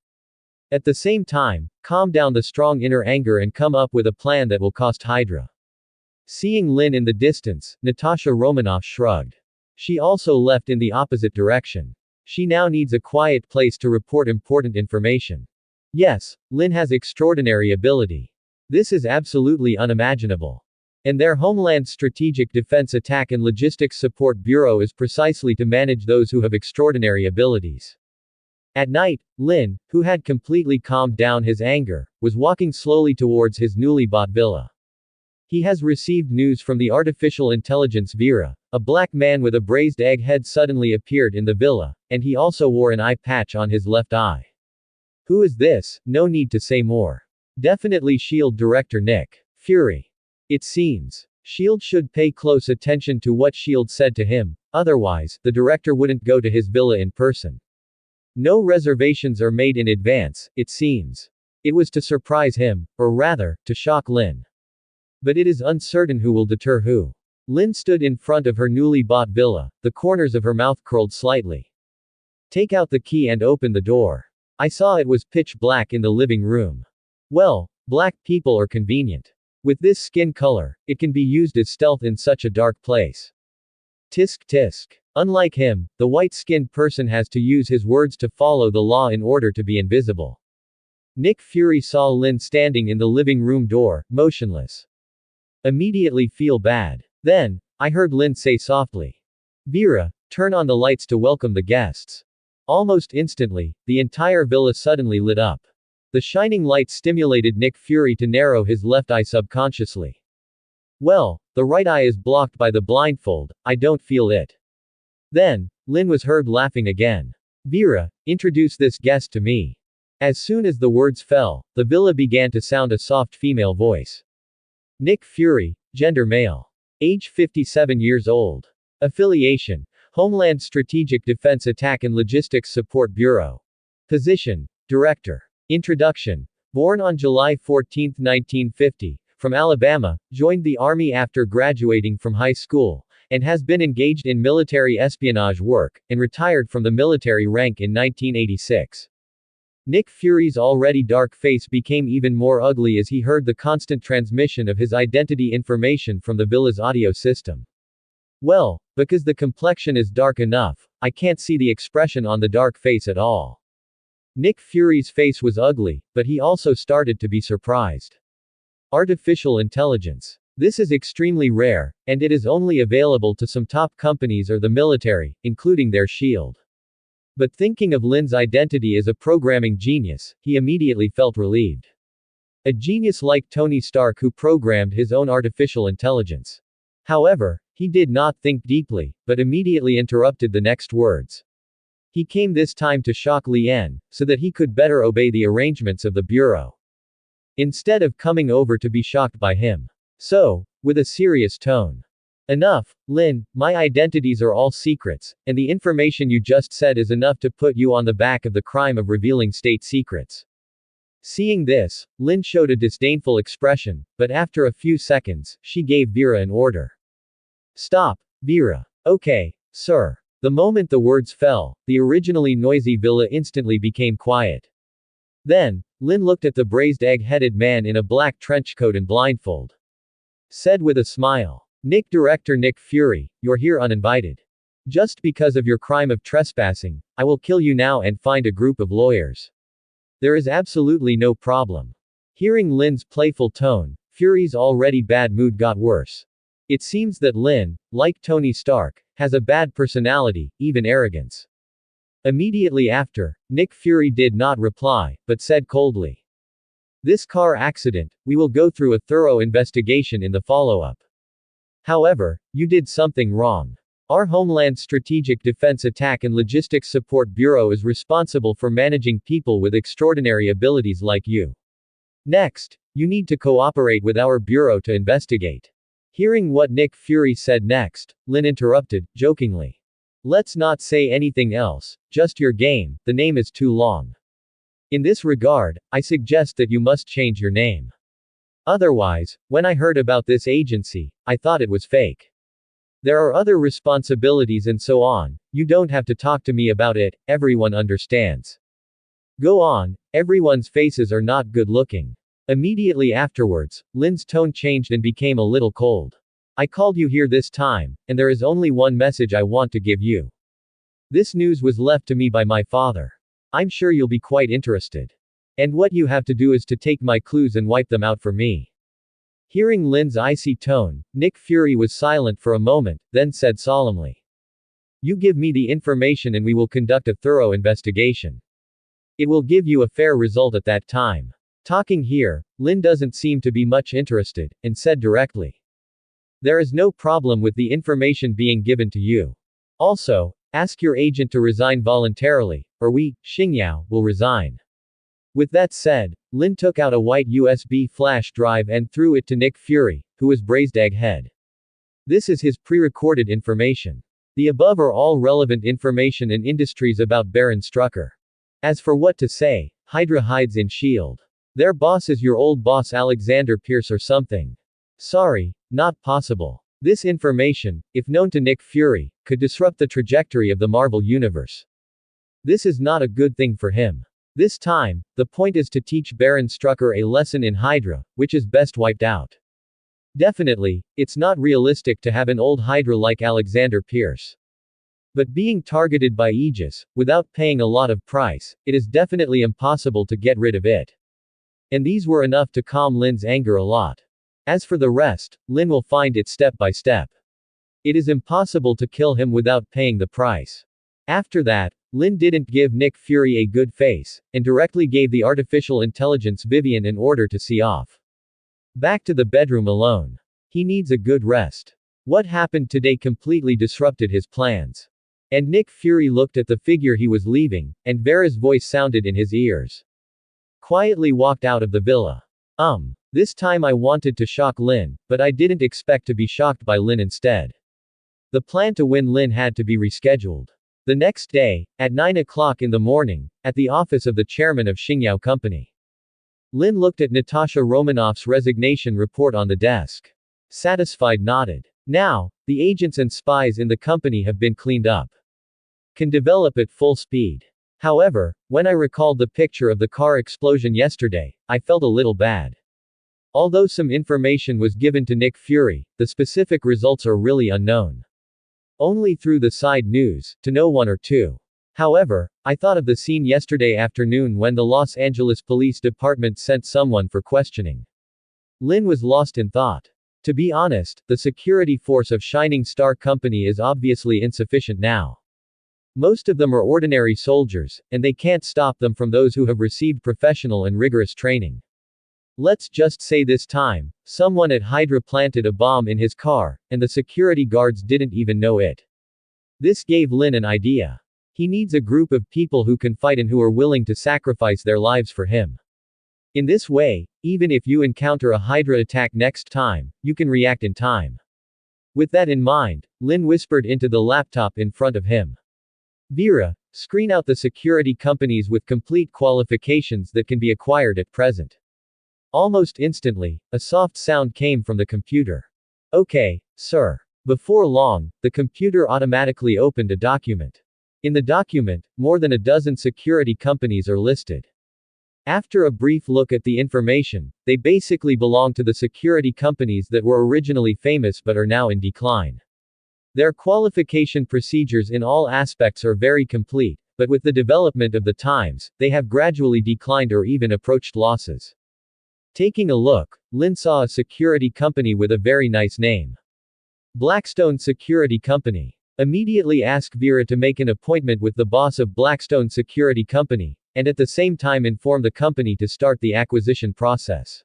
At the same time, calm down the strong inner anger and come up with a plan that will cost Hydra. Seeing Lin in the distance, Natasha Romanoff shrugged. She also left in the opposite direction. She now needs a quiet place to report important information. Yes, Lin has extraordinary ability. This is absolutely unimaginable. And their Homeland Strategic Defense Attack and Logistics Support Bureau is precisely to manage those who have extraordinary abilities. At night, Lin, who had completely calmed down his anger, was walking slowly towards his newly bought villa. He has received news from the artificial intelligence Vera. A black man with a braised egg head suddenly appeared in the villa, and he also wore an eye patch on his left eye. Who is this? No need to say more. Definitely S.H.I.E.L.D. Director Nick Fury. It seems. S.H.I.E.L.D. should pay close attention to what S.H.I.E.L.D. said to him, otherwise, the director wouldn't go to his villa in person. No reservations are made in advance, it seems. It was to surprise him, or rather, to shock Lin. But it is uncertain who will deter who. Lin stood in front of her newly bought villa, the corners of her mouth curled slightly. Take out the key and open the door. I saw it was pitch black in the living room. Well, black people are convenient. With this skin color, it can be used as stealth in such a dark place. Tisk tisk. Unlike him, the white-skinned person has to use his words to follow the law in order to be invisible. Nick Fury saw Lin standing in the living room door, motionless. Immediately feel bad. Then, I heard Lin say softly, Vera, turn on the lights to welcome the guests. Almost instantly, the entire villa suddenly lit up. The shining light stimulated Nick Fury to narrow his left eye subconsciously. Well, the right eye is blocked by the blindfold, I don't feel it. Then, Lin was heard laughing again. Vera, introduce this guest to me. As soon as the words fell, the villa began to sound a soft female voice. Nick Fury, gender male. Age 57 years old. Affiliation, Homeland Strategic Defense Attack and Logistics Support Bureau. Position, Director. Introduction. Born on July 14, 1950, from Alabama, joined the Army after graduating from high school, and has been engaged in military espionage work, and retired from the military rank in 1986. Nick Fury's already dark face became even more ugly as he heard the constant transmission of his identity information from the villa's audio system. Well, because the complexion is dark enough, I can't see the expression on the dark face at all. Nick Fury's face was ugly, but he also started to be surprised. Artificial intelligence. This is extremely rare, and it is only available to some top companies or the military, including their S.H.I.E.L.D. But thinking of Lin's identity as a programming genius, he immediately felt relieved. A genius like Tony Stark who programmed his own artificial intelligence. However, he did not think deeply, but immediately interrupted the next words. He came this time to shock Lien, so that he could better obey the arrangements of the Bureau. Instead of coming over to be shocked by him. So, with a serious tone. Enough, Lin, my identities are all secrets, and the information you just said is enough to put you on the back of the crime of revealing state secrets. Seeing this, Lin showed a disdainful expression, but after a few seconds, she gave Vera an order. Stop, Vera. Okay, sir. The moment the words fell, the originally noisy villa instantly became quiet. Then, Lin looked at the braised egg-headed man in a black trench coat and blindfold. Said with a smile. Director Nick Fury, you're here uninvited. Just because of your crime of trespassing, I will kill you now and find a group of lawyers. There is absolutely no problem. Hearing Lin's playful tone, Fury's already bad mood got worse. It seems that Lin, like Tony Stark, has a bad personality, even arrogance. Immediately after, Nick Fury did not reply, but said coldly. This car accident, we will go through a thorough investigation in the follow-up. However, you did something wrong. Our Homeland Strategic Defense Attack and Logistics Support Bureau is responsible for managing people with extraordinary abilities like you. Next, you need to cooperate with our bureau to investigate. Hearing what Nick Fury said next, Lin interrupted, jokingly. Let's not say anything else, just your game, the name is too long. In this regard, I suggest that you must change your name. Otherwise, when I heard about this agency, I thought it was fake. There are other responsibilities and so on, you don't have to talk to me about it, everyone understands. Go on, everyone's faces are not good looking. Immediately afterwards, Lin's tone changed and became a little cold. I called you here this time, and there is only one message I want to give you. This news was left to me by my father. I'm sure you'll be quite interested. And what you have to do is to take my clues and wipe them out for me. Hearing Lin's icy tone, Nick Fury was silent for a moment, then said solemnly. You give me the information and we will conduct a thorough investigation. It will give you a fair result at that time. Talking here, Lin doesn't seem to be much interested, and said directly. There is no problem with the information being given to you. Also, ask your agent to resign voluntarily, or we, Xingyao, will resign. With that said, Lin took out a white USB flash drive and threw it to Nick Fury, who was braised egghead. This is his pre-recorded information. The above are all relevant information and industries about Baron Strucker. As for what to say, Hydra hides in S.H.I.E.L.D. Their boss is your old boss Alexander Pierce or something. Sorry, not possible. This information, if known to Nick Fury, could disrupt the trajectory of the Marvel Universe. This is not a good thing for him. This time, the point is to teach Baron Strucker a lesson in Hydra, which is best wiped out. Definitely, it's not realistic to have an old Hydra like Alexander Pierce. But being targeted by Aegis, without paying a lot of price, it is definitely impossible to get rid of it. And these were enough to calm Lin's anger a lot. As for the rest, Lin will find it step by step. It is impossible to kill him without paying the price. After that, Lin didn't give Nick Fury a good face, and directly gave the artificial intelligence Vivian an order to see off. Back to the bedroom alone. He needs a good rest. What happened today completely disrupted his plans. And Nick Fury looked at the figure he was leaving, and Vera's voice sounded in his ears. Quietly walked out of the villa. This time I wanted to shock Lin, but I didn't expect to be shocked by Lin instead. The plan to win Lin had to be rescheduled. The next day, at 9 o'clock in the morning, at the office of the chairman of Xingyao Company. Lin looked at Natasha Romanoff's resignation report on the desk. Satisfied nodded. Now, the agents and spies in the company have been cleaned up. Can develop at full speed. However, when I recalled the picture of the car explosion yesterday, I felt a little bad. Although some information was given to Nick Fury, the specific results are really unknown. Only through the side news, to know one or two. However, I thought of the scene yesterday afternoon when the Los Angeles Police Department sent someone for questioning. Lin was lost in thought. To be honest, the security force of Shining Star Company is obviously insufficient now. Most of them are ordinary soldiers, and they can't stop them from those who have received professional and rigorous training. Let's just say this time, someone at Hydra planted a bomb in his car, and the security guards didn't even know it. This gave Lin an idea. He needs a group of people who can fight and who are willing to sacrifice their lives for him. In this way, even if you encounter a Hydra attack next time, you can react in time. With that in mind, Lin whispered into the laptop in front of him. Vera, screen out the security companies with complete qualifications that can be acquired at present. Almost instantly, a soft sound came from the computer. Okay, sir. Before long, the computer automatically opened a document. In the document, more than a dozen security companies are listed. After a brief look at the information, they basically belong to the security companies that were originally famous but are now in decline. Their qualification procedures in all aspects are very complete, but with the development of the times, they have gradually declined or even approached losses. Taking a look, Lin saw a security company with a very nice name. Blackstone Security Company. Immediately ask Vera to make an appointment with the boss of Blackstone Security Company, and at the same time inform the company to start the acquisition process.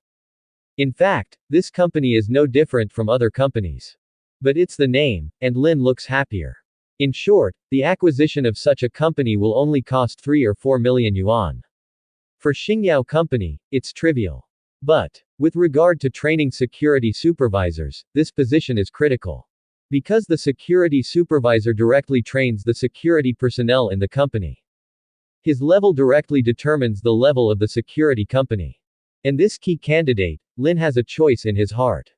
In fact, this company is no different from other companies. But it's the name, and Lin looks happier. In short, the acquisition of such a company will only cost 3 or 4 million yuan. For Xingyao Company, it's trivial. But, with regard to training security supervisors, this position is critical. Because the security supervisor directly trains the security personnel in the company. His level directly determines the level of the security company. And this key candidate, Lin has a choice in his heart.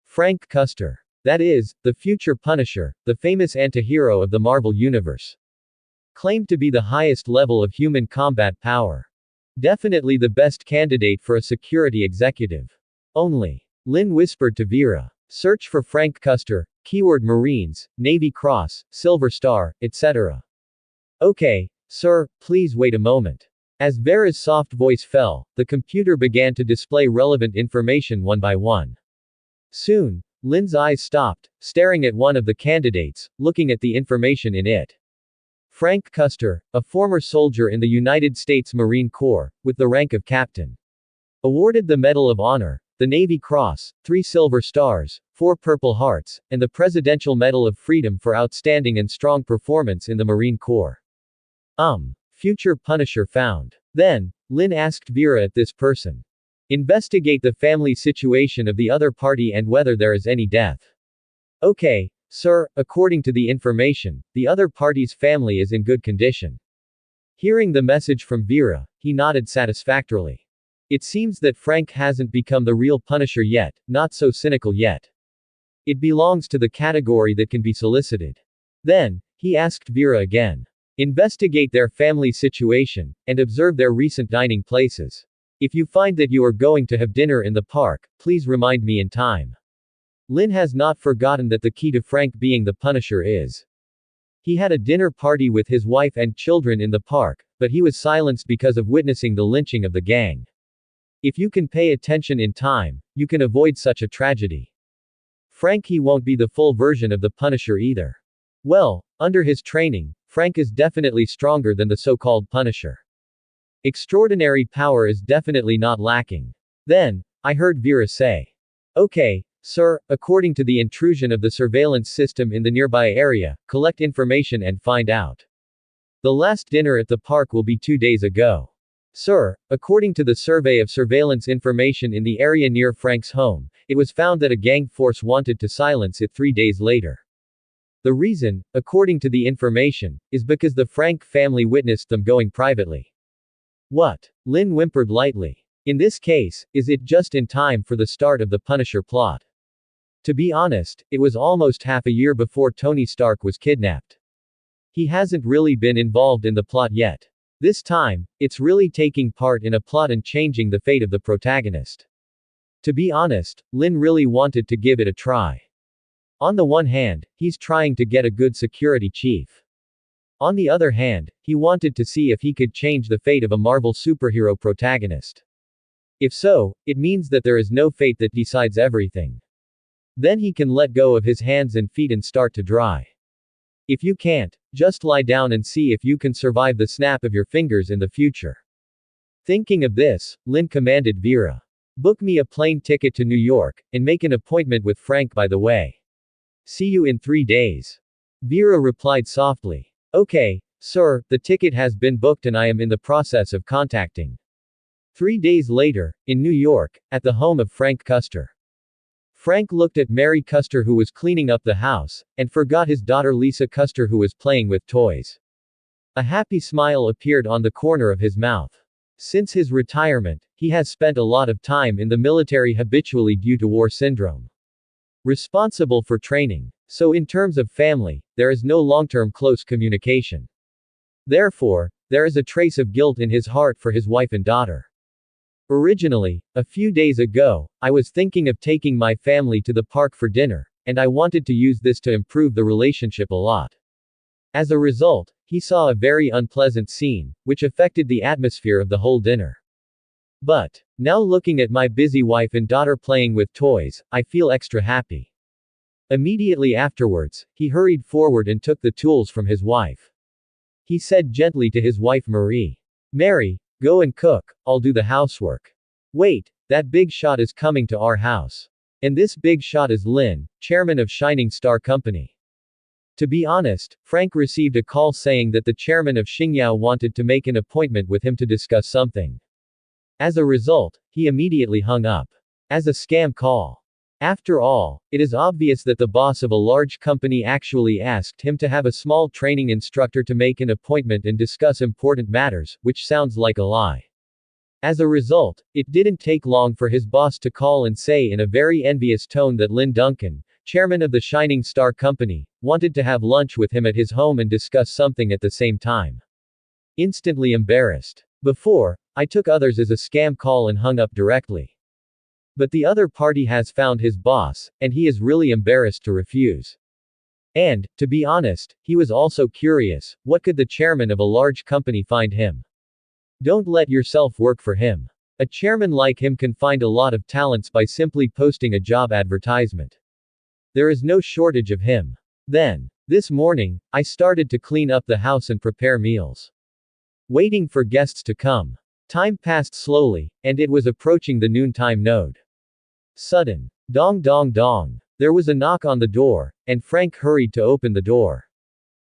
Frank Custer. That is, the future Punisher, the famous antihero of the Marvel Universe. Claimed to be the highest level of human combat power. Definitely the best candidate for a security executive. Only. Lin whispered to Vera. Search for Frank Custer, keyword Marines, Navy Cross, Silver Star, etc. Okay, sir, please wait a moment. As Vera's soft voice fell, the computer began to display relevant information one by one. Soon, Lynn's eyes stopped, staring at one of the candidates, looking at the information in it. Frank Custer, a former soldier in the United States Marine Corps, with the rank of captain. Awarded the Medal of Honor, the Navy Cross, 3 Silver Stars, 4 Purple Hearts, and the Presidential Medal of Freedom for outstanding and strong performance in the Marine Corps. Future Punisher found. Then, Lynn asked Vera at this person. Investigate the family situation of the other party and whether there is any death. Okay, sir, according to the information, the other party's family is in good condition. Hearing the message from Vera, he nodded satisfactorily. It seems that Frank hasn't become the real Punisher yet, not so cynical yet. It belongs to the category that can be solicited. Then, he asked Vera again. Investigate their family situation, and observe their recent dining places. If you find that you are going to have dinner in the park, please remind me in time. Lynn has not forgotten that the key to Frank being the Punisher is. He had a dinner party with his wife and children in the park, but he was silenced because of witnessing the lynching of the gang. If you can pay attention in time, you can avoid such a tragedy. Frank he won't be the full version of the Punisher either. Well, under his training, Frank is definitely stronger than the so-called Punisher. Extraordinary power is definitely not lacking. Then, I heard Vera say. Okay, sir, according to the intrusion of the surveillance system in the nearby area, collect information and find out. The last dinner at the park will be 2 days ago. Sir, according to the survey of surveillance information in the area near Frank's home, it was found that a gang force wanted to silence it 3 days later. The reason, according to the information, is because the Frank family witnessed them going privately. What? Lynn whimpered lightly. In this case, is it just in time for the start of the Punisher plot? To be honest, it was almost half a year before Tony Stark was kidnapped. He hasn't really been involved in the plot yet. This time, it's really taking part in a plot and changing the fate of the protagonist. To be honest, Lynn really wanted to give it a try. On the one hand, he's trying to get a good security chief. On the other hand, he wanted to see if he could change the fate of a Marvel superhero protagonist. If so, it means that there is no fate that decides everything. Then he can let go of his hands and feet and start to dry. If you can't, just lie down and see if you can survive the snap of your fingers in the future. Thinking of this, Lynn commanded Vera. Book me a plane ticket to New York, and make an appointment with Frank by the way. See you in 3 days. Vera replied softly. Okay, sir, the ticket has been booked and I am in the process of contacting. 3 days later, in New York, at the home of Frank Custer. Frank looked at Mary Custer who was cleaning up the house, and forgot his daughter Lisa Custer who was playing with toys. A happy smile appeared on the corner of his mouth. Since his retirement, he has spent a lot of time in the military habitually due to war syndrome. Responsible for training. So in terms of family, there is no long-term close communication. Therefore, there is a trace of guilt in his heart for his wife and daughter. Originally, a few days ago, I was thinking of taking my family to the park for dinner, and I wanted to use this to improve the relationship a lot. As a result, he saw a very unpleasant scene, which affected the atmosphere of the whole dinner. But, now looking at my busy wife and daughter playing with toys, I feel extra happy. Immediately afterwards, he hurried forward and took the tools from his wife. He said gently to his wife Marie. Mary, go and cook, I'll do the housework. Wait, that big shot is coming to our house. And this big shot is Lynn, chairman of Shining Star Company. To be honest, Frank received a call saying that the chairman of Xingyao wanted to make an appointment with him to discuss something. As a result, he immediately hung up. As a scam call. After all, it is obvious that the boss of a large company actually asked him to have a small training instructor to make an appointment and discuss important matters, which sounds like a lie. As a result, it didn't take long for his boss to call and say in a very envious tone that Lynn Duncan, chairman of the Shining Star Company, wanted to have lunch with him at his home and discuss something at the same time. Instantly embarrassed. Before, I took others as a scam call and hung up directly. But the other party has found his boss, and he is really embarrassed to refuse. And, to be honest, he was also curious, what could the chairman of a large company find him? Don't let yourself work for him. A chairman like him can find a lot of talents by simply posting a job advertisement. There is no shortage of him. Then, this morning, I started to clean up the house and prepare meals. Waiting for guests to come. Time passed slowly, and it was approaching the noontime node. Sudden. Dong dong dong. There was a knock on the door, and Frank hurried to open the door.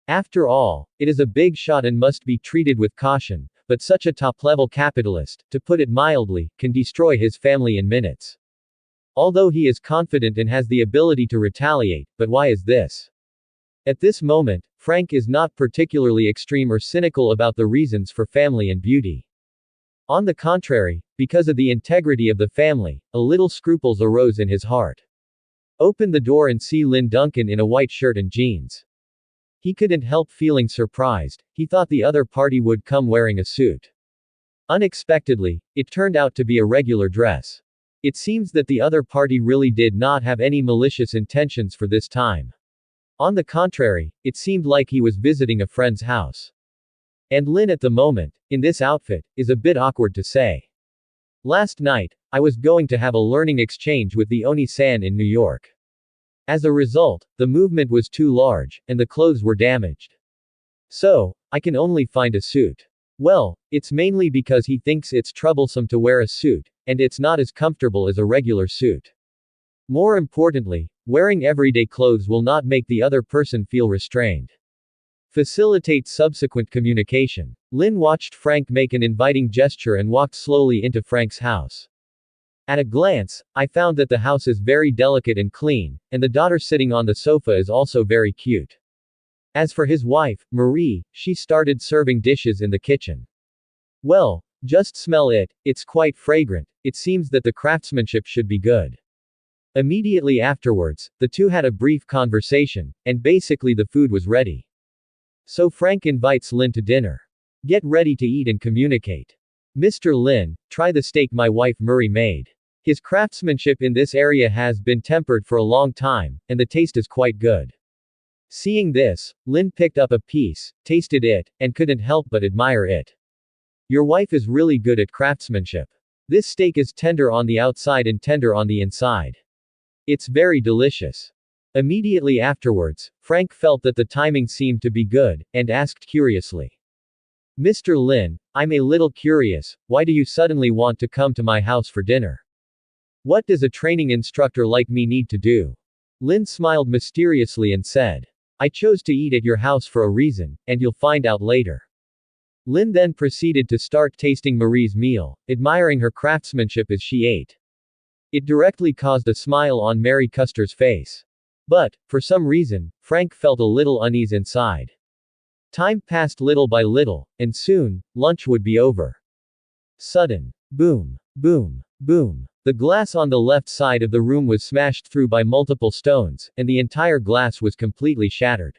After all, it is a big shot and must be treated with caution, but such a top-level capitalist, to put it mildly, can destroy his family in minutes. Although he is confident and has the ability to retaliate, but why is this? At this moment, Frank is not particularly extreme or cynical about the reasons for family and beauty. On the contrary, because of the integrity of the family, a little scruples arose in his heart. Open the door and see Lynn Duncan in a white shirt and jeans. He couldn't help feeling surprised. He thought the other party would come wearing a suit. Unexpectedly, it turned out to be a regular dress. It seems that the other party really did not have any malicious intentions for this time. On the contrary, it seemed like he was visiting a friend's house. And Lynn at the moment, in this outfit, is a bit awkward to say. Last night, I was going to have a learning exchange with the Oni-san in New York. As a result, the movement was too large, and the clothes were damaged. So, I can only find a suit. Well, it's mainly because he thinks it's troublesome to wear a suit, and it's not as comfortable as a regular suit. More importantly, wearing everyday clothes will not make the other person feel restrained. Facilitate subsequent communication. Lynn watched Frank make an inviting gesture and walked slowly into Frank's house. At a glance, I found that the house is very delicate and clean, and the daughter sitting on the sofa is also very cute. As for his wife, Marie, she started serving dishes in the kitchen. Well, just smell it, it's quite fragrant, it seems that the craftsmanship should be good. Immediately afterwards, the two had a brief conversation, and basically the food was ready. So Frank invites Lynn to dinner. Get ready to eat and communicate. Mr. Lynn, try the steak my wife Marie made. His craftsmanship in this area has been tempered for a long time, and the taste is quite good. Seeing this, Lynn picked up a piece, tasted it, and couldn't help but admire it. Your wife is really good at craftsmanship. This steak is tender on the outside and tender on the inside. It's very delicious. Immediately afterwards, Frank felt that the timing seemed to be good, and asked curiously. Mr. Lin, I'm a little curious, why do you suddenly want to come to my house for dinner? What does a training instructor like me need to do? Lin smiled mysteriously and said. I chose to eat at your house for a reason, and you'll find out later. Lin then proceeded to start tasting Marie's meal, admiring her craftsmanship as she ate. It directly caused a smile on Mary Custer's face. But, for some reason, Frank felt a little unease inside. Time passed little by little, and soon, lunch would be over. Sudden. Boom. Boom. Boom. The glass on the left side of the room was smashed through by multiple stones, and the entire glass was completely shattered.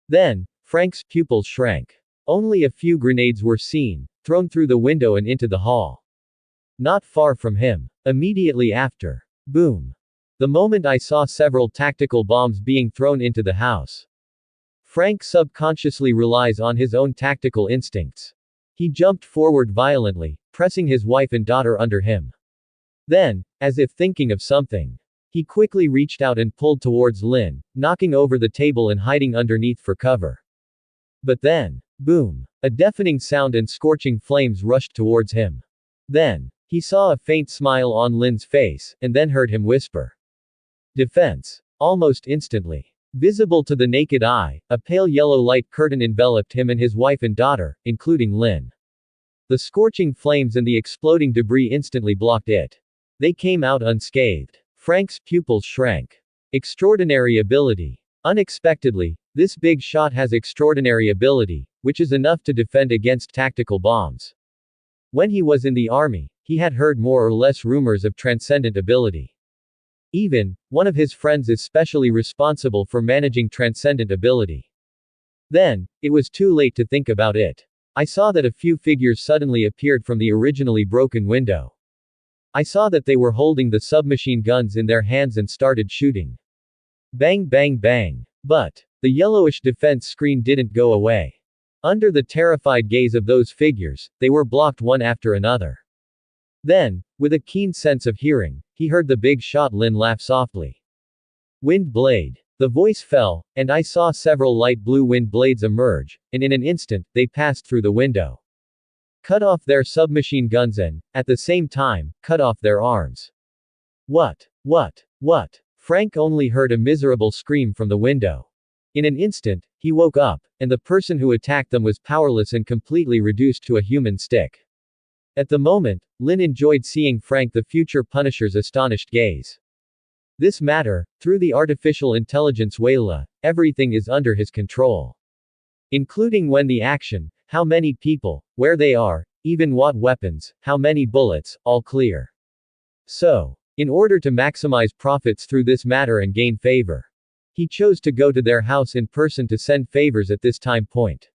Then, Frank's pupils shrank. Only a few grenades were seen, thrown through the window and into the hall. Not far from him. Immediately after. Boom. The moment I saw several tactical bombs being thrown into the house. Frank subconsciously relies on his own tactical instincts. He jumped forward violently, pressing his wife and daughter under him. Then, as if thinking of something, he quickly reached out and pulled towards Lin, knocking over the table and hiding underneath for cover. But then, boom! A deafening sound and scorching flames rushed towards him. Then, he saw a faint smile on Lin's face, and then heard him whisper. Defense. Almost instantly. Visible to the naked eye, a pale yellow light curtain enveloped him and his wife and daughter, including Lin. The scorching flames and the exploding debris instantly blocked it. They came out unscathed. Frank's pupils shrank. Extraordinary ability. Unexpectedly, this big shot has extraordinary ability, which is enough to defend against tactical bombs. When he was in the army, he had heard more or less rumors of transcendent ability. Even, one of his friends is specially responsible for managing transcendent ability. Then, it was too late to think about it. I saw that a few figures suddenly appeared from the originally broken window. I saw that they were holding the submachine guns in their hands and started shooting. Bang bang bang. But the yellowish defense screen didn't go away. Under the terrified gaze of those figures, they were blocked one after another. Then, with a keen sense of hearing, he heard the big shot Lin laugh softly. Wind blade. The voice fell, and I saw several light blue wind blades emerge, and in an instant, they passed through the window. Cut off their submachine guns and, at the same time, cut off their arms. What? Frank only heard a miserable scream from the window. In an instant, he woke up, and the person who attacked them was powerless and completely reduced to a human stick. At the moment, Lin enjoyed seeing Frank the future Punisher's astonished gaze. This matter, through the artificial intelligence Wayla, everything is under his control. Including when the action, how many people, where they are, even what weapons, how many bullets, all clear. So, in order to maximize profits through this matter and gain favor, he chose to go to their house in person to send favors at this time point.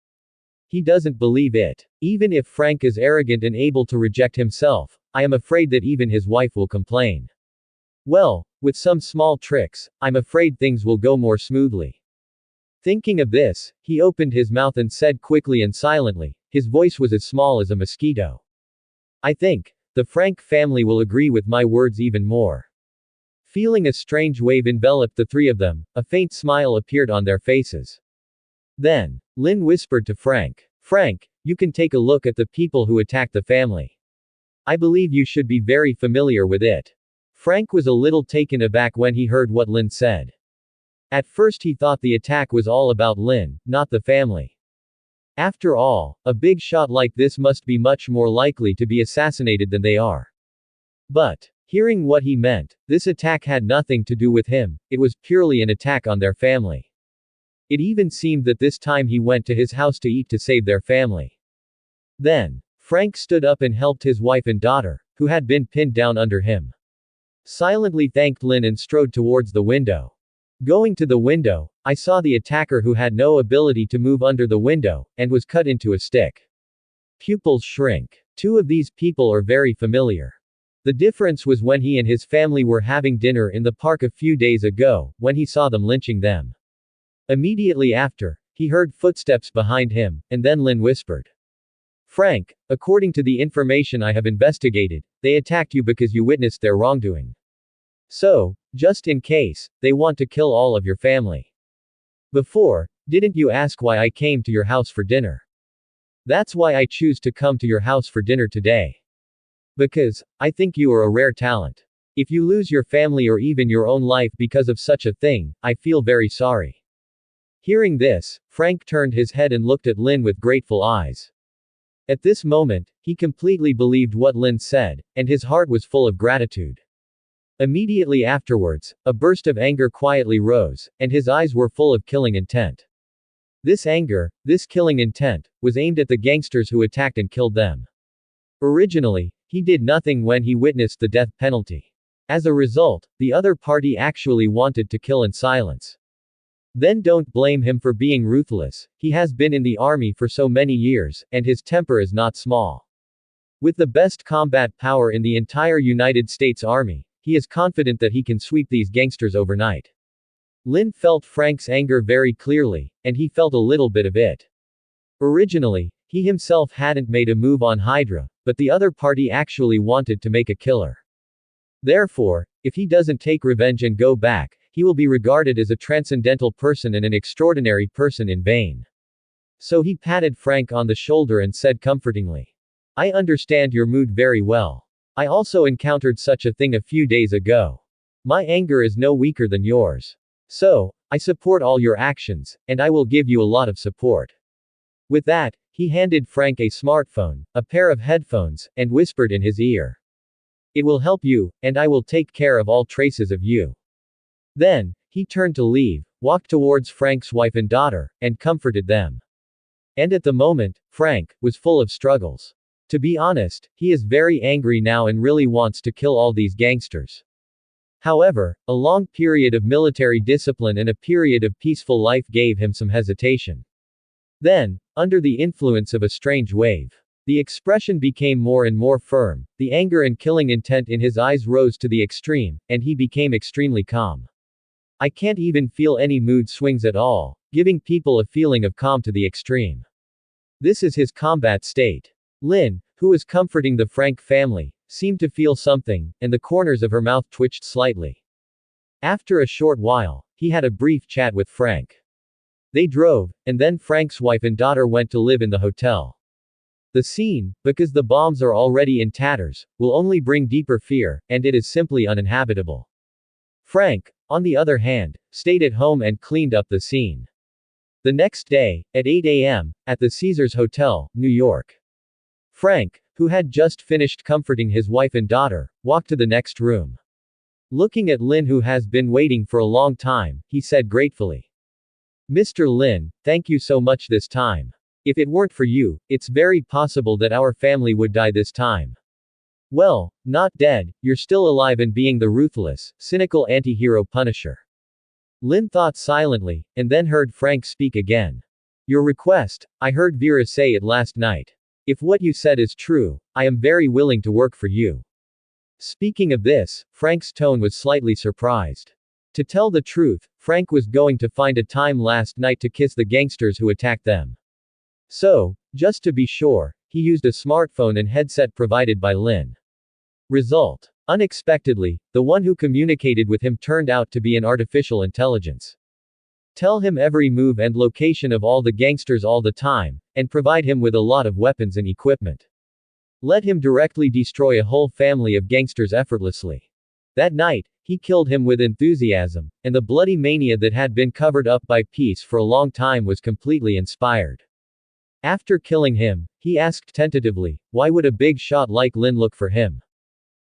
He doesn't believe it. Even if Frank is arrogant and able to reject himself, I am afraid that even his wife will complain. Well, with some small tricks, I'm afraid things will go more smoothly. Thinking of this, he opened his mouth and said quickly and silently, his voice was as small as a mosquito. I think, the Frank family will agree with my words even more. Feeling a strange wave enveloped the three of them, a faint smile appeared on their faces. Then, Lin whispered to Frank, Frank, you can take a look at the people who attacked the family. I believe you should be very familiar with it. Frank was a little taken aback when he heard what Lin said. At first he thought the attack was all about Lin, not the family. After all, a big shot like this must be much more likely to be assassinated than they are. But, hearing what he meant, this attack had nothing to do with him, it was purely an attack on their family. It even seemed that this time he went to his house to eat to save their family. Then, Frank stood up and helped his wife and daughter, who had been pinned down under him. Silently thanked Lin and strode towards the window. Going to the window, I saw the attacker who had no ability to move under the window, and was cut into a stick. Pupils shrink. Two of these people are very familiar. The difference was when he and his family were having dinner in the park a few days ago, when he saw them lynching them. Immediately after, he heard footsteps behind him, and then Lin whispered. Frank, according to the information I have investigated, they attacked you because you witnessed their wrongdoing. So, just in case, they want to kill all of your family. Before, didn't you ask why I came to your house for dinner? That's why I choose to come to your house for dinner today. Because, I think you are a rare talent. If you lose your family or even your own life because of such a thing, I feel very sorry. Hearing this, Frank turned his head and looked at Lin with grateful eyes. At this moment, he completely believed what Lin said, and his heart was full of gratitude. Immediately afterwards, a burst of anger quietly rose, and his eyes were full of killing intent. This anger, this killing intent, was aimed at the gangsters who attacked and killed them. Originally, he did nothing when he witnessed the death penalty. As a result, the other party actually wanted to kill in silence. Then don't blame him for being ruthless, he has been in the army for so many years, and his temper is not small. With the best combat power in the entire United States Army, he is confident that he can sweep these gangsters overnight. Lin felt Frank's anger very clearly, and he felt a little bit of it. Originally, he himself hadn't made a move on Hydra, but the other party actually wanted to make a killer. Therefore, if he doesn't take revenge and go back, he will be regarded as a transcendental person and an extraordinary person in vain. So he patted Frank on the shoulder and said comfortingly, I understand your mood very well. I also encountered such a thing a few days ago. My anger is no weaker than yours. So, I support all your actions, and I will give you a lot of support. With that, he handed Frank a smartphone, a pair of headphones, and whispered in his ear. It will help you, and I will take care of all traces of you. Then, he turned to leave, walked towards Frank's wife and daughter, and comforted them. And at the moment, Frank was full of struggles. To be honest, he is very angry now and really wants to kill all these gangsters. However, a long period of military discipline and a period of peaceful life gave him some hesitation. Then, under the influence of a strange wave, the expression became more and more firm, the anger and killing intent in his eyes rose to the extreme, and he became extremely calm. I can't even feel any mood swings at all, giving people a feeling of calm to the extreme. This is his combat state. Lin, who was comforting the Frank family, seemed to feel something, and the corners of her mouth twitched slightly. After a short while, he had a brief chat with Frank. They drove, and then Frank's wife and daughter went to live in the hotel. The scene, because the bombs are already in tatters, will only bring deeper fear, and it is simply uninhabitable. Frank, on the other hand, stayed at home and cleaned up the scene. The next day, at 8 a.m., at the Caesars Hotel, New York. Frank, who had just finished comforting his wife and daughter, walked to the next room. Looking at Lin, who has been waiting for a long time, he said gratefully, "Mr. Lin, thank you so much this time. If it weren't for you, it's very possible that our family would die this time." "Well, not dead, you're still alive and being the ruthless, cynical anti-hero Punisher." Lin thought silently, and then heard Frank speak again. "Your request, I heard Vera say it last night. If what you said is true, I am very willing to work for you." Speaking of this, Frank's tone was slightly surprised. To tell the truth, Frank was going to find a time last night to kiss the gangsters who attacked them. So, just to be sure, he used a smartphone and headset provided by Lin. Result. Unexpectedly, the one who communicated with him turned out to be an artificial intelligence. Tell him every move and location of all the gangsters all the time, and provide him with a lot of weapons and equipment. Let him directly destroy a whole family of gangsters effortlessly. That night, he killed him with enthusiasm, and the bloody mania that had been covered up by peace for a long time was completely inspired. After killing him, he asked tentatively, why would a big shot like Lin look for him?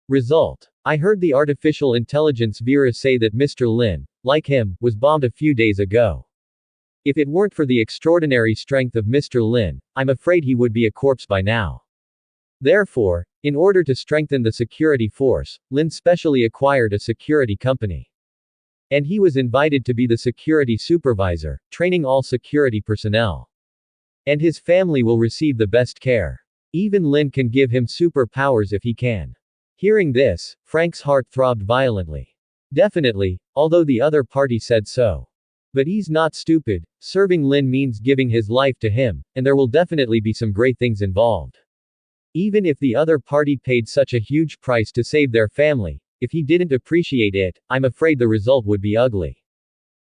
Result. I heard the artificial intelligence Vera say that Mr. Lin, like him, was bombed a few days ago. If it weren't for the extraordinary strength of Mr. Lin, I'm afraid he would be a corpse by now. Therefore, in order to strengthen the security force, Lin specially acquired a security company. And he was invited to be the security supervisor, training all security personnel. And his family will receive the best care. Even Lin can give him superpowers if he can. Hearing this, Frank's heart throbbed violently. Definitely, although the other party said so. But he's not stupid, serving Lin means giving his life to him, and there will definitely be some great things involved. Even if the other party paid such a huge price to save their family, if he didn't appreciate it, I'm afraid the result would be ugly.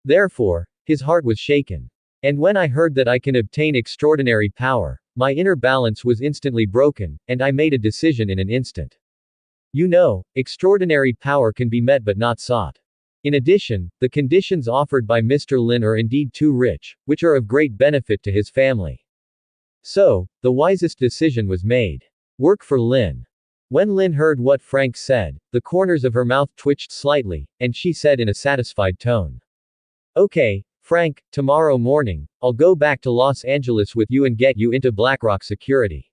Therefore, his heart was shaken. And when I heard that I can obtain extraordinary power, my inner balance was instantly broken, and I made a decision in an instant. You know, extraordinary power can be met but not sought. In addition, the conditions offered by Mr. Lin are indeed too rich, which are of great benefit to his family. So, the wisest decision was made. Work for Lin. When Lin heard what Frank said, the corners of her mouth twitched slightly, and she said in a satisfied tone, "Okay, Frank, tomorrow morning, I'll go back to Los Angeles with you and get you into BlackRock security.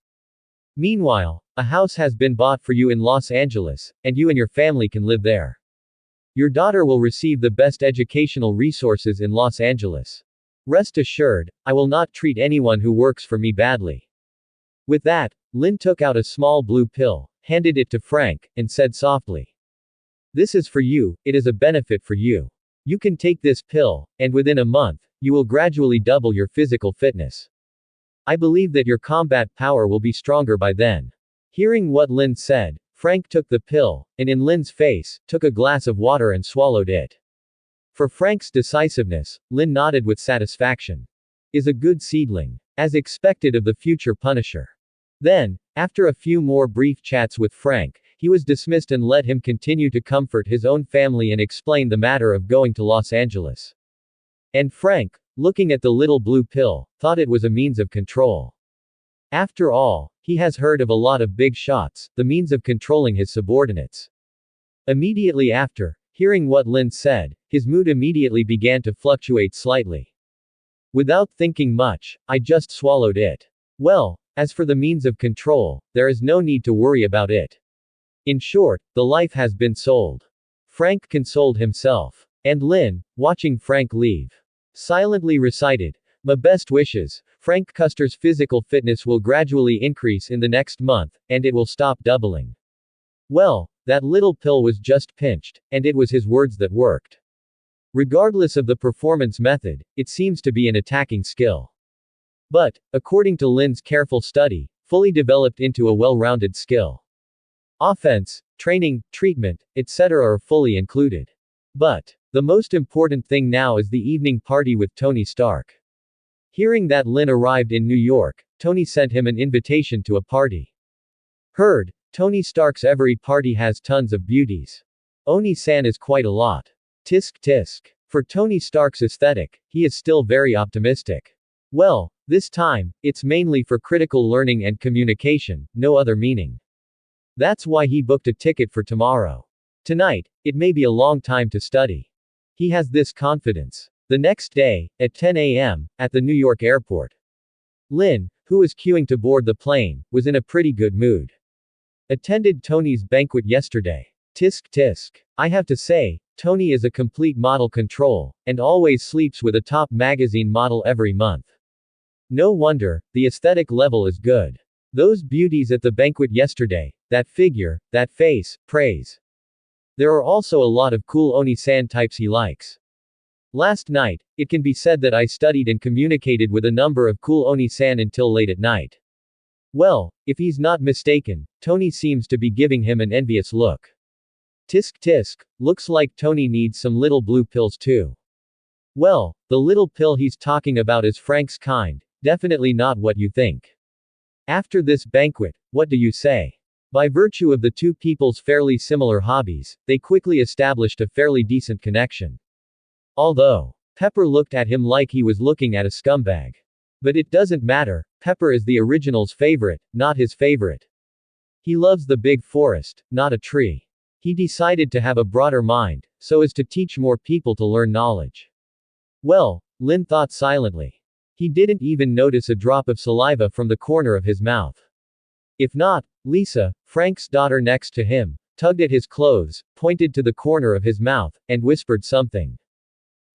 Meanwhile, a house has been bought for you in Los Angeles, and you and your family can live there. Your daughter will receive the best educational resources in Los Angeles. Rest assured, I will not treat anyone who works for me badly." With that, Lin took out a small blue pill, handed it to Frank, and said softly, "This is for you, it is a benefit for you. You can take this pill, and within a month, you will gradually double your physical fitness. I believe that your combat power will be stronger by then." Hearing what Lin said, Frank took the pill, and in Lin's face, took a glass of water and swallowed it. For Frank's decisiveness, Lin nodded with satisfaction. Is a good seedling. As expected of the future Punisher. Then, after a few more brief chats with Frank, he was dismissed and let him continue to comfort his own family and explain the matter of going to Los Angeles. And Frank, looking at the little blue pill, thought it was a means of control. After all, he has heard of a lot of big shots, the means of controlling his subordinates. Immediately after, hearing what Lin said, his mood immediately began to fluctuate slightly. Without thinking much, I just swallowed it. Well, as for the means of control, there is no need to worry about it. In short, the life has been sold. Frank consoled himself. And Lin, watching Frank leave, silently recited, "My best wishes, Frank Custer's physical fitness will gradually increase in the next month, and it will stop doubling." Well, that little pill was just pinched, and it was his words that worked. Regardless of the performance method, it seems to be an attacking skill. But, according to Lin's careful study, fully developed into a well-rounded skill. Offense, training, treatment, etc. are fully included. But, the most important thing now is the evening party with Tony Stark. Hearing that Lin arrived in New York, Tony sent him an invitation to a party. Heard, Tony Stark's every party has tons of beauties. Oni-san is quite a lot. Tisk tisk. For Tony Stark's aesthetic, he is still very optimistic. Well, this time, it's mainly for critical learning and communication, no other meaning. That's why he booked a ticket for tomorrow. Tonight, it may be a long time to study. He has this confidence. The next day, at 10 a.m., at the New York airport. Lin, who was queuing to board the plane, was in a pretty good mood. Attended Tony's banquet yesterday. Tisk tisk. I have to say, Tony is a complete model control, and always sleeps with a top magazine model every month. No wonder, the aesthetic level is good. Those beauties at the banquet yesterday, that figure, that face, praise. There are also a lot of cool Oni-san types he likes. Last night, it can be said that I studied and communicated with a number of cool Oni-san until late at night. Well, if he's not mistaken, Tony seems to be giving him an envious look. Tisk tisk, looks like Tony needs some little blue pills too. Well, the little pill he's talking about is Frank's kind, definitely not what you think. After this banquet, what do you say? By virtue of the two people's fairly similar hobbies, they quickly established a fairly decent connection. Although, Pepper looked at him like he was looking at a scumbag. But it doesn't matter, Pepper is the original's favorite, not his favorite. He loves the big forest, not a tree. He decided to have a broader mind, so as to teach more people to learn knowledge. Well, Lin thought silently. He didn't even notice a drop of saliva from the corner of his mouth. If not, Lisa, Frank's daughter next to him, tugged at his clothes, pointed to the corner of his mouth, and whispered something.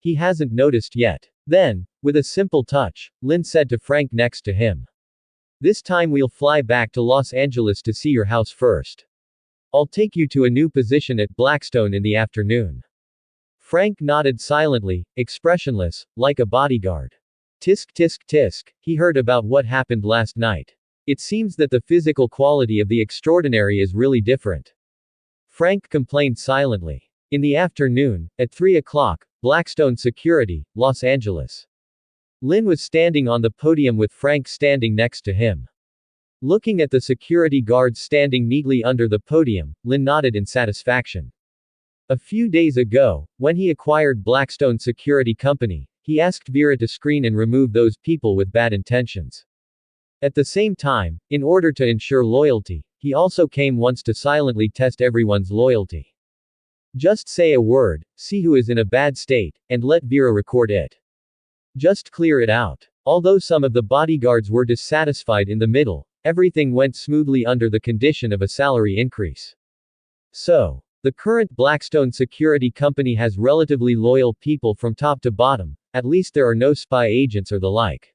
He hasn't noticed yet. Then, with a simple touch, Lin said to Frank next to him. This time we'll fly back to Los Angeles to see your house first. I'll take you to a new position at Blackstone in the afternoon. Frank nodded silently, expressionless, like a bodyguard. Tisk tisk tisk, he heard about what happened last night. It seems that the physical quality of the extraordinary is really different. Frank complained silently. In the afternoon, at 3 o'clock, Blackstone Security, Los Angeles. Lin was standing on the podium with Frank standing next to him. Looking at the security guards standing neatly under the podium, Lin nodded in satisfaction. A few days ago, when he acquired Blackstone Security Company, he asked Vera to screen and remove those people with bad intentions. At the same time, in order to ensure loyalty, he also came once to silently test everyone's loyalty. Just say a word, see who is in a bad state, and let Vera record it. Just clear it out. Although some of the bodyguards were dissatisfied in the middle, everything went smoothly under the condition of a salary increase. So, the current Blackstone Security Company has relatively loyal people from top to bottom, at least there are no spy agents or the like.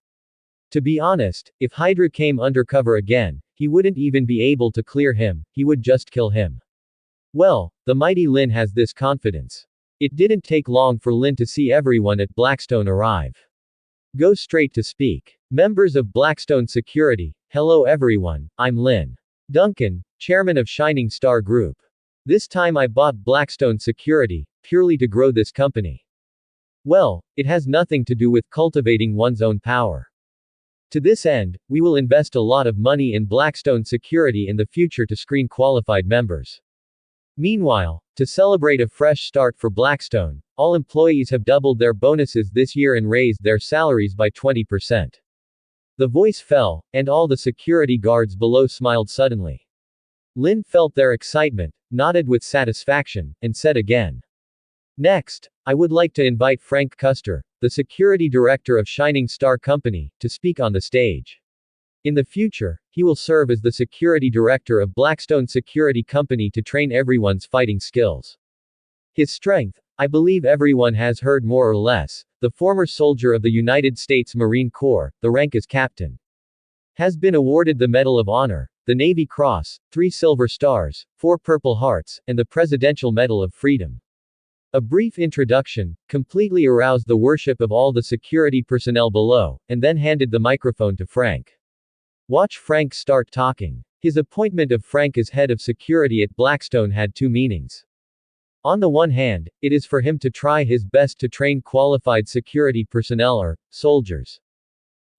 To be honest, if Hydra came undercover again, he wouldn't even be able to clear him, he would just kill him. Well, the mighty Lin has this confidence. It didn't take long for Lin to see everyone at Blackstone arrive. Go straight to speak. Members of Blackstone Security, hello everyone, I'm Lin Duncan, chairman of Shining Star Group. This time I bought Blackstone Security, purely to grow this company. Well, it has nothing to do with cultivating one's own power. To this end, we will invest a lot of money in Blackstone Security in the future to screen qualified members. Meanwhile, to celebrate a fresh start for Blackstone, all employees have doubled their bonuses this year and raised their salaries by 20%. The voice fell, and all the security guards below smiled suddenly. Lin felt their excitement, nodded with satisfaction, and said again. Next, I would like to invite Frank Custer, the security director of Shining Star Company, to speak on the stage. In the future, he will serve as the security director of Blackstone Security Company to train everyone's fighting skills. His strength, I believe everyone has heard more or less, the former soldier of the United States Marine Corps, the rank as captain. Has been awarded the Medal of Honor, the Navy Cross, 3 Silver Stars, 4 Purple Hearts, and the Presidential Medal of Freedom. A brief introduction completely aroused the worship of all the security personnel below, and then handed the microphone to Frank. Watch Frank start talking. His appointment of Frank as head of security at Blackstone had two meanings. On the one hand, it is for him to try his best to train qualified security personnel or soldiers.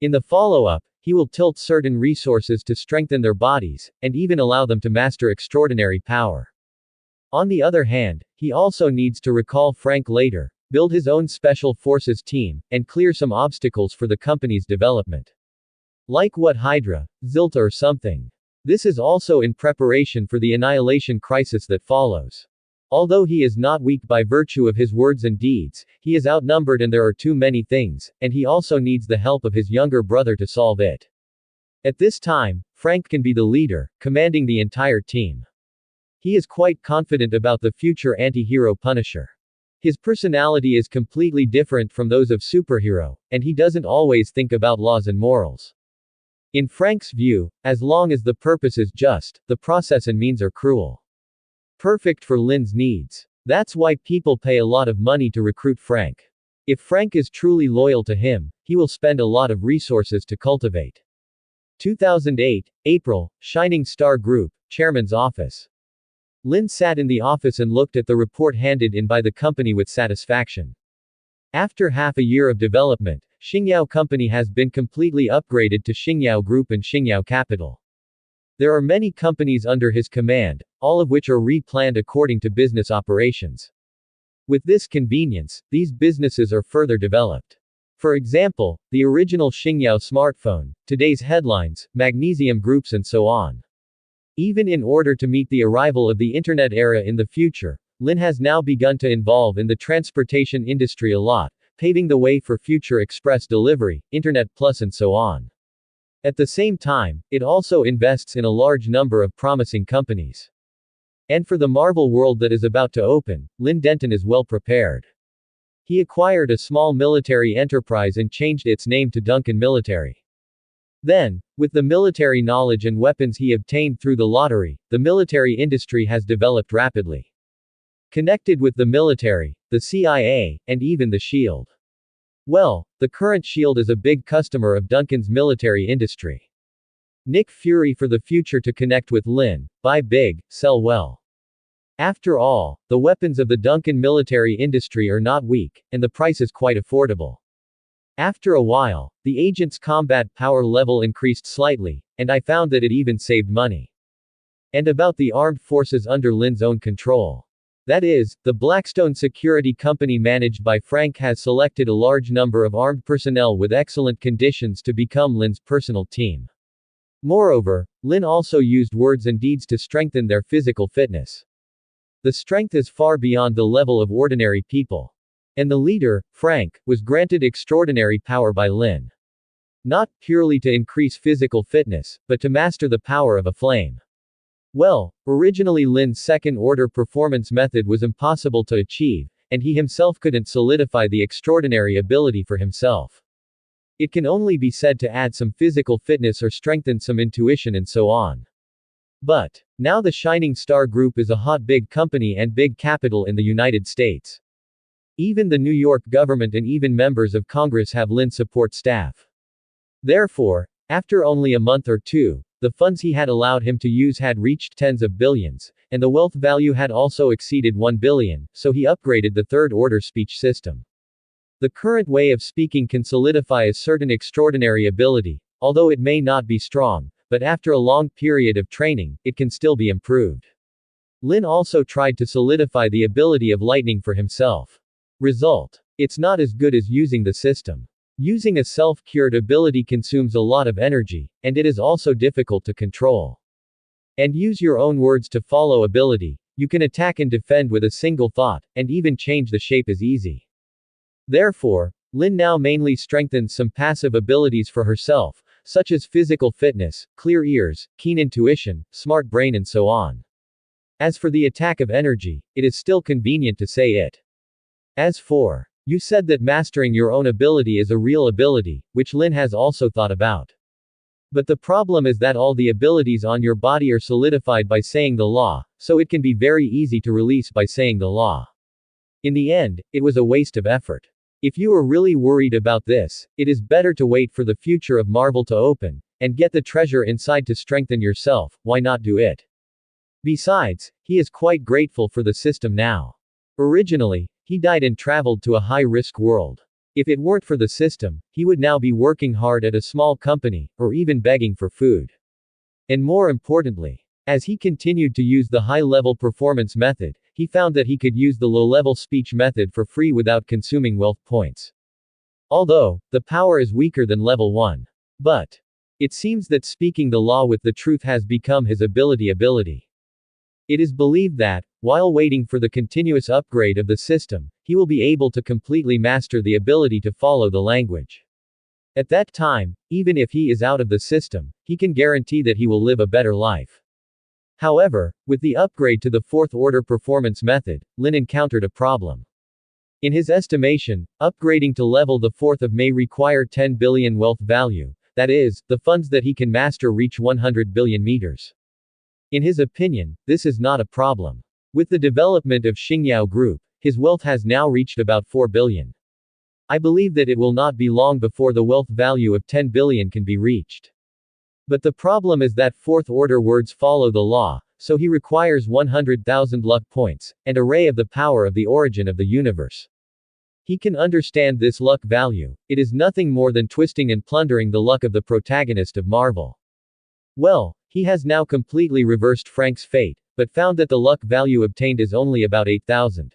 In the follow-up, he will tilt certain resources to strengthen their bodies, and even allow them to master extraordinary power. On the other hand, he also needs to recall Frank later, build his own special forces team, and clear some obstacles for the company's development. Like what Hydra, Zilta or something. This is also in preparation for the annihilation crisis that follows. Although he is not weak by virtue of his words and deeds, he is outnumbered and there are too many things, and he also needs the help of his younger brother to solve it. At this time, Frank can be the leader, commanding the entire team. He is quite confident about the future anti-hero Punisher. His personality is completely different from those of superhero, and he doesn't always think about laws and morals. In Frank's view, as long as the purpose is just, the process and means are cruel. Perfect for Lin's needs. That's why people pay a lot of money to recruit Frank. If Frank is truly loyal to him, he will spend a lot of resources to cultivate. 2008, April, Shining Star Group, Chairman's Office. Lin sat in the office and looked at the report handed in by the company with satisfaction. After half a year of development, Xingyao Company has been completely upgraded to Xingyao Group and Xingyao Capital. There are many companies under his command, all of which are replanned according to business operations. With this convenience, these businesses are further developed. For example, the original Xingyao smartphone, today's headlines, magnesium groups and so on. Even in order to meet the arrival of the internet era in the future, Lin has now begun to involve in the transportation industry a lot, paving the way for future express delivery, internet plus and so on. At the same time, it also invests in a large number of promising companies. And for the Marvel world that is about to open, Lin Denton is well prepared. He acquired a small military enterprise and changed its name to Duncan Military. Then, with the military knowledge and weapons he obtained through the lottery, the military industry has developed rapidly. Connected with the military, the CIA, and even the SHIELD. Well, the current SHIELD is a big customer of Duncan's military industry. Nick Fury for the future to connect with Lin, buy big, sell well. After all, the weapons of the Duncan military industry are not weak, and the price is quite affordable. After a while, the agent's combat power level increased slightly, and I found that it even saved money. And about the armed forces under Lin's own control. That is, the Blackstone Security Company managed by Frank has selected a large number of armed personnel with excellent conditions to become Lin's personal team. Moreover, Lin also used words and deeds to strengthen their physical fitness. The strength is far beyond the level of ordinary people. And the leader, Frank, was granted extraordinary power by Lin. Not purely to increase physical fitness, but to master the power of a flame. Well, originally Lin's second-order performance method was impossible to achieve, and he himself couldn't solidify the extraordinary ability for himself. It can only be said to add some physical fitness or strengthen some intuition and so on. But, now the Shining Star Group is a hot big company and big capital in the United States. Even the New York government and even members of Congress have Lin's support staff. Therefore, after only a month or two, the funds he had allowed him to use had reached tens of billions, and the wealth value had also exceeded 1 billion, so he upgraded the third-order speech system. The current way of speaking can solidify a certain extraordinary ability, although it may not be strong, but after a long period of training, it can still be improved. Lin also tried to solidify the ability of lightning for himself. Result: it's not as good as using the system. Using a self-cured ability consumes a lot of energy, and it is also difficult to control. And use your own words to follow ability, you can attack and defend with a single thought, and even change the shape is easy. Therefore, Lin now mainly strengthens some passive abilities for herself, such as physical fitness, clear ears, keen intuition, smart brain and so on. As for the attack of energy, it is still convenient to say it. As for, you said that mastering your own ability is a real ability, which Lin has also thought about. But the problem is that all the abilities on your body are solidified by saying the law, so it can be very easy to release by saying the law. In the end, it was a waste of effort. If you are really worried about this, it is better to wait for the future of Marvel to open, and get the treasure inside to strengthen yourself. Why not do it? Besides, he is quite grateful for the system now. Originally, he died and traveled to a high-risk world. If it weren't for the system, he would now be working hard at a small company, or even begging for food. And more importantly, as he continued to use the high-level performance method, he found that he could use the low-level speech method for free without consuming wealth points. Although, the power is weaker than level 1. But it seems that speaking the law with the truth has become his ability. It is believed that, while waiting for the continuous upgrade of the system, he will be able to completely master the ability to follow the language. At that time, even if he is out of the system, he can guarantee that he will live a better life. However, with the upgrade to the fourth order performance method, Lin encountered a problem. In his estimation, upgrading to level the fourth of may require 10 billion wealth value, that is, the funds that he can master reach 100 billion meters. In his opinion, this is not a problem. With the development of Xingyao Group, his wealth has now reached about 4 billion. I believe that it will not be long before the wealth value of 10 billion can be reached. But the problem is that fourth order words follow the law, so he requires 100,000 luck points, and a ray of the power of the origin of the universe. He can understand this luck value. It is nothing more than twisting and plundering the luck of the protagonist of Marvel. Well, he has now completely reversed Frank's fate, but found that the luck value obtained is only about 8,000.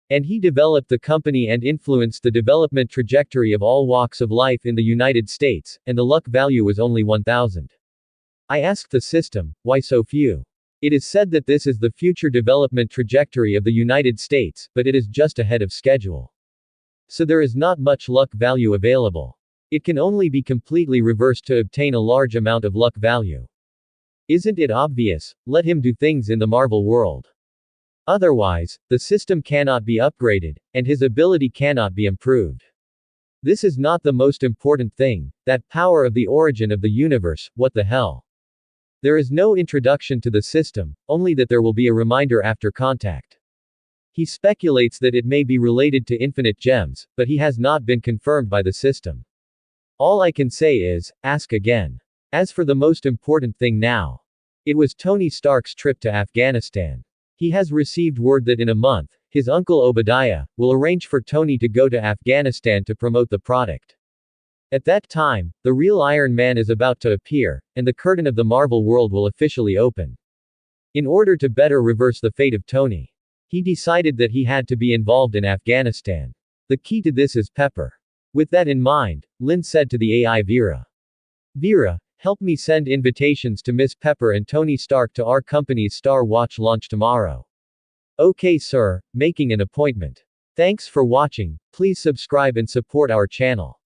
And he developed the company and influenced the development trajectory of all walks of life in the United States, and the luck value was only 1,000. I asked the system, why so few? It is said that this is the future development trajectory of the United States, but it is just ahead of schedule. So there is not much luck value available. It can only be completely reversed to obtain a large amount of luck value. Isn't it obvious? Let him do things in the Marvel world. Otherwise, the system cannot be upgraded, and his ability cannot be improved. This is not the most important thing, that power of the origin of the universe, what the hell? There is no introduction to the system, only that there will be a reminder after contact. He speculates that it may be related to infinite gems, but he has not been confirmed by the system. All I can say is, ask again. As for the most important thing now, it was Tony Stark's trip to Afghanistan. He has received word that in a month, his uncle Obadiah will arrange for Tony to go to Afghanistan to promote the product. At that time, the real Iron Man is about to appear, and the curtain of the Marvel world will officially open. In order to better reverse the fate of Tony, he decided that he had to be involved in Afghanistan. The key to this is Pepper. With that in mind, Lin said to the AI Vera. Vera, help me send invitations to Miss Pepper and Tony Stark to our company's Star Watch launch tomorrow. Okay sir, making an appointment. Thanks for watching, please subscribe and support our channel.